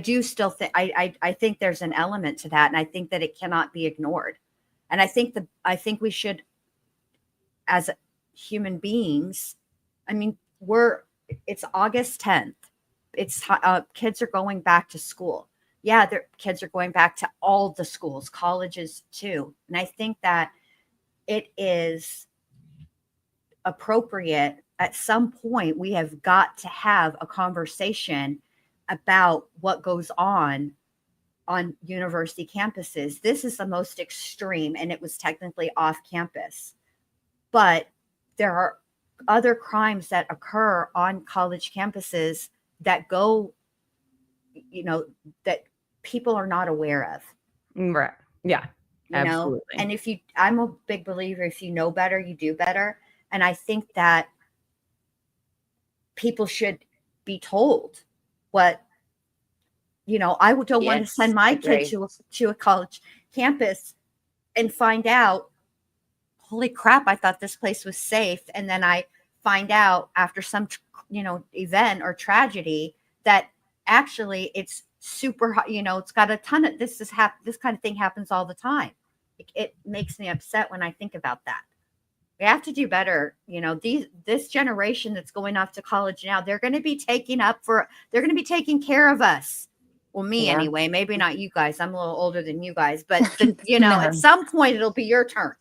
do still think, I think there's an element to that. And I think that it cannot be ignored. And I think we should, as human beings, I mean, it's August 10th. It's kids are going back to school. Yeah, their kids are going back to all the schools, colleges too. And I think that it is appropriate at some point. We have got to have a conversation about what goes on university campuses. This is the most extreme, and it was technically off campus. But there are other crimes that occur on college campuses that go, that people are not aware of. Right. Yeah. Absolutely. And I'm a big believer, if you know better, you do better. And I think that people should be told what, I don't want to send my kid to a college campus and find out, holy crap, I thought this place was safe. And then I find out after some, event or tragedy that actually it's super, it's got a ton of this kind of thing happens all the time. It makes me upset when I think about that. We have to do better. This generation that's going off to college now, they're going to be taking care of us. Well, me anyway, maybe not you guys. I'm a little older than you guys, but at some point it'll be your turn.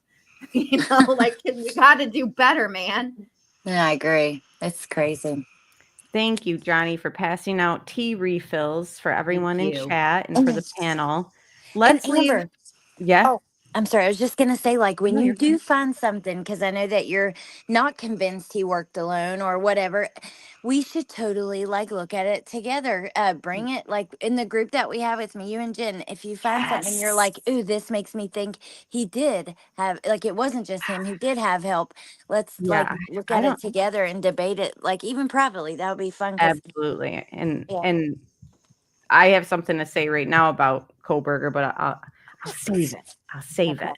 We got to do better, man. Yeah, I agree. It's crazy. Thank you, Johnny, for passing out tea refills for everyone in chat and for the panel. Let's leave. Yeah. Oh, I'm sorry. I was just going to say, when you do find something, because I know that you're not convinced he worked alone or whatever, we should totally look at it together. Bring it in the group that we have with me, you and Jen. If you find something, you're like, ooh, this makes me think he did have, it wasn't just him, he did have help. Let's look at it together and debate it, even privately. That would be fun. Absolutely. And I have something to say right now about Koberger, but I'll save it.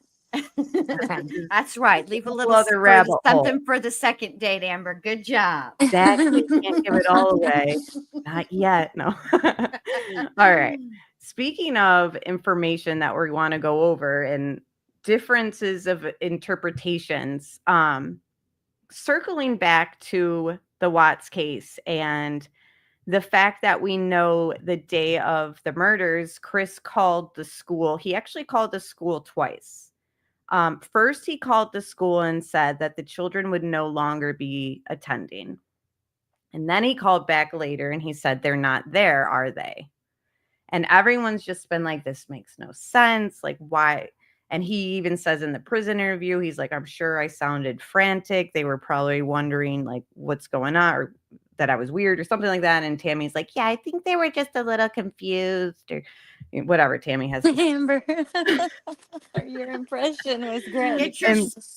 That's right. Leave a little other rabbit something hole for the second date, Amber. Good job. Exactly. Can't give it all away. Not yet. No. All right. Speaking of information that we want to go over and differences of interpretations, circling back to the Watts case and the fact that we know the day of the murders, Chris called the school. He actually called the school twice. First, he called the school and said that the children would no longer be attending. And then he called back later and he said, they're not there, are they? And everyone's just been like, this makes no sense. Why? And he even says in the prison interview, he's like, I'm sure I sounded frantic. They were probably wondering like what's going on, or that I was weird or something like that. And Tammy's like, yeah, I think they were just a little confused, or whatever Tammy has to say. Amber, your impression was great.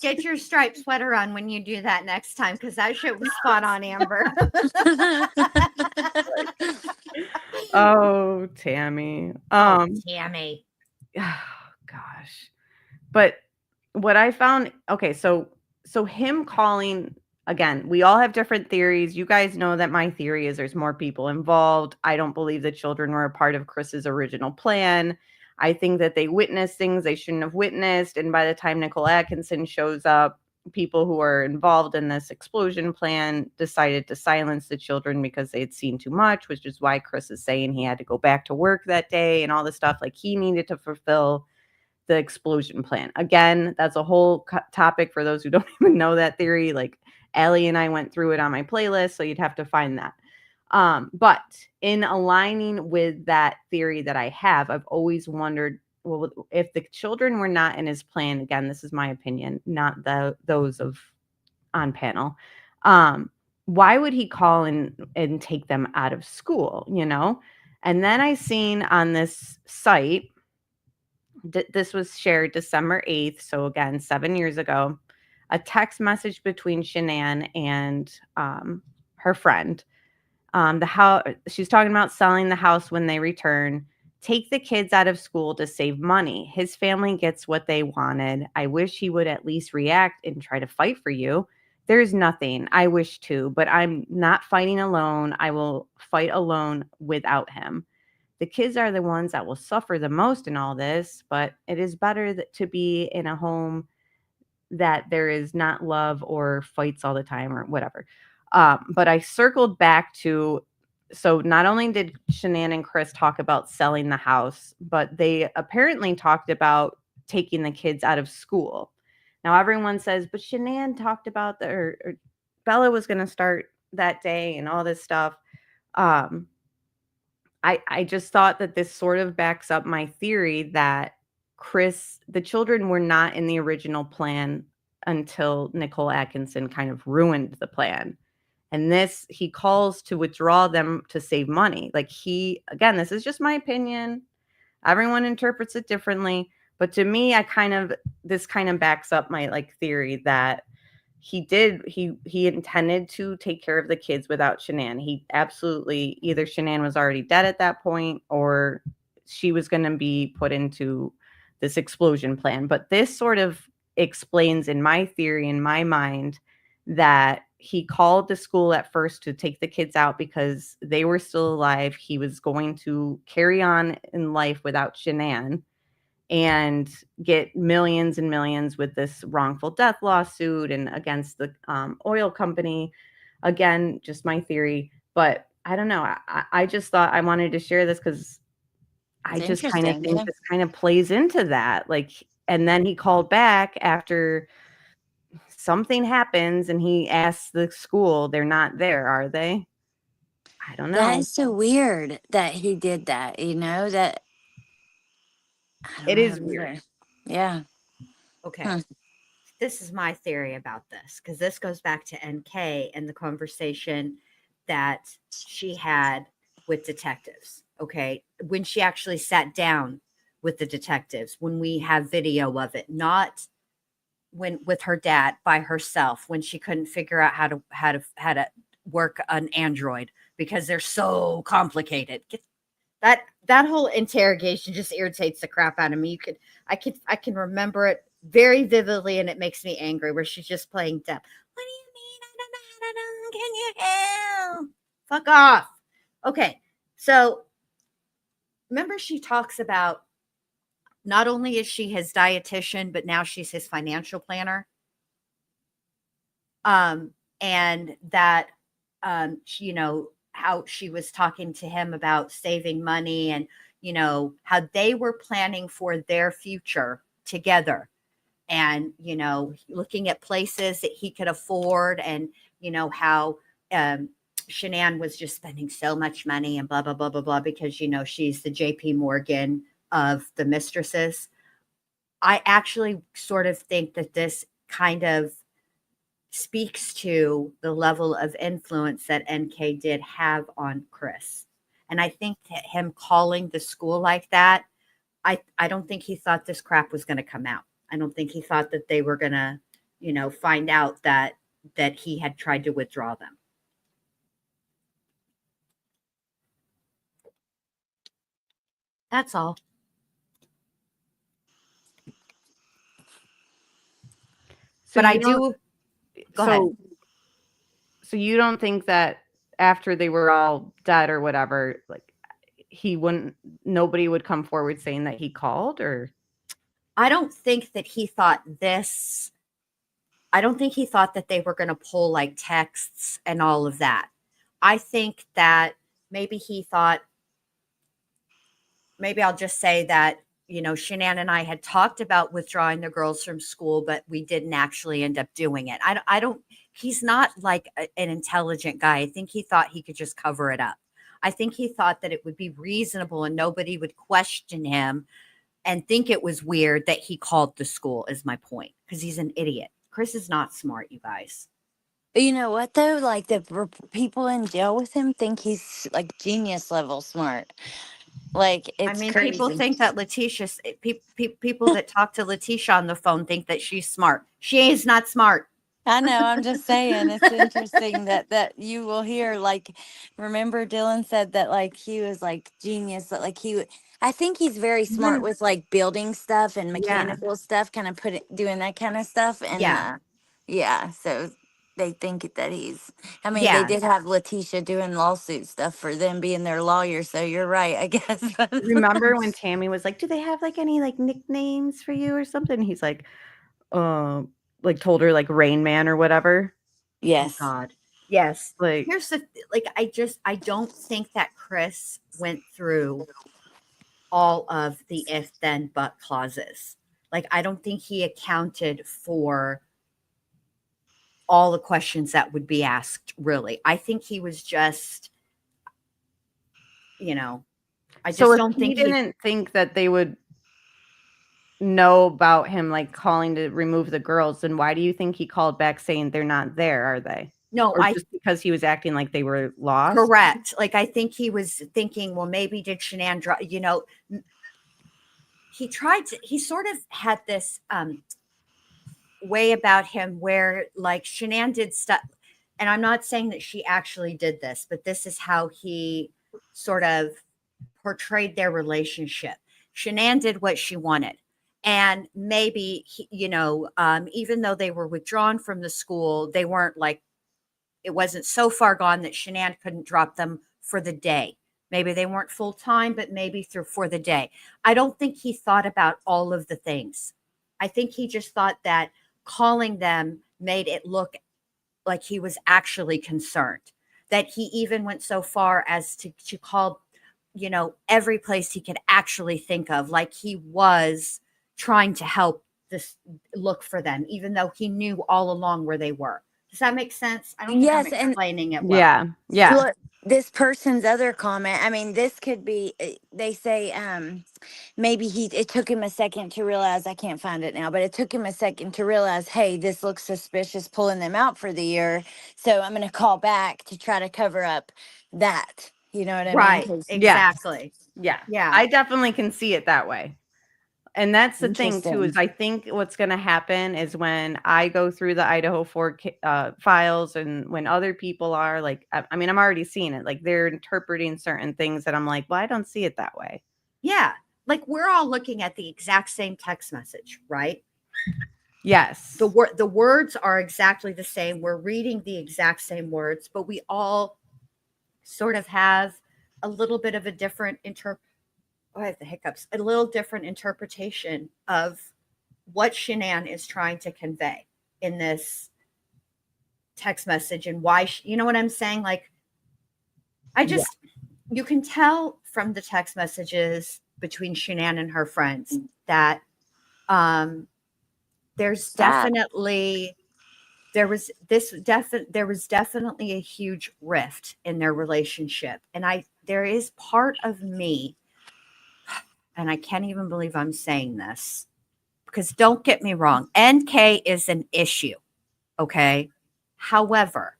Get your striped sweater on when you do that next time, because that shit was spot on, Amber. Oh, Tammy. Tammy. Oh, gosh. But what I found, okay, so him calling, again, we all have different theories. You guys know that my theory is there's more people involved. I don't believe the children were a part of Chris's original plan. I think that they witnessed things they shouldn't have witnessed. And by the time Nicole Atkinson shows up, people who are involved in this explosion plan decided to silence the children because they had seen too much, which is why Chris is saying he had to go back to work that day and all this stuff. Like, he needed to fulfill the explosion plan. Again, that's a whole topic for those who don't even know that theory. Like, Allie and I went through it on my playlist, so you'd have to find that. But in aligning with that theory that I have, I've always wondered, well, if the children were not in his plan, again, this is my opinion, not those of on panel, why would he call and take them out of school, you know? And then I seen on this site, this was shared December 8th, so again, 7 years ago, a text message between Shanann and her friend. She's talking about selling the house when they return. Take the kids out of school to save money. His family gets what they wanted. I wish he would at least react and try to fight for you. There's nothing. I wish to, but I'm not fighting alone. I will fight alone without him. The kids are the ones that will suffer the most in all this, but it is better to be in a home that there is not love or fights all the time or whatever. But I circled back to, so not only did Shanann and Chris talk about selling the house, but they apparently talked about taking the kids out of school. Now everyone says, but Shanann talked about or Bella was going to start that day and all this stuff. I just thought that this sort of backs up my theory that the children were not in the original plan until Nicole Atkinson kind of ruined the plan. And he calls to withdraw them to save money. Like, again, this is just my opinion. Everyone interprets it differently. But to me, this kind of backs up my theory that he intended to take care of the kids without Shanann. He absolutely, either Shanann was already dead at that point or she was going to be put into this explosion plan. But this sort of explains, in my theory, in my mind, that he called the school at first to take the kids out because they were still alive. He was going to carry on in life without Shanann and get millions and millions with this wrongful death lawsuit and against the oil company. Again, just my theory, but I don't know. I just thought I wanted to share this because I just kind of think this kind of plays into that. And then he called back after something happens and he asks the school, they're not there, are they? I don't know. That is so weird that he did that, that it is weird. Yeah. Okay. This is my theory about this, because this goes back to NK and the conversation that she had with detectives. Okay. When she actually sat down with the detectives, when we have video of it, not with her dad by herself, when she couldn't figure out how to work an Android because they're so complicated. That whole interrogation just irritates the crap out of me. I can remember it very vividly, and it makes me angry, where she's just playing deaf. What do you mean? I don't know. Can you help? Fuck off. Okay. So remember, she talks about not only is she his dietitian, but now she's his financial planner. And that, how she was talking to him about saving money and, how they were planning for their future together and, looking at places that he could afford and, how Shanann was just spending so much money and blah, blah, blah, blah, blah, because, she's the JP Morgan of the mistresses. I actually sort of think that this kind of speaks to the level of influence that NK did have on Chris. And I think that him calling the school like that, I don't think he thought this crap was going to come out. I don't think he thought that they were going to, find out that he had tried to withdraw them. That's all. So but I do. Go ahead. So you don't think that after they were all dead or whatever, like nobody would come forward saying that he called? Or I don't think that he thought this. I don't think he thought that they were going to pull like texts and all of that. I think that maybe he thought, maybe I'll just say that, Shanann and I had talked about withdrawing the girls from school, but we didn't actually end up doing it. I don't, he's not like an intelligent guy. I think he thought he could just cover it up. I think he thought that it would be reasonable and nobody would question him and think it was weird that he called the school, is my point, because he's an idiot. Chris is not smart, you guys. You know what though? Like the people in jail with him think he's like genius level smart. Like it's crazy. People think that people that talk to Letitia on the phone think that she's smart. She is not smart. I know. I'm just saying it's interesting that you will hear, like, remember Dylan said that like he was like genius, that like I think he's very smart with like building stuff and mechanical stuff, kind of doing that kind of stuff. And so they think that he's, they did have Letitia doing lawsuit stuff for them being their lawyer. So you're right, I guess. Remember when Tammy was like, do they have like any like nicknames for you or something? He's like told her like Rain Man or whatever. Yes. Oh God. Yes. Like, here's the I don't think that Chris went through all of the if then but clauses. Like, I don't think he accounted for all the questions that would be asked, really. I think he was just, I just don't think he didn't think that they would know about him like calling to remove the girls, then why do you think he called back saying they're not there, are they? No, just because he was acting like they were lost? Correct. Like, I think he was thinking, well, maybe did Shanann he sort of had this way about him where like Shanann did stuff, and I'm not saying that she actually did this, but this is how he sort of portrayed their relationship. Shanann did what she wanted. And maybe, even though they were withdrawn from the school, they weren't like, it wasn't so far gone that Shanann couldn't drop them for the day. Maybe they weren't full time, but maybe for the day. I don't think he thought about all of the things. I think he just thought that calling them made it look like he was actually concerned, that he even went so far as to call, every place he could actually think of, like he was trying to help this look for them, even though he knew all along where they were. Does that make sense? I don't think I'm explaining it well. Yeah. Look, this person's other comment, this could be, they say, maybe it took him a second to realize, I can't find it now, but it took him a second to realize, hey, this looks suspicious, pulling them out for the year. So I'm going to call back to try to cover up that. You know what I mean? Right. Exactly. Yeah. Yeah. I definitely can see it that way. And that's the thing too, is I think what's going to happen is when I go through the Idaho 4 files, and when other people are like, I'm already seeing it. Like, they're interpreting certain things that I'm like, well, I don't see it that way. Yeah. Like, we're all looking at the exact same text message, right? Yes. The words are exactly the same. We're reading the exact same words, but we all sort of have a little bit of a different I have the hiccups. A little different interpretation of what Shanann is trying to convey in this text message, and why you know what I'm saying? Like, you can tell from the text messages between Shanann and her friends that there's definitely there was definitely a huge rift in their relationship. And there is part of me, and I can't even believe I'm saying this, because don't get me wrong, NK is an issue. Okay. However,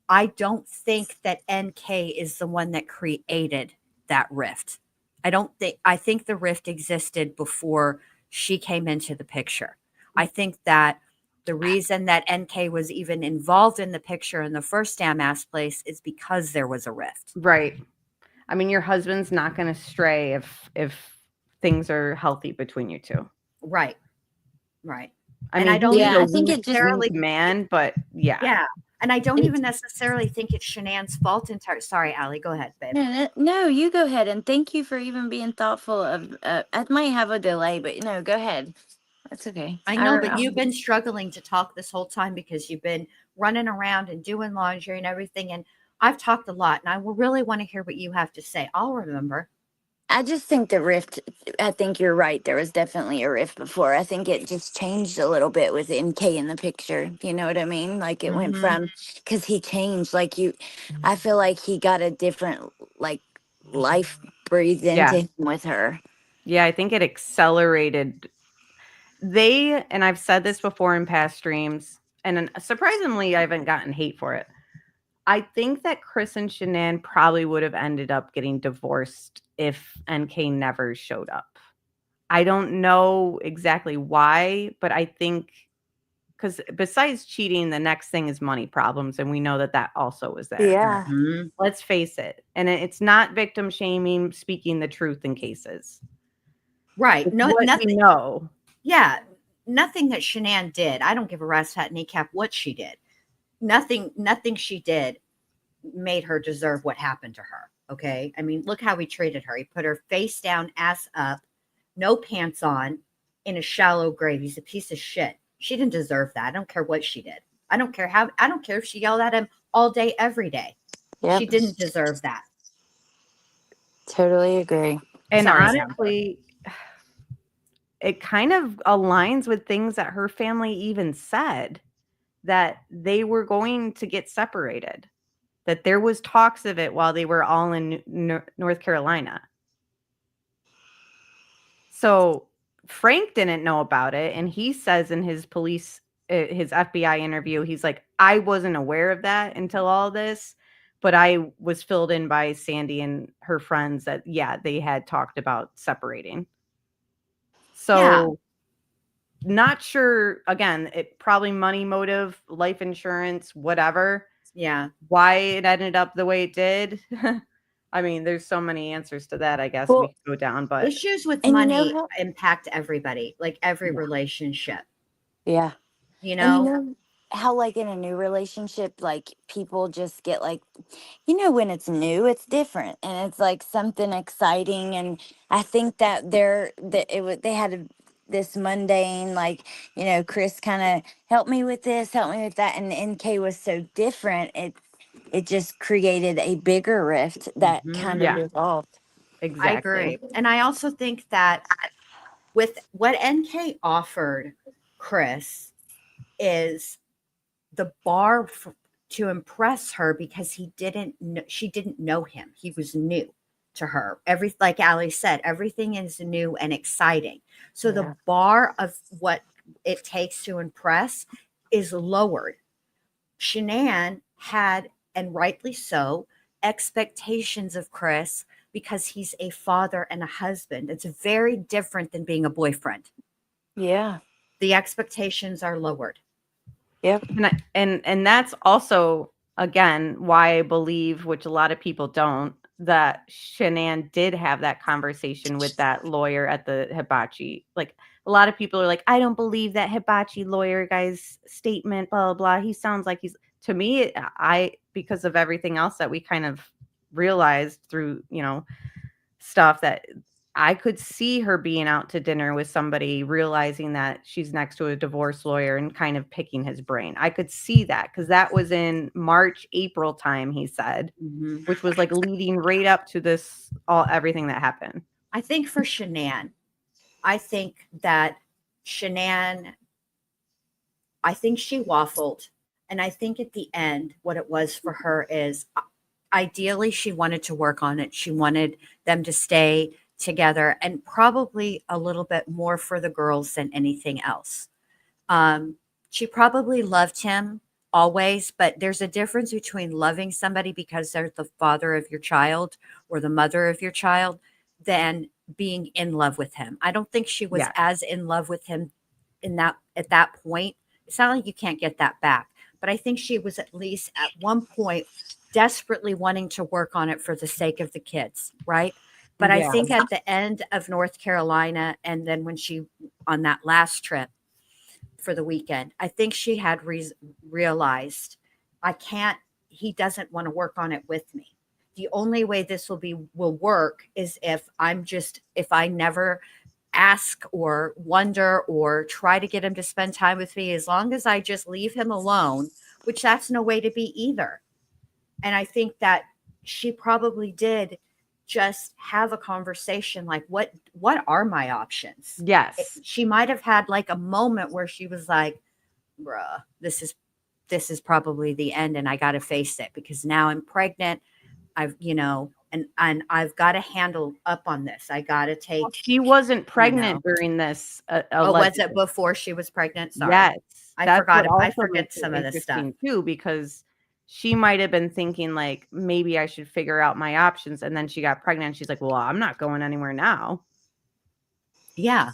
I don't think that NK is the one that created that rift. I think the rift existed before she came into the picture. I think that the reason that NK was even involved in the picture in the first damn ass place is because there was a rift. Right. I mean, your husband's not going to stray if things are healthy between you two. Right. Right. I And mean, I don't he's a even weak necessarily man, but yeah. Yeah. And I don't even necessarily think it's Shanann's fault entirely. Sorry, Allie, go ahead, babe. No, you go ahead, and thank you for even being thoughtful of. I might have a delay, but no, go ahead. That's okay. I know, but you've been struggling to talk this whole time because you've been running around and doing laundry and everything. And I've talked a lot, and I will really want to hear what you have to say. I'll remember. I just think the rift, I think you're right. There was definitely a rift before. I think it just changed a little bit with NK in the picture. You know what I mean? Like it went from, because he changed, like I feel like he got a different, like, life breathed into him with her. Yeah, I think it accelerated. And I've said this before in past streams, and surprisingly, I haven't gotten hate for it. I think that Chris and Shanann probably would have ended up getting divorced if NK never showed up. I don't know exactly why, but I think because besides cheating, the next thing is money problems. And we know that also was there. Yeah. Let's face it. And it's not victim shaming, speaking the truth in cases. Right. It's what nothing. We know. Yeah. Nothing that Shanann did. I don't give a rat's fat kneecap what she did. Nothing she did made her deserve what happened to her. Okay. I mean, look how he treated her. He put her face down, ass up, no pants on, in a shallow grave. He's a piece of shit. She didn't deserve that. I don't care what she did. I don't care if she yelled at him all day, every day. Yep. She didn't deserve that. Totally agree. And Sorry, honestly, it kind of aligns with things that her family even said, that they were going to get separated, that there was talks of it while they were all in North Carolina. So Frank didn't know about it. And he says in his FBI interview, he's like, I wasn't aware of that until all this, but I was filled in by Sandy and her friends that, yeah, they had talked about separating. So not sure, again, it probably money motive, life insurance, whatever. Yeah. Why it ended up the way it did. I mean, there's so many answers to that, I guess we could go down, but issues with money impact everybody, like every relationship. Yeah. You know? And you know how, like, in a new relationship, like, people just get, like, when it's new, it's different and it's like something exciting. And I think that they had this mundane, like, Chris kind of helped me with this, helped me with that, and NK was so different. It just created a bigger rift that kind of evolved. Exactly. I agree. And I also think that with what NK offered Chris is the bar to impress her, because she didn't know him. He was new to her. Like Allie said, everything is new and exciting. So the bar of what it takes to impress is lowered. Shanann had, and rightly so, expectations of Chris because he's a father and a husband. It's very different than being a boyfriend. Yeah. The expectations are lowered. Yep. And that's also, again, why I believe, which a lot of people don't, that Shanann did have that conversation with that lawyer at the hibachi. Like, a lot of people are like, I don't believe that hibachi lawyer guy's statement, blah, blah, blah. He sounds like to me, because of everything else that we kind of realized through, stuff, that I could see her being out to dinner with somebody, realizing that she's next to a divorce lawyer and kind of picking his brain. I could see that because that was in March, April time, he said, which was like leading right up to everything that happened. I think for Shanann, I think she waffled. And I think at the end, what it was for her is ideally she wanted to work on it. She wanted them to stay together, and probably a little bit more for the girls than anything else. She probably loved him always, but there's a difference between loving somebody because they're the father of your child or the mother of your child than being in love with him. I don't think she was as in love with him at that point. It's not like you can't get that back, but I think she was at least at one point desperately wanting to work on it for the sake of the kids, right? But I think at the end of North Carolina, and then when she on that last trip for the weekend, I think she had realized he doesn't want to work on it with me. The only way this will work is if I never ask or wonder or try to get him to spend time with me, as long as I just leave him alone, which that's no way to be either. And I think that she probably did just have a conversation like, what are my options? Yes. She might have had like a moment where she was like, bruh, this is probably the end, and I got to face it because now I'm pregnant. I've, and I've got to handle up on this. I got to take. Well, she wasn't pregnant during this. Was it before she was pregnant? Sorry. Yes. I forget some of this stuff too, because she might have been thinking like, maybe I should figure out my options. And then she got pregnant. She's like, well, I'm not going anywhere now. Yeah.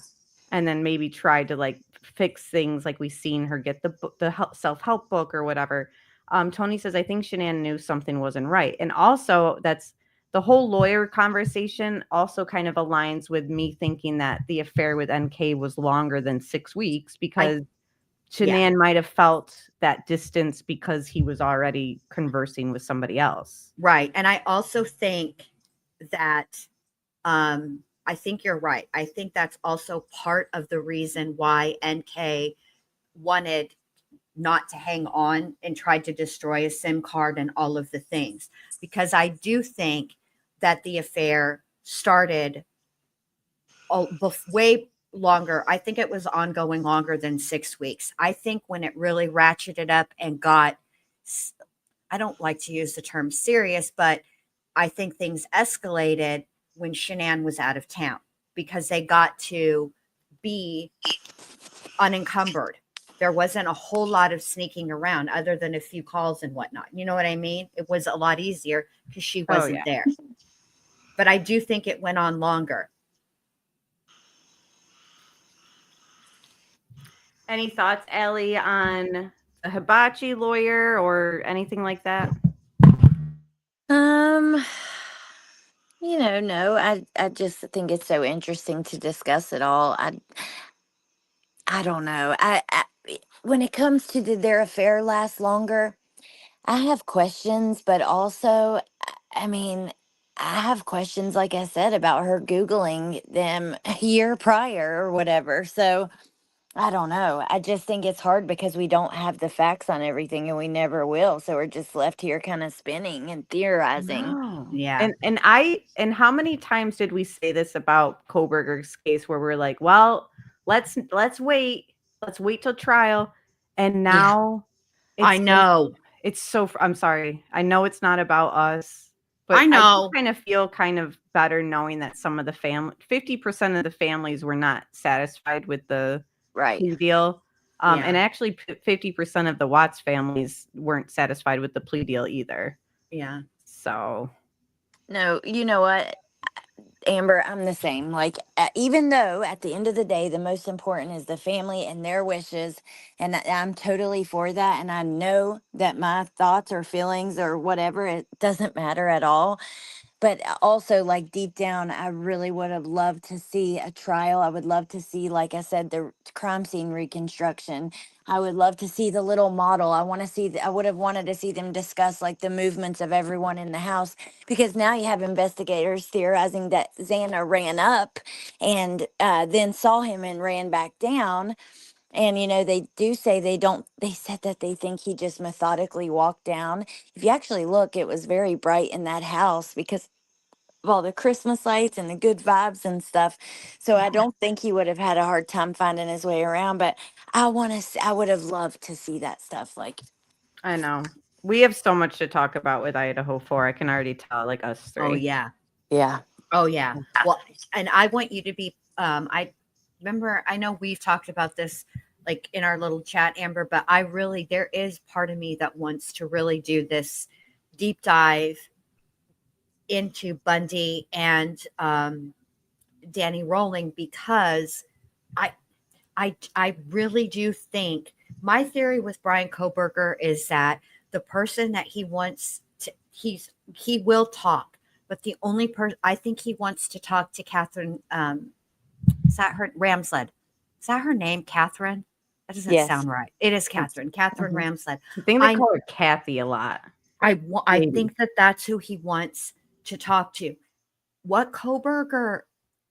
And then maybe tried to like fix things, like we seen her get the self-help book or whatever. Tony says, I think Shanann knew something wasn't right. And also that's the whole lawyer conversation also kind of aligns with me thinking that the affair with NK was longer than 6 weeks because Shanann might have felt that distance because he was already conversing with somebody else. Right. And I also think that, I think you're right. I think that's also part of the reason why NK wanted not to hang on and tried to destroy a SIM card and all of the things, because I do think that the affair started way longer. I think it was ongoing longer than 6 weeks. I think when it really ratcheted up and got, I don't like to use the term serious, but I think things escalated when Shanann was out of town because they got to be unencumbered. There wasn't a whole lot of sneaking around other than a few calls and whatnot. You know what I mean? It was a lot easier because she wasn't there. But I do think it went on longer. Any thoughts, Allie, on a hibachi lawyer or anything like that? No, I just think it's so interesting to discuss it all. I don't know. When it comes to did their affair last longer, I have questions, but also, I mean, I have questions, like I said, about her Googling them a year prior or whatever. So I don't know. I just think it's hard because we don't have the facts on everything and we never will. So we're just left here kind of spinning and theorizing. No. Yeah. And how many times did we say this about Koberger's case where we're like, well, let's wait. Let's wait till trial. And now I know. It's so, I'm sorry. I know it's not about us, but I know. kind of feel kind of better knowing that some of the 50% of the families were not satisfied with the plea deal. And actually 50% of the Watts families weren't satisfied with the plea deal either. Yeah. So. No, you know what, Amber, I'm the same. Like, even though at the end of the day, the most important is the family and their wishes. And I'm totally for that. And I know that my thoughts or feelings or whatever, it doesn't matter at all. But also, like, deep down, I really would have loved to see a trial. I would love to see, like I said, the crime scene reconstruction. I would love to see the little model. I would have wanted to see them discuss, like, the movements of everyone in the house. Because now you have investigators theorizing that Xana ran up and then saw him and ran back down. And, they do say they said that they think he just methodically walked down. If you actually look, it was very bright in that house because of all the Christmas lights and the good vibes and stuff. So I don't think he would have had a hard time finding his way around, but I would have loved to see that stuff. Like, I know. We have so much to talk about with Idaho 4. I can already tell, like us three. Oh, yeah. Yeah. Oh yeah. Well, and I want you to be I remember, I know we've talked about this like in our little chat, Amber, but there is part of me that wants to really do this deep dive into Bundy and Danny Rowling, because I I really do think my theory with Brian Koberger is that the person that he wants to, he will talk, but the only person I think he wants to talk to Catherine, is that her Ramsled? Is that her name, Catherine? That doesn't Yes. sound right. It is Catherine Ramsled. I think they call her Kathy a lot. I think that that's who he wants to talk to. What Koberger,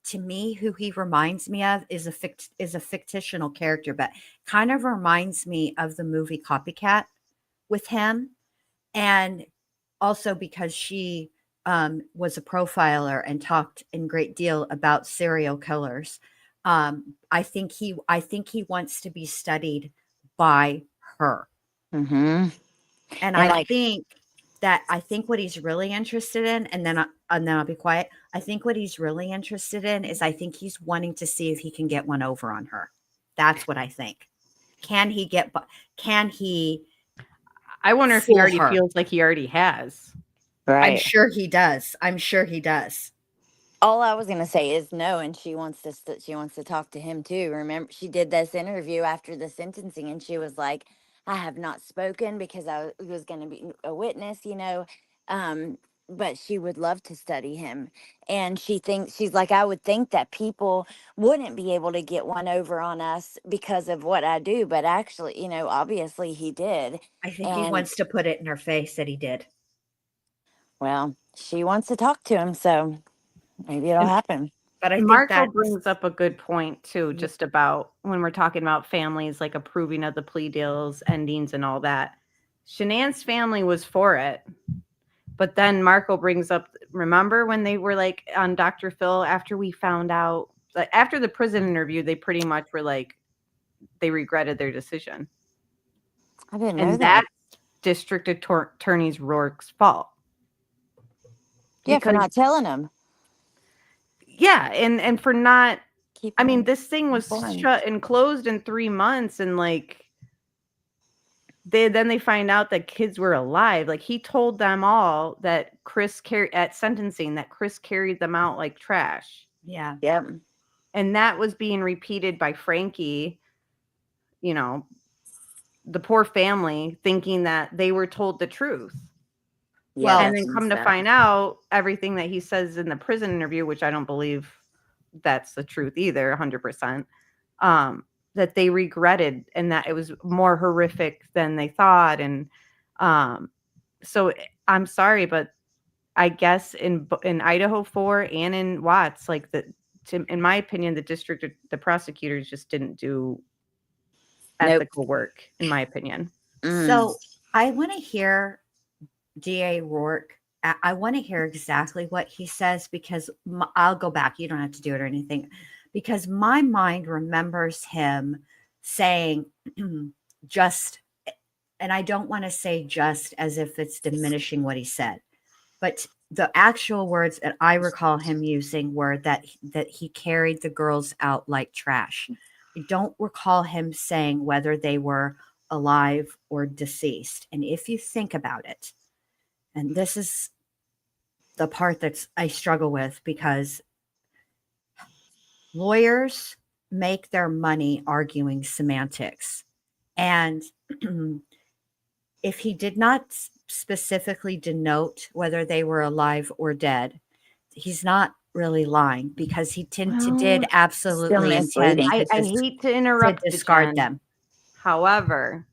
to me, who he reminds me of is a fictional character, but kind of reminds me of the movie Copycat with him, and also because she was a profiler and talked in great deal about serial killers. I think he wants to be studied by her. Mm-hmm. And I think what he's really interested in, and then I'll be quiet. I think what he's really interested in is I think he's wanting to see if he can get one over on her. That's what I think. Can he? I wonder if he already feels like he already has. Right. I'm sure he does. All I was gonna say is no, and she wants to talk to him too. Remember, she did this interview after the sentencing, and she was like, "I have not spoken because I was going to be a witness, but she would love to study him, and she's like, I would think that people wouldn't be able to get one over on us because of what I do, but actually, obviously he did. I think he wants to put it in her face that he did. Well, she wants to talk to him, so maybe it'll happen. But I think Marco brings up a good point too, just about when we're talking about families like approving of the plea deals, endings, and all that. Shanann's family was for it, but then Marco brings up, remember when they were like on Dr. Phil after we found out, like after the prison interview, they pretty much were like they regretted their decision. I didn't know And that. that's District Attorney Rourke's fault. Yeah, for not telling him. Yeah, and for not. I mean, this thing was informed. shut and closed in 3 months, and like they find out that kids were alive. Like he told them all that Chris carried at sentencing that Chris carried them out like trash. Yeah. Yep. And that was being repeated by Frankie. The poor family thinking that they were told the truth. Yeah, and then come to find out everything that he says in the prison interview, which I don't believe that's the truth either, 100%, that they regretted and that it was more horrific than they thought. And so I'm sorry, but I guess in Idaho 4 and in Watts, like in my opinion, the prosecutors just didn't do ethical work, in my opinion. So I want to hear DA Rourke. I want to hear exactly what he says, because I'll go back. You don't have to do it or anything, because my mind remembers him saying just, and I don't want to say just as if it's diminishing what he said, but the actual words that I recall him using were that he carried the girls out like trash. I don't recall him saying whether they were alive or deceased. And if you think about it, and this is the part that I struggle with, because lawyers make their money arguing semantics. And if he did not specifically denote whether they were alive or dead, he's not really lying, because he did absolutely intend I hate to interrupt to discard them. However,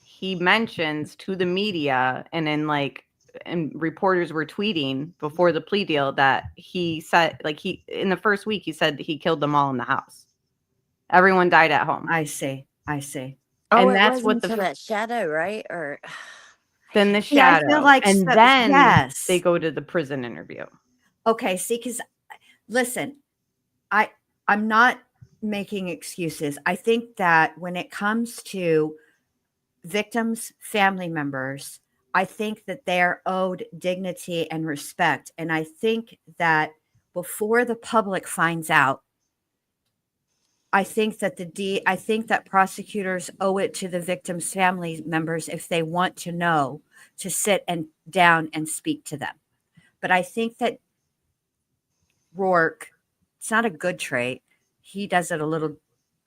he mentions to the media and reporters were tweeting before the plea deal that he said, in the first week, he said he killed them all in the house. Everyone died at home. I see. And that's what that shadow, right? Or then the shadow. I feel like they go to the prison interview. Okay, see, because listen, I'm not making excuses. I think that when it comes to victims, family members, I think that they're owed dignity and respect. And I think that before the public finds out, I think that I think that prosecutors owe it to the victims' family members, if they want to know, to sit and down and speak to them. But I think that Rourke, it's not a good trait. He does it a little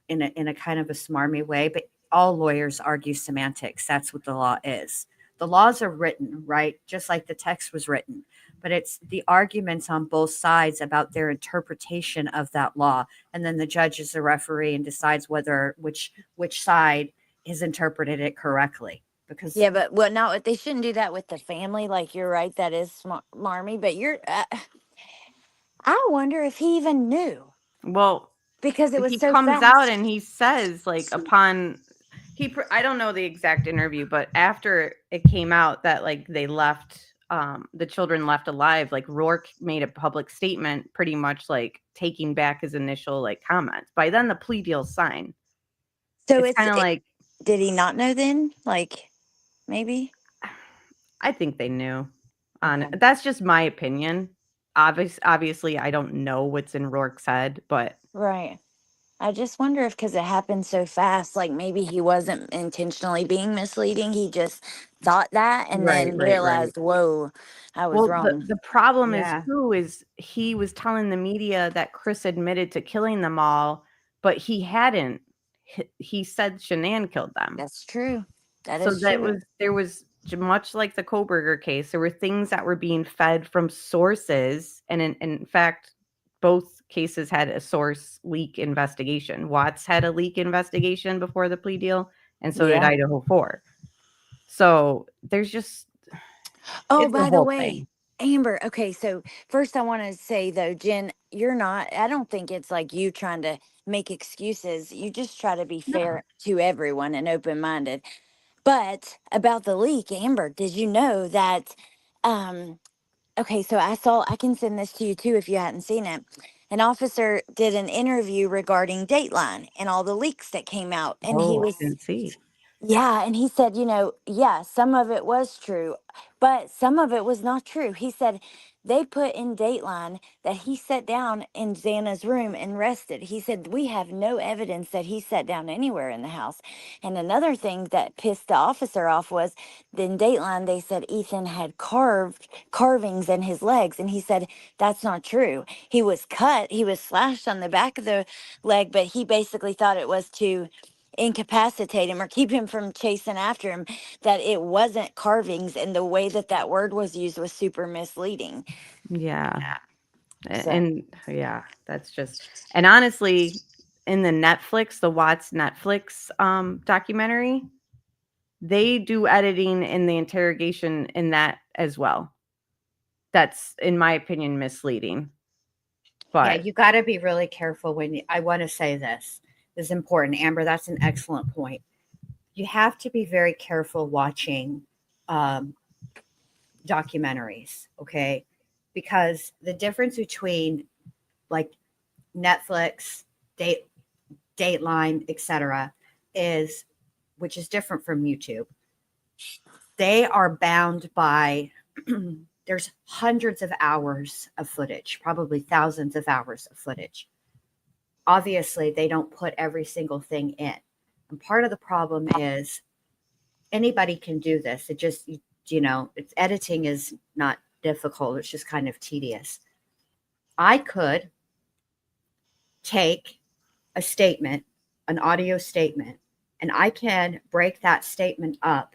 in a kind of a smarmy way, but all lawyers argue semantics. That's what the law is. The laws are written, right? Just like the text was written, but it's the arguments on both sides about their interpretation of that law. And then the judge is the referee and decides which side has interpreted it correctly. Because Yeah, but well, no, they shouldn't do that with the family. Like, you're right, that is marmy. But I wonder if he even knew, Well, because it was he so comes out fast. and he says, like, upon I don't know the exact interview, but after it came out that, like, they left, the children left alive, like, Rourke made a public statement pretty much, like, taking back his initial, like, comments. By then the plea deal's signed. So It's kind of like, did he not know then? Like, maybe? I think they knew. Okay. That's just my opinion. Obviously, I don't know what's in Rourke's head, but Right. I just wonder if, because it happened so fast, like maybe he wasn't intentionally being misleading. He just thought that and then realized, whoa, I was well, wrong. the problem is Yeah. too is he was telling the media that Chris admitted to killing them all, but he hadn't. He said Shanann killed them. That's true. That So is true. there was much like the Koberger case. There were things that were being fed from sources, and in fact, both cases had a source leak investigation. Watts had a leak investigation before the plea deal, and so did Yeah. Idaho 4. So there's just Oh, it's a by the whole way, thing. Amber, okay, so first I want to say though, Jen, I don't think it's like you trying to make excuses. You just try to be fair to everyone and open minded. But about the leak, Amber, did you know that? Okay, so I can send this to you too if you hadn't seen it. An officer did an interview regarding Dateline and all the leaks that came out. And he Oh, I was, didn't see. yeah, and he said, yeah, some of it was true, but some of it was not true. He said they put in Dateline that he sat down in Xana's room and rested. He said, we have no evidence that he sat down anywhere in the house. And another thing that pissed the officer off was in Dateline, they said Ethan had carvings in his legs. And he said, that's not true. He was cut, he was slashed on the back of the leg, but he basically thought it was to incapacitate him or keep him from chasing after him, that it wasn't carvings, and the way that that word was used was super misleading. Yeah. So And yeah, that's just, and honestly, in the Watts Netflix documentary, they do editing in the interrogation in that as well. That's, in my opinion, misleading. Yeah, But you got to be really careful I want to say this is important. Amber, that's an excellent point. You have to be very careful watching documentaries, okay? Because the difference between like Netflix, Dateline, etc., is, which is different from YouTube. They are bound by there's hundreds of hours of footage, probably thousands of hours of footage. Obviously, they don't put every single thing in. And part of the problem is anybody can do this. It just, it's editing is not difficult. It's just kind of tedious. I could take a statement, an audio statement, and I can break that statement up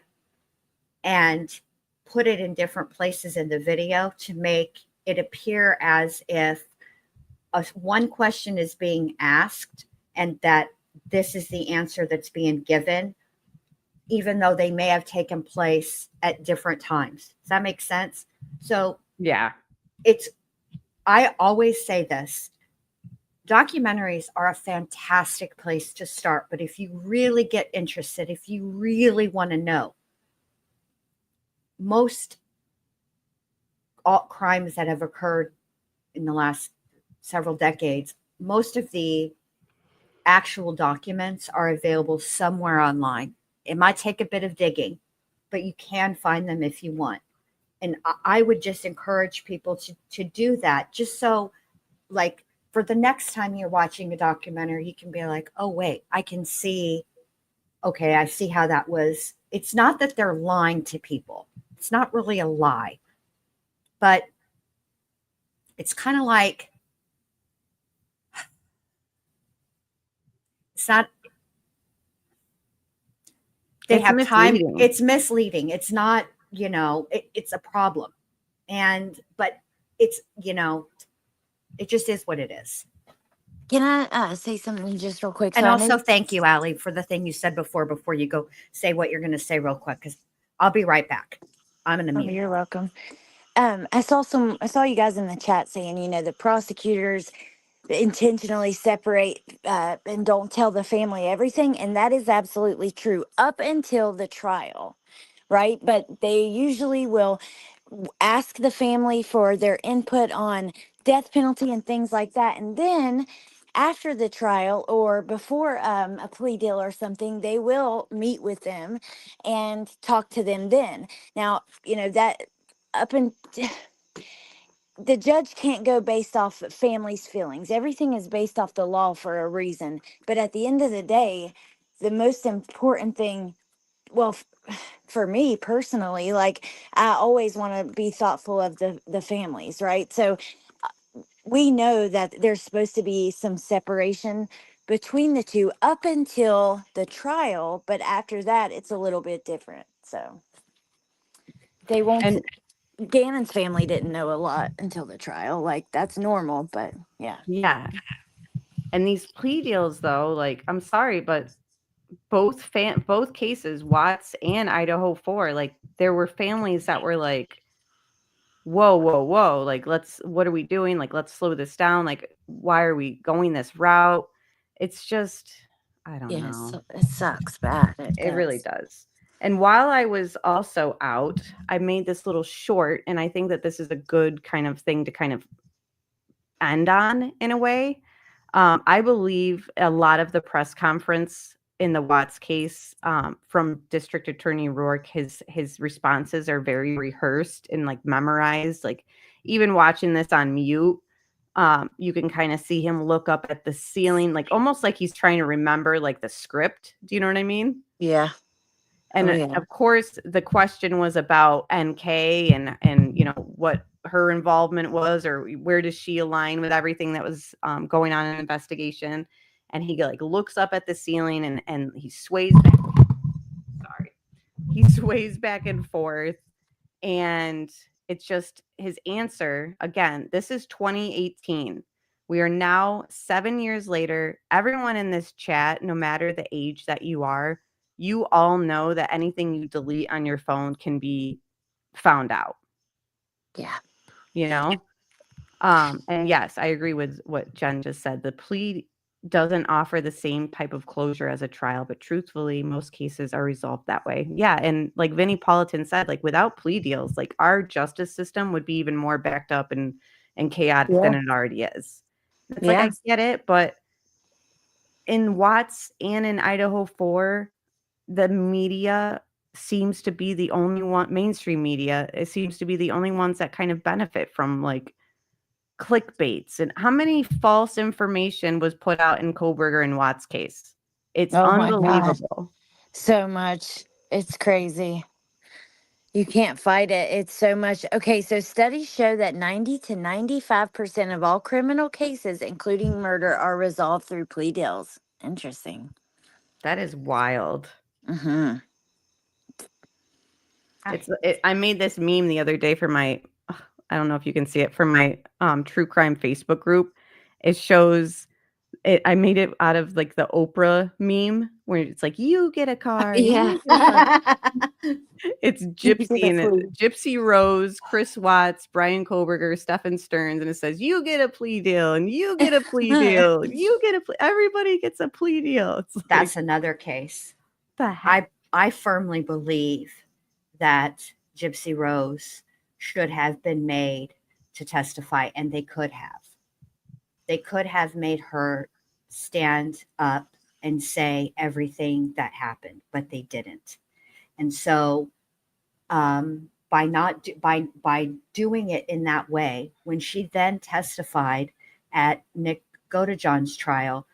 and put it in different places in the video to make it appear as if one question is being asked and that this is the answer that's being given, even though they may have taken place at different times. Does that make sense? So yeah, I always say this. Documentaries are a fantastic place to start, but if you really get interested, if you really want to know, most all crimes that have occurred in the last several decades, most of the actual documents are available somewhere online. It might take a bit of digging, but you can find them if you want. And I would just encourage people to do that, just so, like, for the next time you're watching a documentary, you can be like, oh, wait, I can see, okay, I see how that was. It's not that they're lying to people. It's not really a lie, but it's kind of like, it's not, they have time. It's misleading. It's not, it's a problem. But it's, it just is what it is. Can I say something just real quick? And also, thank you, Allie, for the thing you said before you go say what you're going to say real quick, because I'll be right back. I'm going to mute. You're welcome. I saw you guys in the chat saying, the prosecutors intentionally separate and don't tell the family everything. And that is absolutely true up until the trial, right? But they usually will ask the family for their input on death penalty and things like that. And then after the trial or before a plea deal or something, they will meet with them and talk to them then. Now, that up and the judge can't go based off family's feelings. Everything is based off the law for a reason. But at the end of the day, the most important thing, well, for me personally, like, I always want to be thoughtful of the families, right? So we know that there's supposed to be some separation between the two up until the trial, but after that, it's a little bit different. So they won't. And Gannon's family didn't know a lot until the trial. Like, that's normal, but yeah. Yeah. And these plea deals, though, like, I'm sorry, but both cases, Watts and Idaho 4, like, there were families that were like, whoa, like, what are we doing? Like, let's slow this down. Like, why are we going this route? It's just, I don't know. It sucks bad. It really does. And while I was also out, I made this little short, and I think that this is a good kind of thing to kind of end on in a way. I believe a lot of the press conference in the Watts case from District Attorney Rourke, his responses are very rehearsed and like memorized. Like, even watching this on mute, you can kind of see him look up at the ceiling, like almost like he's trying to remember like the script. Do you know what I mean? Yeah. And of course, the question was about NK and what her involvement was, or where does she align with everything that was going on in the investigation. And he like looks up at the ceiling and he sways back. He sways back and forth, and it's just his answer. Again, this is 2018. We are now 7 years later. Everyone in this chat, no matter the age that you are, you all know that anything you delete on your phone can be found out. Yeah. And yes, I agree with what Jen just said. The plea doesn't offer the same type of closure as a trial, but truthfully, most cases are resolved that way. Yeah. And like Vinnie Politan said, like, without plea deals, like, our justice system would be even more backed up and chaotic than it already is. It's like, I get it, but in Watts and in Idaho 4, the media seems to be the only one, mainstream media, it seems to be the only ones that kind of benefit from like clickbaits. And how many false information was put out in Koberger and Watts case? It's unbelievable. So much. It's crazy. You can't fight it. It's so much. Okay, so studies show that 90 to 95% of all criminal cases, including murder, are resolved through plea deals. Interesting. That is wild. Mm-hmm. I made this meme the other day for my, I don't know if you can see it, for my True Crime Facebook group. It shows it. I made it out of like the Oprah meme where it's like, you get a car. Yeah. It's Gypsy and Gypsy Rose, Chris Watts, Brian Koberger, Stephen Stearns, and it says, you get a plea deal and you get a plea deal. You get a plea. Everybody gets a plea deal. It's like, that's another case. The heck? I firmly believe that Gypsy Rose should have been made to testify, and they could have. They could have made her stand up and say everything that happened, but they didn't. And so by doing it in that way. When she then testified at Nick Godejohn's trial,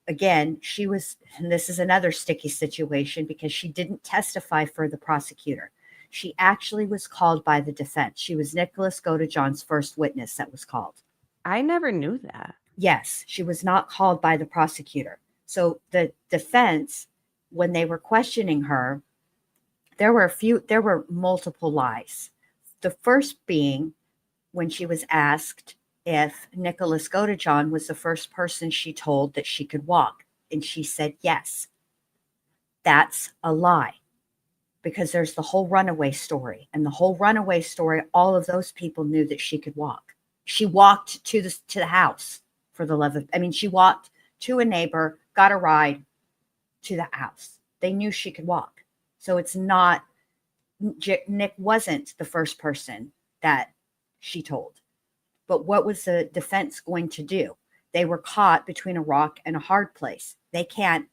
again, and this is another sticky situation because she didn't testify for the prosecutor. She actually was called by the defense. She was Nicholas Godejohn's first witness that was called. I never knew that. Yes, she was not called by the prosecutor. So the defense, when they were questioning her, there were multiple lies. The first being when she was asked if Nicholas Godejohn was the first person she told that she could walk. And she said yes. That's a lie, because there's the whole runaway story. And the whole runaway story, all of those people knew that she could walk. She walked to the house, for the love of, she walked to a neighbor, got a ride to the house. They knew she could walk. So it's not, Nick wasn't the first person that she told. But what was the defense going to do? They were caught between a rock and a hard place. They can't,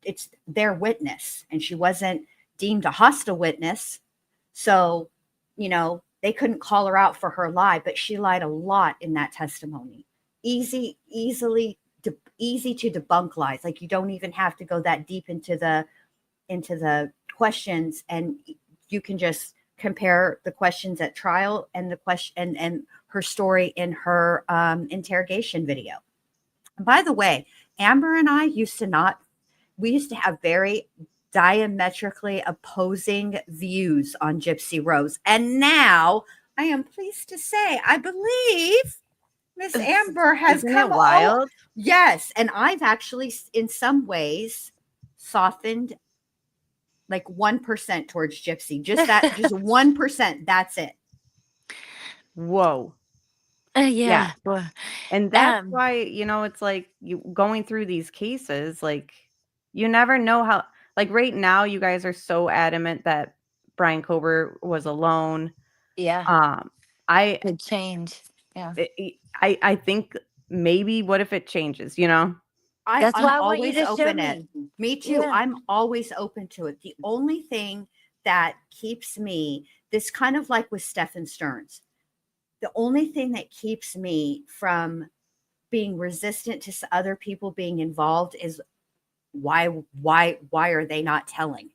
it's their witness, and she wasn't deemed a hostile witness. So, they couldn't call her out for her lie, but she lied a lot in that testimony. Easy to debunk lies. Like, you don't even have to go that deep into the questions, and you can just compare the questions at trial and the question and her story in her interrogation video. And by the way, Amber and I used to have very diametrically opposing views on Gypsy Rose. And now I am pleased to say, I believe Miss Amber has Isn't come it wild? Yes. And I've actually, in some ways, softened like 1% towards Gypsy. Just 1%. That's it. Whoa. Yeah. And that's why, it's like you going through these cases, like you never know how, like right now you guys are so adamant that Brian Kober was alone. Yeah. I could change. Yeah. I think maybe what if it changes, That's I'm why I want you always to show open me. it. Me too. Yeah. I'm always open to it. The only thing that keeps me, this kind of like with Stephen Stearns, the only thing that keeps me from being resistant to other people being involved is why are they not telling?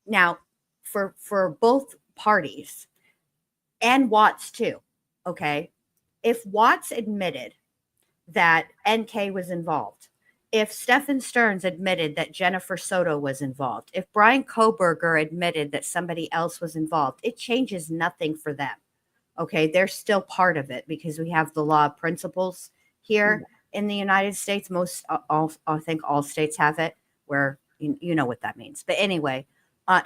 Now, for both parties and Watts too, okay? If Watts admitted that NK was involved, if Stephen Stearns admitted that Jennifer Soto was involved, if Brian Koberger admitted that somebody else was involved, it changes nothing for them. Okay, they're still part of it because we have the law of principles here in the United States. I think all states have it, where you know what that means. But anyway,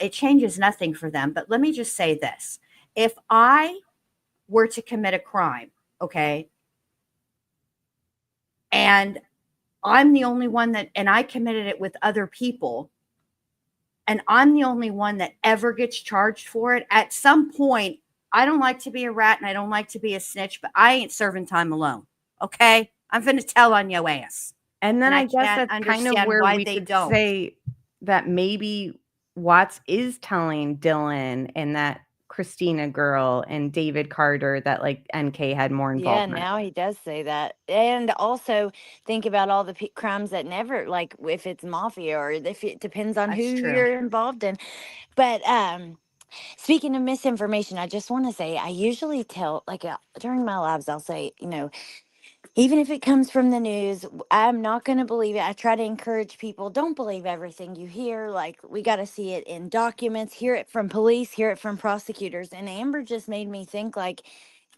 it changes nothing for them. But let me just say this. If I were to commit a crime, okay, and I'm the only one and I committed it with other people, and I'm the only one that ever gets charged for it, at some point, I don't like to be a rat and I don't like to be a snitch, but I ain't serving time alone. Okay? I'm going to tell on your ass. And then I guess can't that's kind of understand where why we they could don't. say that maybe Watts is telling Dylan and that Christina girl and David Carter that like NK had more Yeah, involvement. now he does say that. And also think about all the crimes that never, like if it's mafia or if it depends on That's who true. you're involved in. But speaking of misinformation, I just want to say I usually tell, like during my lives, I'll say, even if it comes from the news, I'm not going to believe it. I try to encourage people, don't believe everything you hear. Like, we got to see it in documents, hear it from police, hear it from prosecutors. And Amber just made me think, like,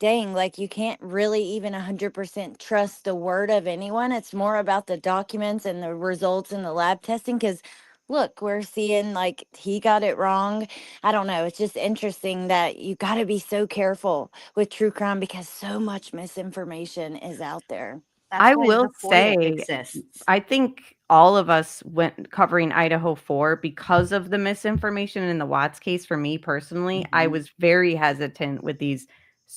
dang, like you can't really even 100% trust the word of anyone. It's more about the documents and the results in the lab testing. Because look, we're seeing like he got it wrong. I don't know. It's just interesting that you got to be so careful with true crime because so much misinformation is out there. That's I why will the FOIA say, exists. I think all of us went covering Idaho 4 because of the misinformation in the Watts case. For me personally, I was very hesitant with these.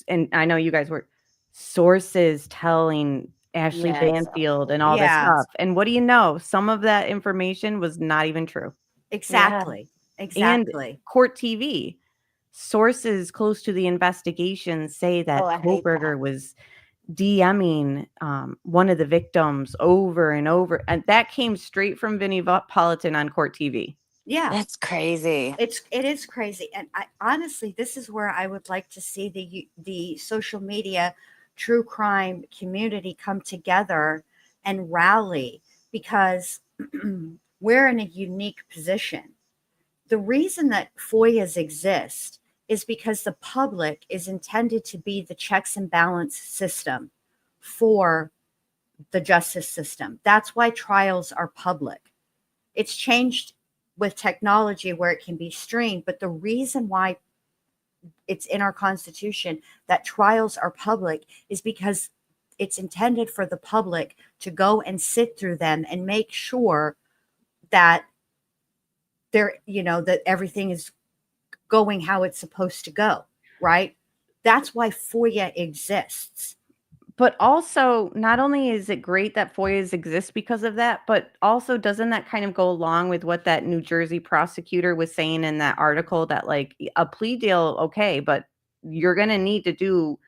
And I know you guys were sources telling Ashley Banfield and all this stuff. And what do you know? Some of that information was not even true. Exactly. Exactly. And Court TV. Sources close to the investigation say that Oh, I hate Koberger was DMing one of the victims over and over. And that came straight from Vinnie Politan on Court TV. Yeah. That's crazy. It is crazy. And I honestly, this is where I would like to see the social media true crime community come together and rally, because we're in a unique position. The reason that FOIAs exist is because the public is intended to be the checks and balance system for the justice system. That's why trials are public. It's changed with technology where it can be streamed, but the reason why it's in our Constitution that trials are public is because it's intended for the public to go and sit through them and make sure that that everything is going how it's supposed to go, right? That's why FOIA exists. But also, not only is it great that FOIAs exist because of that, but also doesn't that kind of go along with what that New Jersey prosecutor was saying in that article, that like a plea deal, okay, but you're going to need to do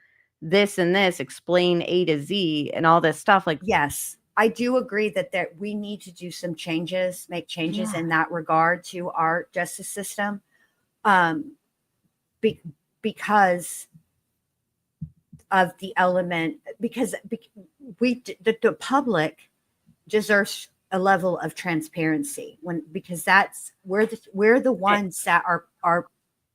this and this, explain A to Z and all this stuff. Like, yes, I do agree that we need to do some changes, make changes in that regard to our justice system, because of the element, because the public deserves a level of transparency because that's we're the ones that are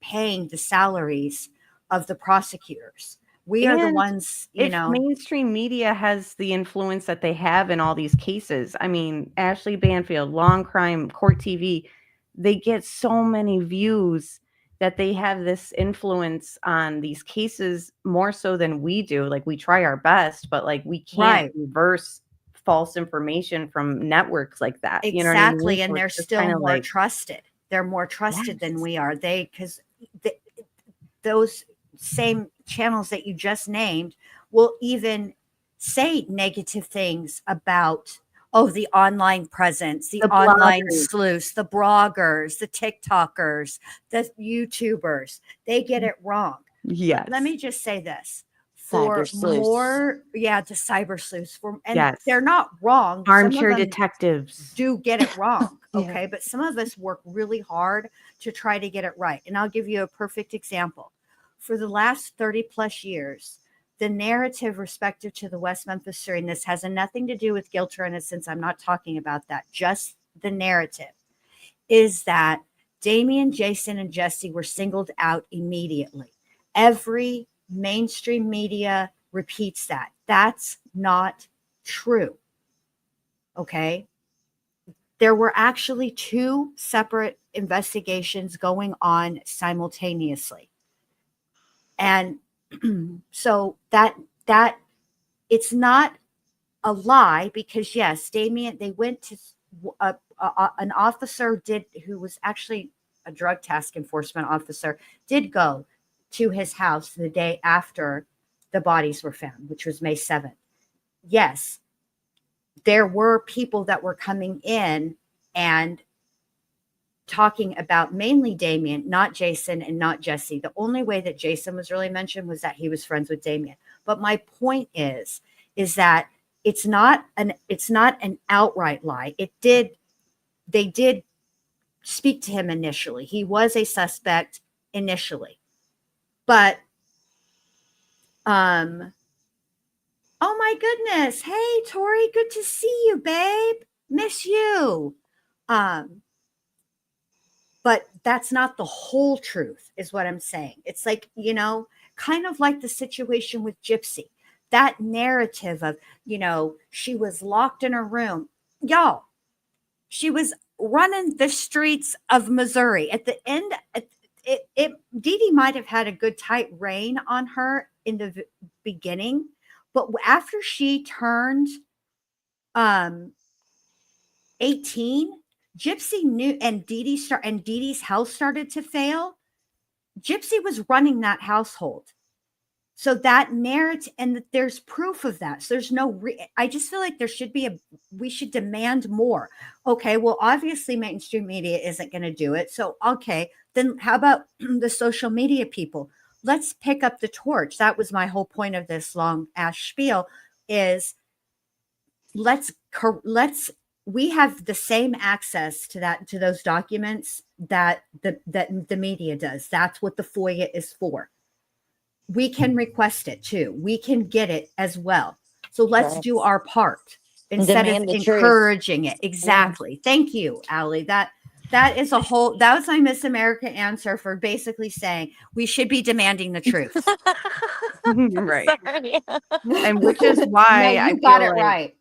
paying the salaries of the prosecutors. We are the ones, mainstream media has the influence that they have in all these cases. I mean, Ashley Banfield, Long Crime, Court TV, they get so many views that they have this influence on these cases more so than we do. Like, we try our best, but like we can't reverse false information from networks like that. Exactly. You know what I mean? And they're still more trusted. They're more trusted than we are. Because those same channels that you just named will even say negative things about, the online presence, the online sleuths, the bloggers, the TikTokers, the YouTubers. They get it wrong. Yes. Let me just say this. The cyber sleuths. They're not wrong. Armchair detectives do get it wrong. Okay. But some of us work really hard to try to get it right. And I'll give you a perfect example. For the last 30 plus years, the narrative respective to the West Memphis story, and this has nothing to do with guilt or innocence, I'm not talking about that, just the narrative, is that Damien, Jason, and Jesse were singled out immediately. Every mainstream media repeats that. That's not true. Okay? There were actually 2 separate investigations going on simultaneously. And so that it's not a lie, because yes, Damien, they went to an officer who was actually a drug task enforcement officer, did go to his house the day after the bodies were found, which was May 7th. Yes, there were people that were coming in and talking about mainly Damien, not Jason and not Jesse. The only way that Jason was really mentioned was that he was friends with Damien. But my point is that it's not an outright lie. They did speak to him initially. He was a suspect initially. But oh my goodness. Hey Tori, good to see you, babe. Miss you. But that's not the whole truth, is what I'm saying. It's like, kind of like the situation with Gypsy. That narrative of, she was locked in her room. Y'all, she was running the streets of Missouri. At the end, Dee Dee might have had a good tight rein on her in the beginning. But after she turned 18, Gypsy knew, and Dee Dee's health started to fail. Gypsy was running that household. So that narrative, and that there's proof of that. So there's no, I just feel like there should be we should demand more. Okay, well, obviously mainstream media isn't going to do it. So, okay, then how about the social media people? Let's pick up the torch. That was my whole point of this long ass spiel is we have the same access to those documents that the media does. That's what the FOIA is for. We can request it too. We can get it as well. So let's do our part instead of encouraging it. Exactly. Thank you, Allie. That was my Miss America answer for basically saying we should be demanding the truth. Right. And which is why no, you got it right.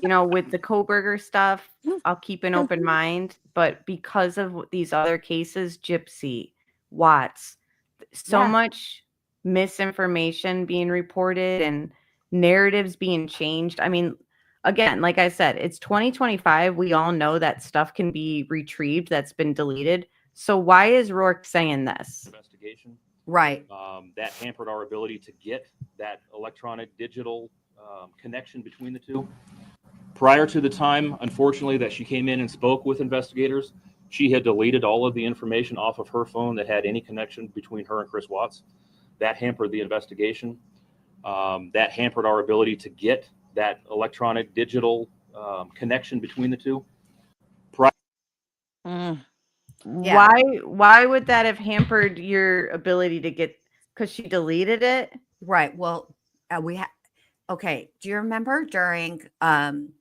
You know, with the Koberger stuff, I'll keep an open mind. But because of these other cases, Gypsy, Watts, so much misinformation being reported and narratives being changed. I mean, again, like I said, it's 2025. We all know that stuff can be retrieved that's been deleted. So why is Rourke saying this? Investigation. Right. That hampered our ability to get that electronic digital connection between the two. Prior to the time, unfortunately, that she came in and spoke with investigators, she had deleted all of the information off of her phone that had any connection between her and Chris Watts. That hampered the investigation. That hampered our ability to get that electronic digital connection between the two. Why would that have hampered your ability to get, because she deleted it? Right. Well, okay. Do you remember during Karen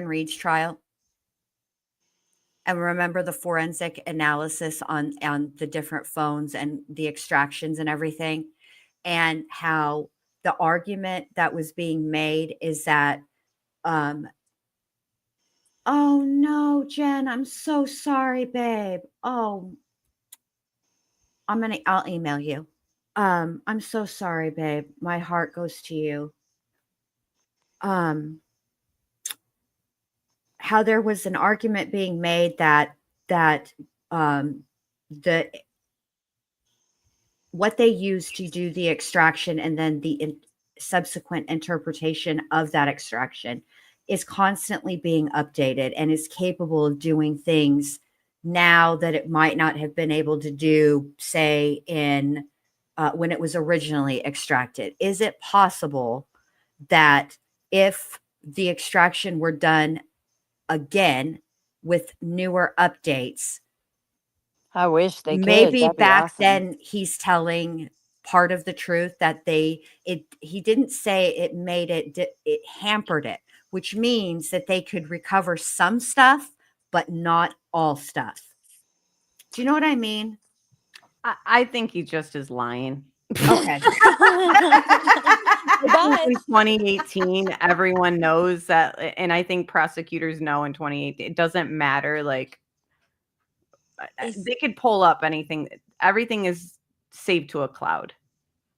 Reed's trial? And remember the forensic analysis on the different phones and the extractions and everything, and how the argument that was being made is that, oh no, Jen, I'm so sorry, babe. Oh, I'll email you. I'm so sorry, babe. My heart goes to you. How there was an argument being made that what they used to do the extraction and then the subsequent interpretation of that extraction is constantly being updated and is capable of doing things now that it might not have been able to do, say, in when it was originally extracted. Is it possible that if the extraction were done again with newer updates, I wish they could. Maybe That'd be back awesome. then he's telling part of the truth that he didn't say it hampered it, which means that they could recover some stuff, but not all stuff. Do you know what I mean? I think he just is lying. Okay. In 2018, everyone knows that, and I think prosecutors know in 2018, it doesn't matter. Like, they could pull up anything. Everything is saved to a cloud.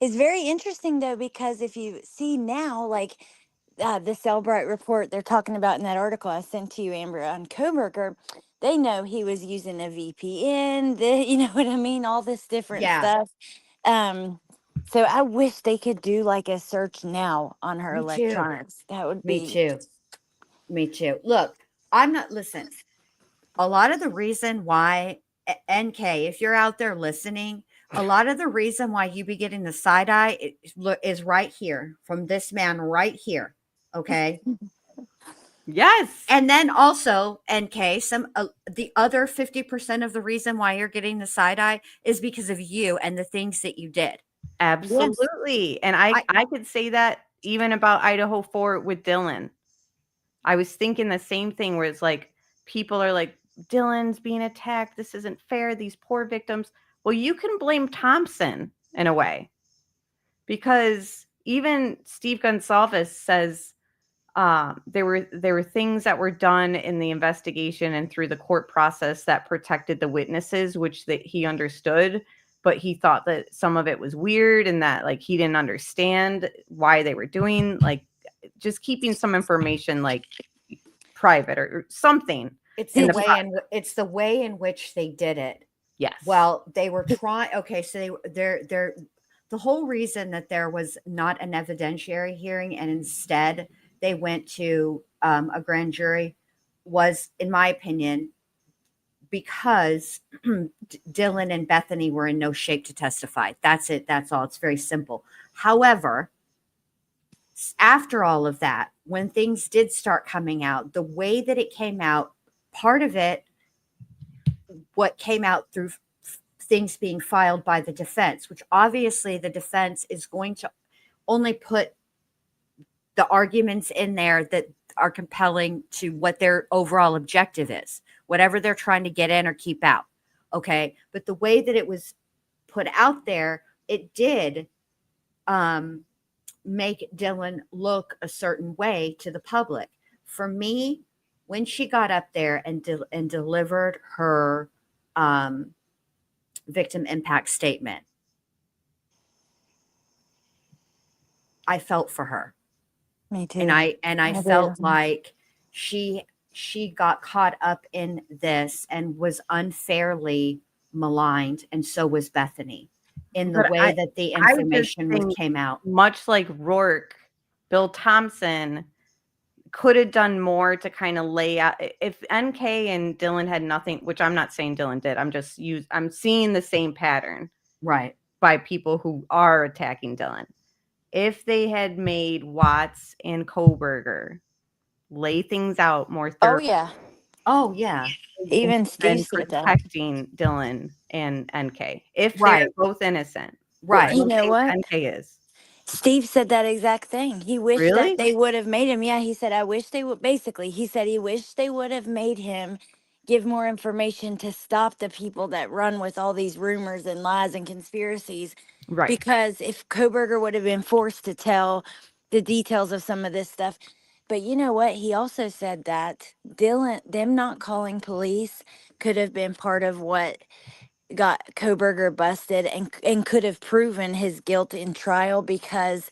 It's very interesting, though, because if you see now, like the Celebrite Report they're talking about in that article I sent to you, Amber, on Koberger, they know he was using a VPN, you know what I mean? All this different stuff. So I wish they could do like a search now on her electronics. That would be. Me too. Look, listen, a lot of the reason why, NK, if you're out there listening, a lot of the reason why you be getting the side eye is right here from this man right here. Okay. Yes. And then also, NK, the other 50% of the reason why you're getting the side eye is because of you and the things that you did. Absolutely. Yes. And I could say that even about Idaho 4 with Dylan. I was thinking the same thing where it's like, people are like, Dylan's being attacked. This isn't fair. These poor victims. Well, you can blame Thompson in a way, because even Steve Gonsalves says there were things that were done in the investigation and through the court process that protected the witnesses, which he understood, but he thought that some of it was weird and that like he didn't understand why they were doing, like, just keeping some information like private or something. It's the way in which they did it Yes. Well, they were trying. Okay, so they're the whole reason that there was not an evidentiary hearing and instead they went to a grand jury was, in my opinion, because Dylan and Bethany were in no shape to testify. That's it. That's all. It's very simple. However, after all of that, when things did start coming out, the way that it came out, part of it, what came out through things being filed by the defense, which obviously the defense is going to only put the arguments in there that are compelling to what their overall objective is, whatever they're trying to get in or keep out. Okay. But the way that it was put out there, it did make Dylan look a certain way to the public. For me, when she got up there and delivered her victim impact statement, I felt for her. Me too. And I felt like she got caught up in this and was unfairly maligned, and so was Bethany, in the way that the information came out. Much like Rourke, Bill Thompson could have done more to kind of lay out. If NK and Dylan had nothing, which I'm not saying Dylan did, I'm seeing the same pattern, right, by people who are attacking Dylan. If they had made Watts and Kohberger lay things out more thoroughly. Oh yeah. Even Steve said that. Protecting Dylan and NK. If Right. they're both innocent. Right. You You know what? NK is. Steve said that exact thing. He wished Really? that they would have made him. Yeah, he said, I wish they would. Basically, he said he wished they would have made him give more information to stop the people that run with all these rumors and lies and conspiracies. Right. Because if Kohberger would have been forced to tell the details of some of this stuff. But you know what? He also said that them not calling police could have been part of what got Kohberger busted and could have proven his guilt in trial, because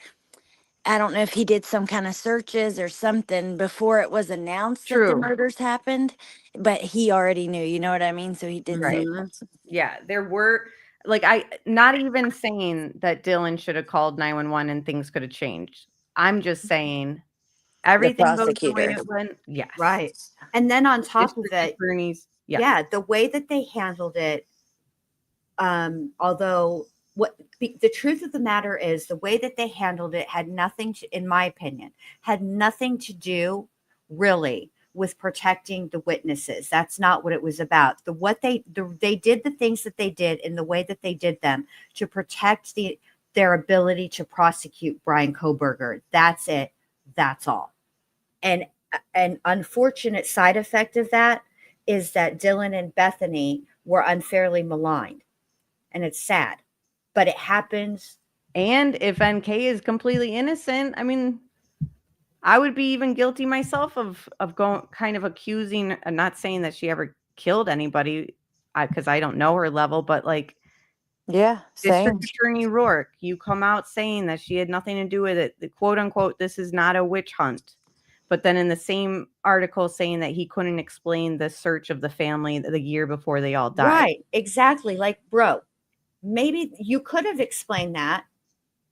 I don't know if he did some kind of searches or something before it was announced that the murders happened, but he already knew, you know what I mean? So he did say that. Yeah, there were not even saying that Dylan should have called 911 and things could have changed. I'm just saying everything goes the way it went. Yes. Right. And then on top of it, attorneys, the way that they handled it, although the truth of the matter is the way that they handled it had nothing to, in my opinion, had nothing to do really with protecting the witnesses. That's not what it was about. They did the things that they did in the way that they did them to protect their ability to prosecute Brian Kohberger. That's it. That's all. And an unfortunate side effect of that is that Dylan and Bethany were unfairly maligned. And it's sad, but it happens. And if NK is completely innocent, I mean, I would be even guilty myself of going kind of accusing, not saying that she ever killed anybody, because I don't know her level, but District Attorney Rourke, you come out saying that she had nothing to do with it, the quote unquote, this is not a witch hunt. But then in the same article saying that he couldn't explain the search of the family the year before they all died. Right, exactly. Like, bro, maybe you could have explained that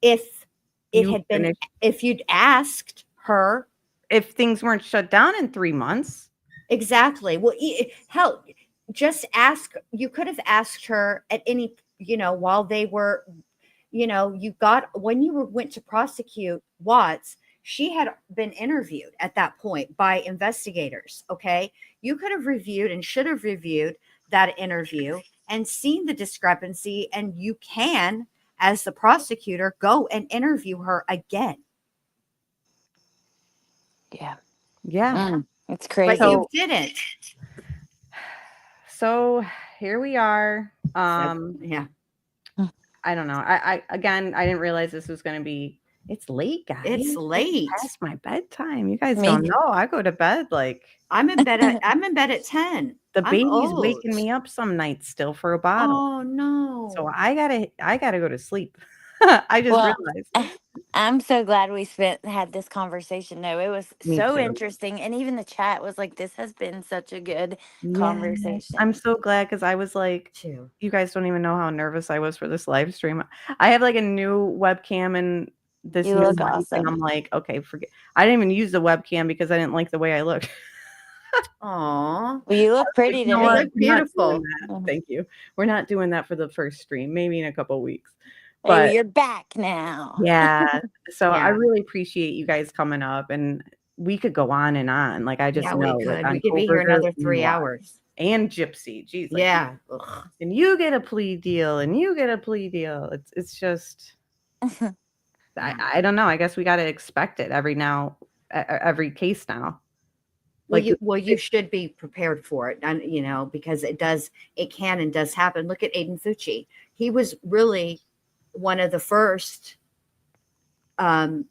if you'd asked her. If things weren't shut down in 3 months. Exactly. Well, hell, just ask. You could have asked her at any, while they were, when you went to prosecute Watts, she had been interviewed at that point by investigators. Okay. You could have reviewed and should have reviewed that interview and seen the discrepancy. And you can, as the prosecutor, go and interview her again. Yeah. Yeah. It's crazy. But you didn't. So here we are. Yeah. I don't know. I didn't realize this was going to be. It's late, guys. It's late. It's past my bedtime. You guys don't know. I go to bed I'm in bed at 10. The baby's waking me up some nights still for a bottle. Oh no. So I gotta go to sleep. I just Well, realized. I'm so glad we had this conversation. No, it was Me so too. interesting, and even the chat was like, "This has been such a good Yeah, conversation." I'm so glad because I was like, too. you guys don't even know how nervous I was for this live stream. I have like a new webcam and this You new look mic, and awesome. I'm like, okay, forget. I didn't even use the webcam because I didn't like the way I look. Aw. Well, you look pretty You to know me. what? look We're not doing beautiful. that. Thank you. We're not doing that for the first stream. Maybe in a couple weeks. Hey, But you're back now. yeah, so I Yeah. really appreciate you guys coming up, and we could go on and on. Like I just Yeah, know, we like could. on We could be here Coburger another and 3 Watts hours. and Gypsy. Jeez, like Yeah. Ugh. and you get a plea deal, and you get a plea deal. It's just I don't know. I guess we got to expect it every case now. Well, Like you should be prepared for it, and because it can and does happen. Look at Aiden Fucci. He was really one of the first to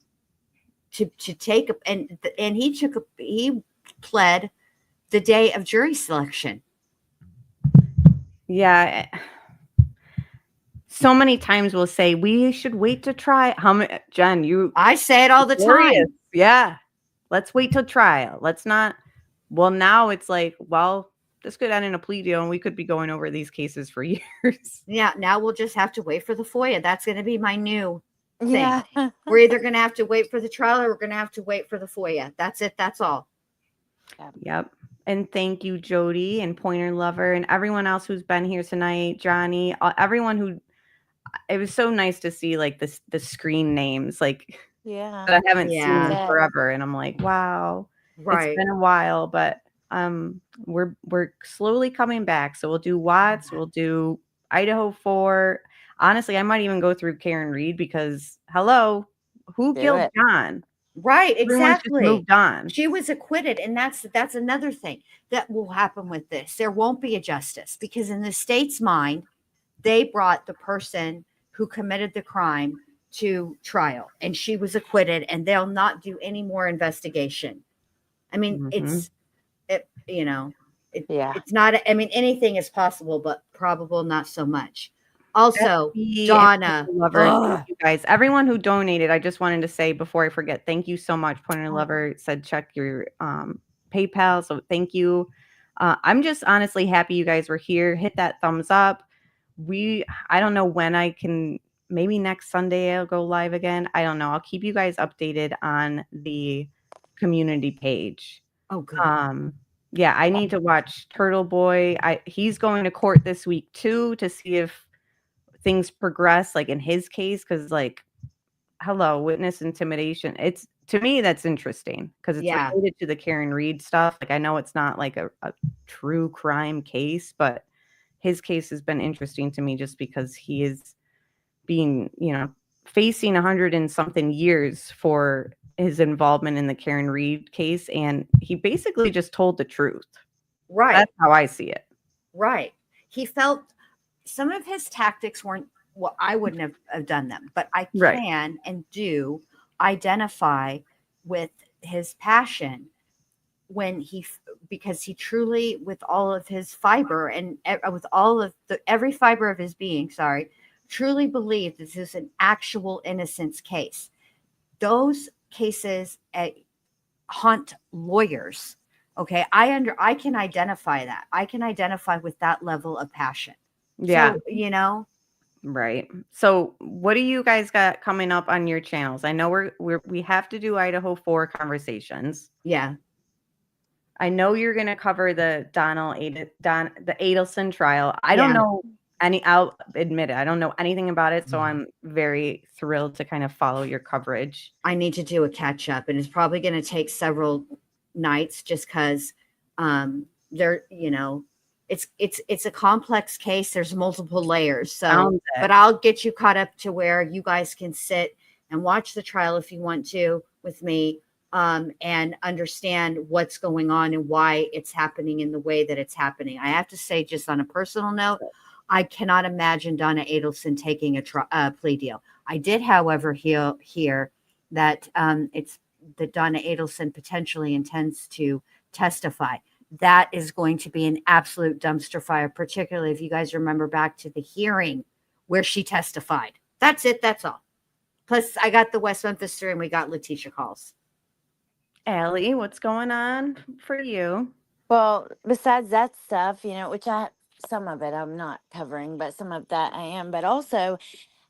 take and he pled the day of jury selection. yeah. So many times we'll say we should wait to try. How many, Jen? I say it all the time. Yeah, let's wait till trial. Let's not. Well, now it's like, well, this could end in a plea deal, and we could be going over these cases for years. Yeah, now we'll just have to wait for the FOIA. That's going to be my new thing. Yeah. We're either going to have to wait for the trial or we're going to have to wait for the FOIA. That's it. That's all. Yep. And thank you, Jody and Pointer Lover, and everyone else who's been here tonight. Johnny, everyone who. It was so nice to see like the screen names like Yeah. that I haven't seen in Yeah. forever, and I'm like, wow, Right. it's been a while, but we're slowly coming back. So we'll do Watts, we'll do Idaho 4. Honestly, I might even go through Karen Reed because hello, who Do killed it. John? Right, Everyone's just exactly. moved on. She was acquitted, and that's another thing that will happen with this. There won't be a justice because in the state's mind, they brought the person who committed the crime to trial, and she was acquitted, and they'll not do any more investigation. I mean, it's not. I mean, anything is possible, but probable not so much. Also, Donna, Lover, thank you guys. Everyone who donated, I just wanted to say before I forget, thank you so much. Pointer Lover said check your PayPal, so thank you. I'm just honestly happy you guys were here. Hit that thumbs up. I don't know when I can. Maybe next Sunday I'll go live again. I don't know. I'll keep you guys updated on the community page. Oh, good. Yeah, I need to watch Turtle Boy. He's going to court this week too to see if things progress like in his case, because like hello, witness intimidation, it's to me that's interesting because it's related to the Karen Reed stuff. Like I know it's not like a true crime case, but his case has been interesting to me just because he is being facing 100 and something years for his involvement in the Karen Reed case, and he basically just told the truth. Right. That's how I see it. Right. He felt some of his tactics weren't I wouldn't have done them, but I can and do identify with his passion because he truly, with all of his fiber and with all of every fiber of his being, truly believed this is an actual innocence case. Those cases haunt lawyers. Okay. I can identify that. I can identify with that level of passion. Yeah. So, Right. So what do you guys got coming up on your channels? I know we have to do Idaho 4 conversations. Yeah. I know you're going to cover the the Adelson trial. I don't know I'll admit it. I don't know anything about it. So I'm very thrilled to kind of follow your coverage. I need to do a catch up, and it's probably going to take several nights just because it's a complex case. There's multiple layers. So, but I'll get you caught up to where you guys can sit and watch the trial if you want to with me, and understand what's going on and why it's happening in the way that it's happening. I have to say, just on a personal note, I cannot imagine Donna Adelson taking a plea deal. I did, however, hear that that Donna Adelson potentially intends to testify. That is going to be an absolute dumpster fire, particularly if you guys remember back to the hearing where she testified. That's it. That's all. Plus, I got the West Memphis 3 and we got Letitia calls. Allie, what's going on for you? Well, besides that stuff, which some of it I'm not covering, but some of that I am. But also,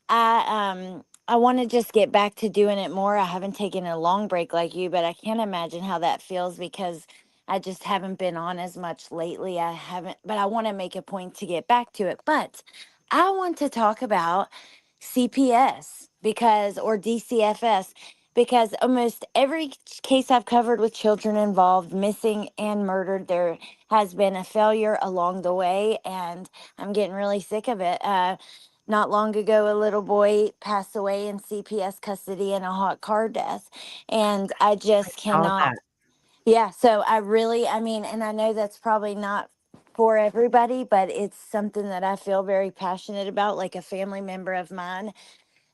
I want to just get back to doing it more. I haven't taken a long break like you, but I can't imagine how that feels because I just haven't been on as much lately. But I want to make a point to get back to it. But I want to talk about CPS or DCFS because almost every case I've covered with children involved, missing and murdered, there has been a failure along the way, and I'm getting really sick of it. Not long ago, a little boy passed away in CPS custody in a hot car death, and I just cannot. Yeah, so and I know that's probably not for everybody, but it's something that I feel very passionate about, like a family member of mine.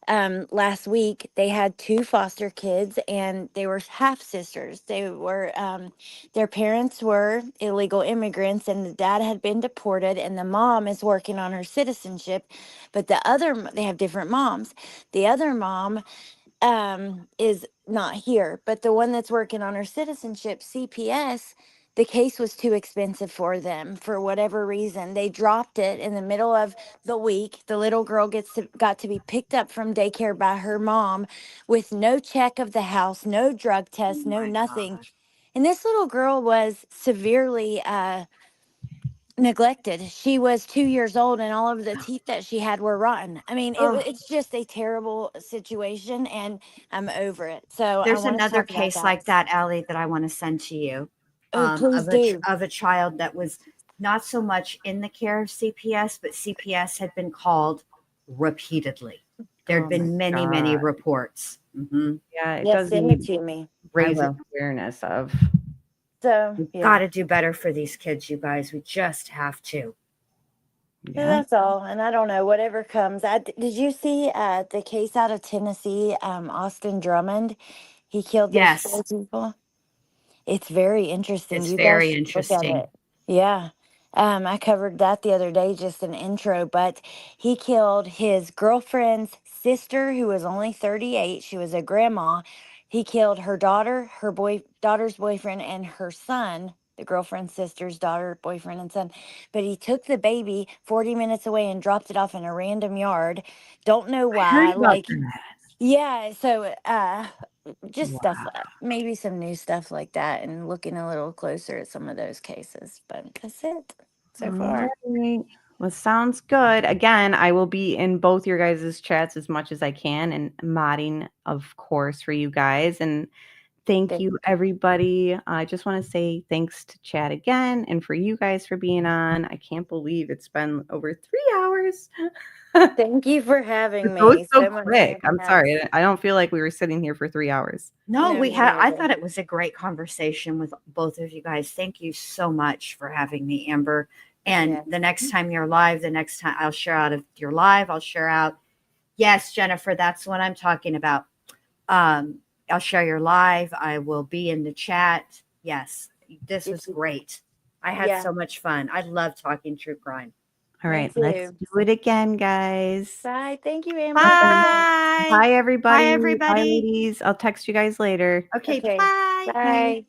Last week they had 2 foster kids and they were half sisters. Their parents were illegal immigrants and the dad had been deported and the mom is working on her citizenship, but they have different moms. The other mom is not here, but the one that's working on her citizenship, CPS, the case was too expensive for them for whatever reason. They dropped it in the middle of the week. The little girl got to be picked up from daycare by her mom with no check of the house, no drug test, no nothing. God. And this little girl was severely neglected. She was 2 years old and all of the teeth that she had were rotten. I mean, it's just a terrible situation and I'm over it. So I There's want to another talk about case that. like that, Allie, that I want to send to you. Oh, please do. Of a child that was not so much in the care of CPS, but CPS had been called repeatedly. There had been many reports. Mm-hmm. Yeah, it Yes, does send it to me. raise I will. awareness of. So We've yeah. got to do better for these kids, you guys. We just have to. Yeah, that's all. And I don't know, whatever comes. Did you see the case out of Tennessee, Austin Drummond? He killed those 4 people. It's very interesting. It's You guys very should look at interesting. it. Yeah. I covered that the other day, just an intro, but he killed his girlfriend's sister, who was only 38. She was a grandma. He killed her daughter, daughter's boyfriend, and her son, the girlfriend's sister's daughter, boyfriend, and son. But he took the baby 40 minutes away and dropped it off in a random yard. Don't know why. I heard about that. Yeah, so just stuff, maybe some new stuff like that, and looking a little closer at some of those cases. But that's it so far. Alright. Well, sounds good. Again, I will be in both your guys' chats as much as I can and modding, of course, for you guys. And thank you, everybody. I just want to say thanks to Chad again and for you guys for being on. I can't believe it's been over 3 hours. Thank you for having It goes me. so much quick. I'm fun. sorry. I don't feel like we were sitting here for 3 hours. No, No, we me had. I neither. thought it was a great conversation with both of you guys. Thank you so much for having me, Amber. And Yes. the next time you're live, the next time I'll share out if you're live, I'll share out. Yes, Jennifer, that's what I'm talking about. I'll share your live. I will be in the chat. Yes, this was great. I had so much fun. I love talking true crime. All right, too. let's do it again, guys. Bye. Thank you, Amber. Bye. Bye, everybody. Bye, everybody. Bye, ladies. I'll text you guys later. Okay, Okay. bye. Bye.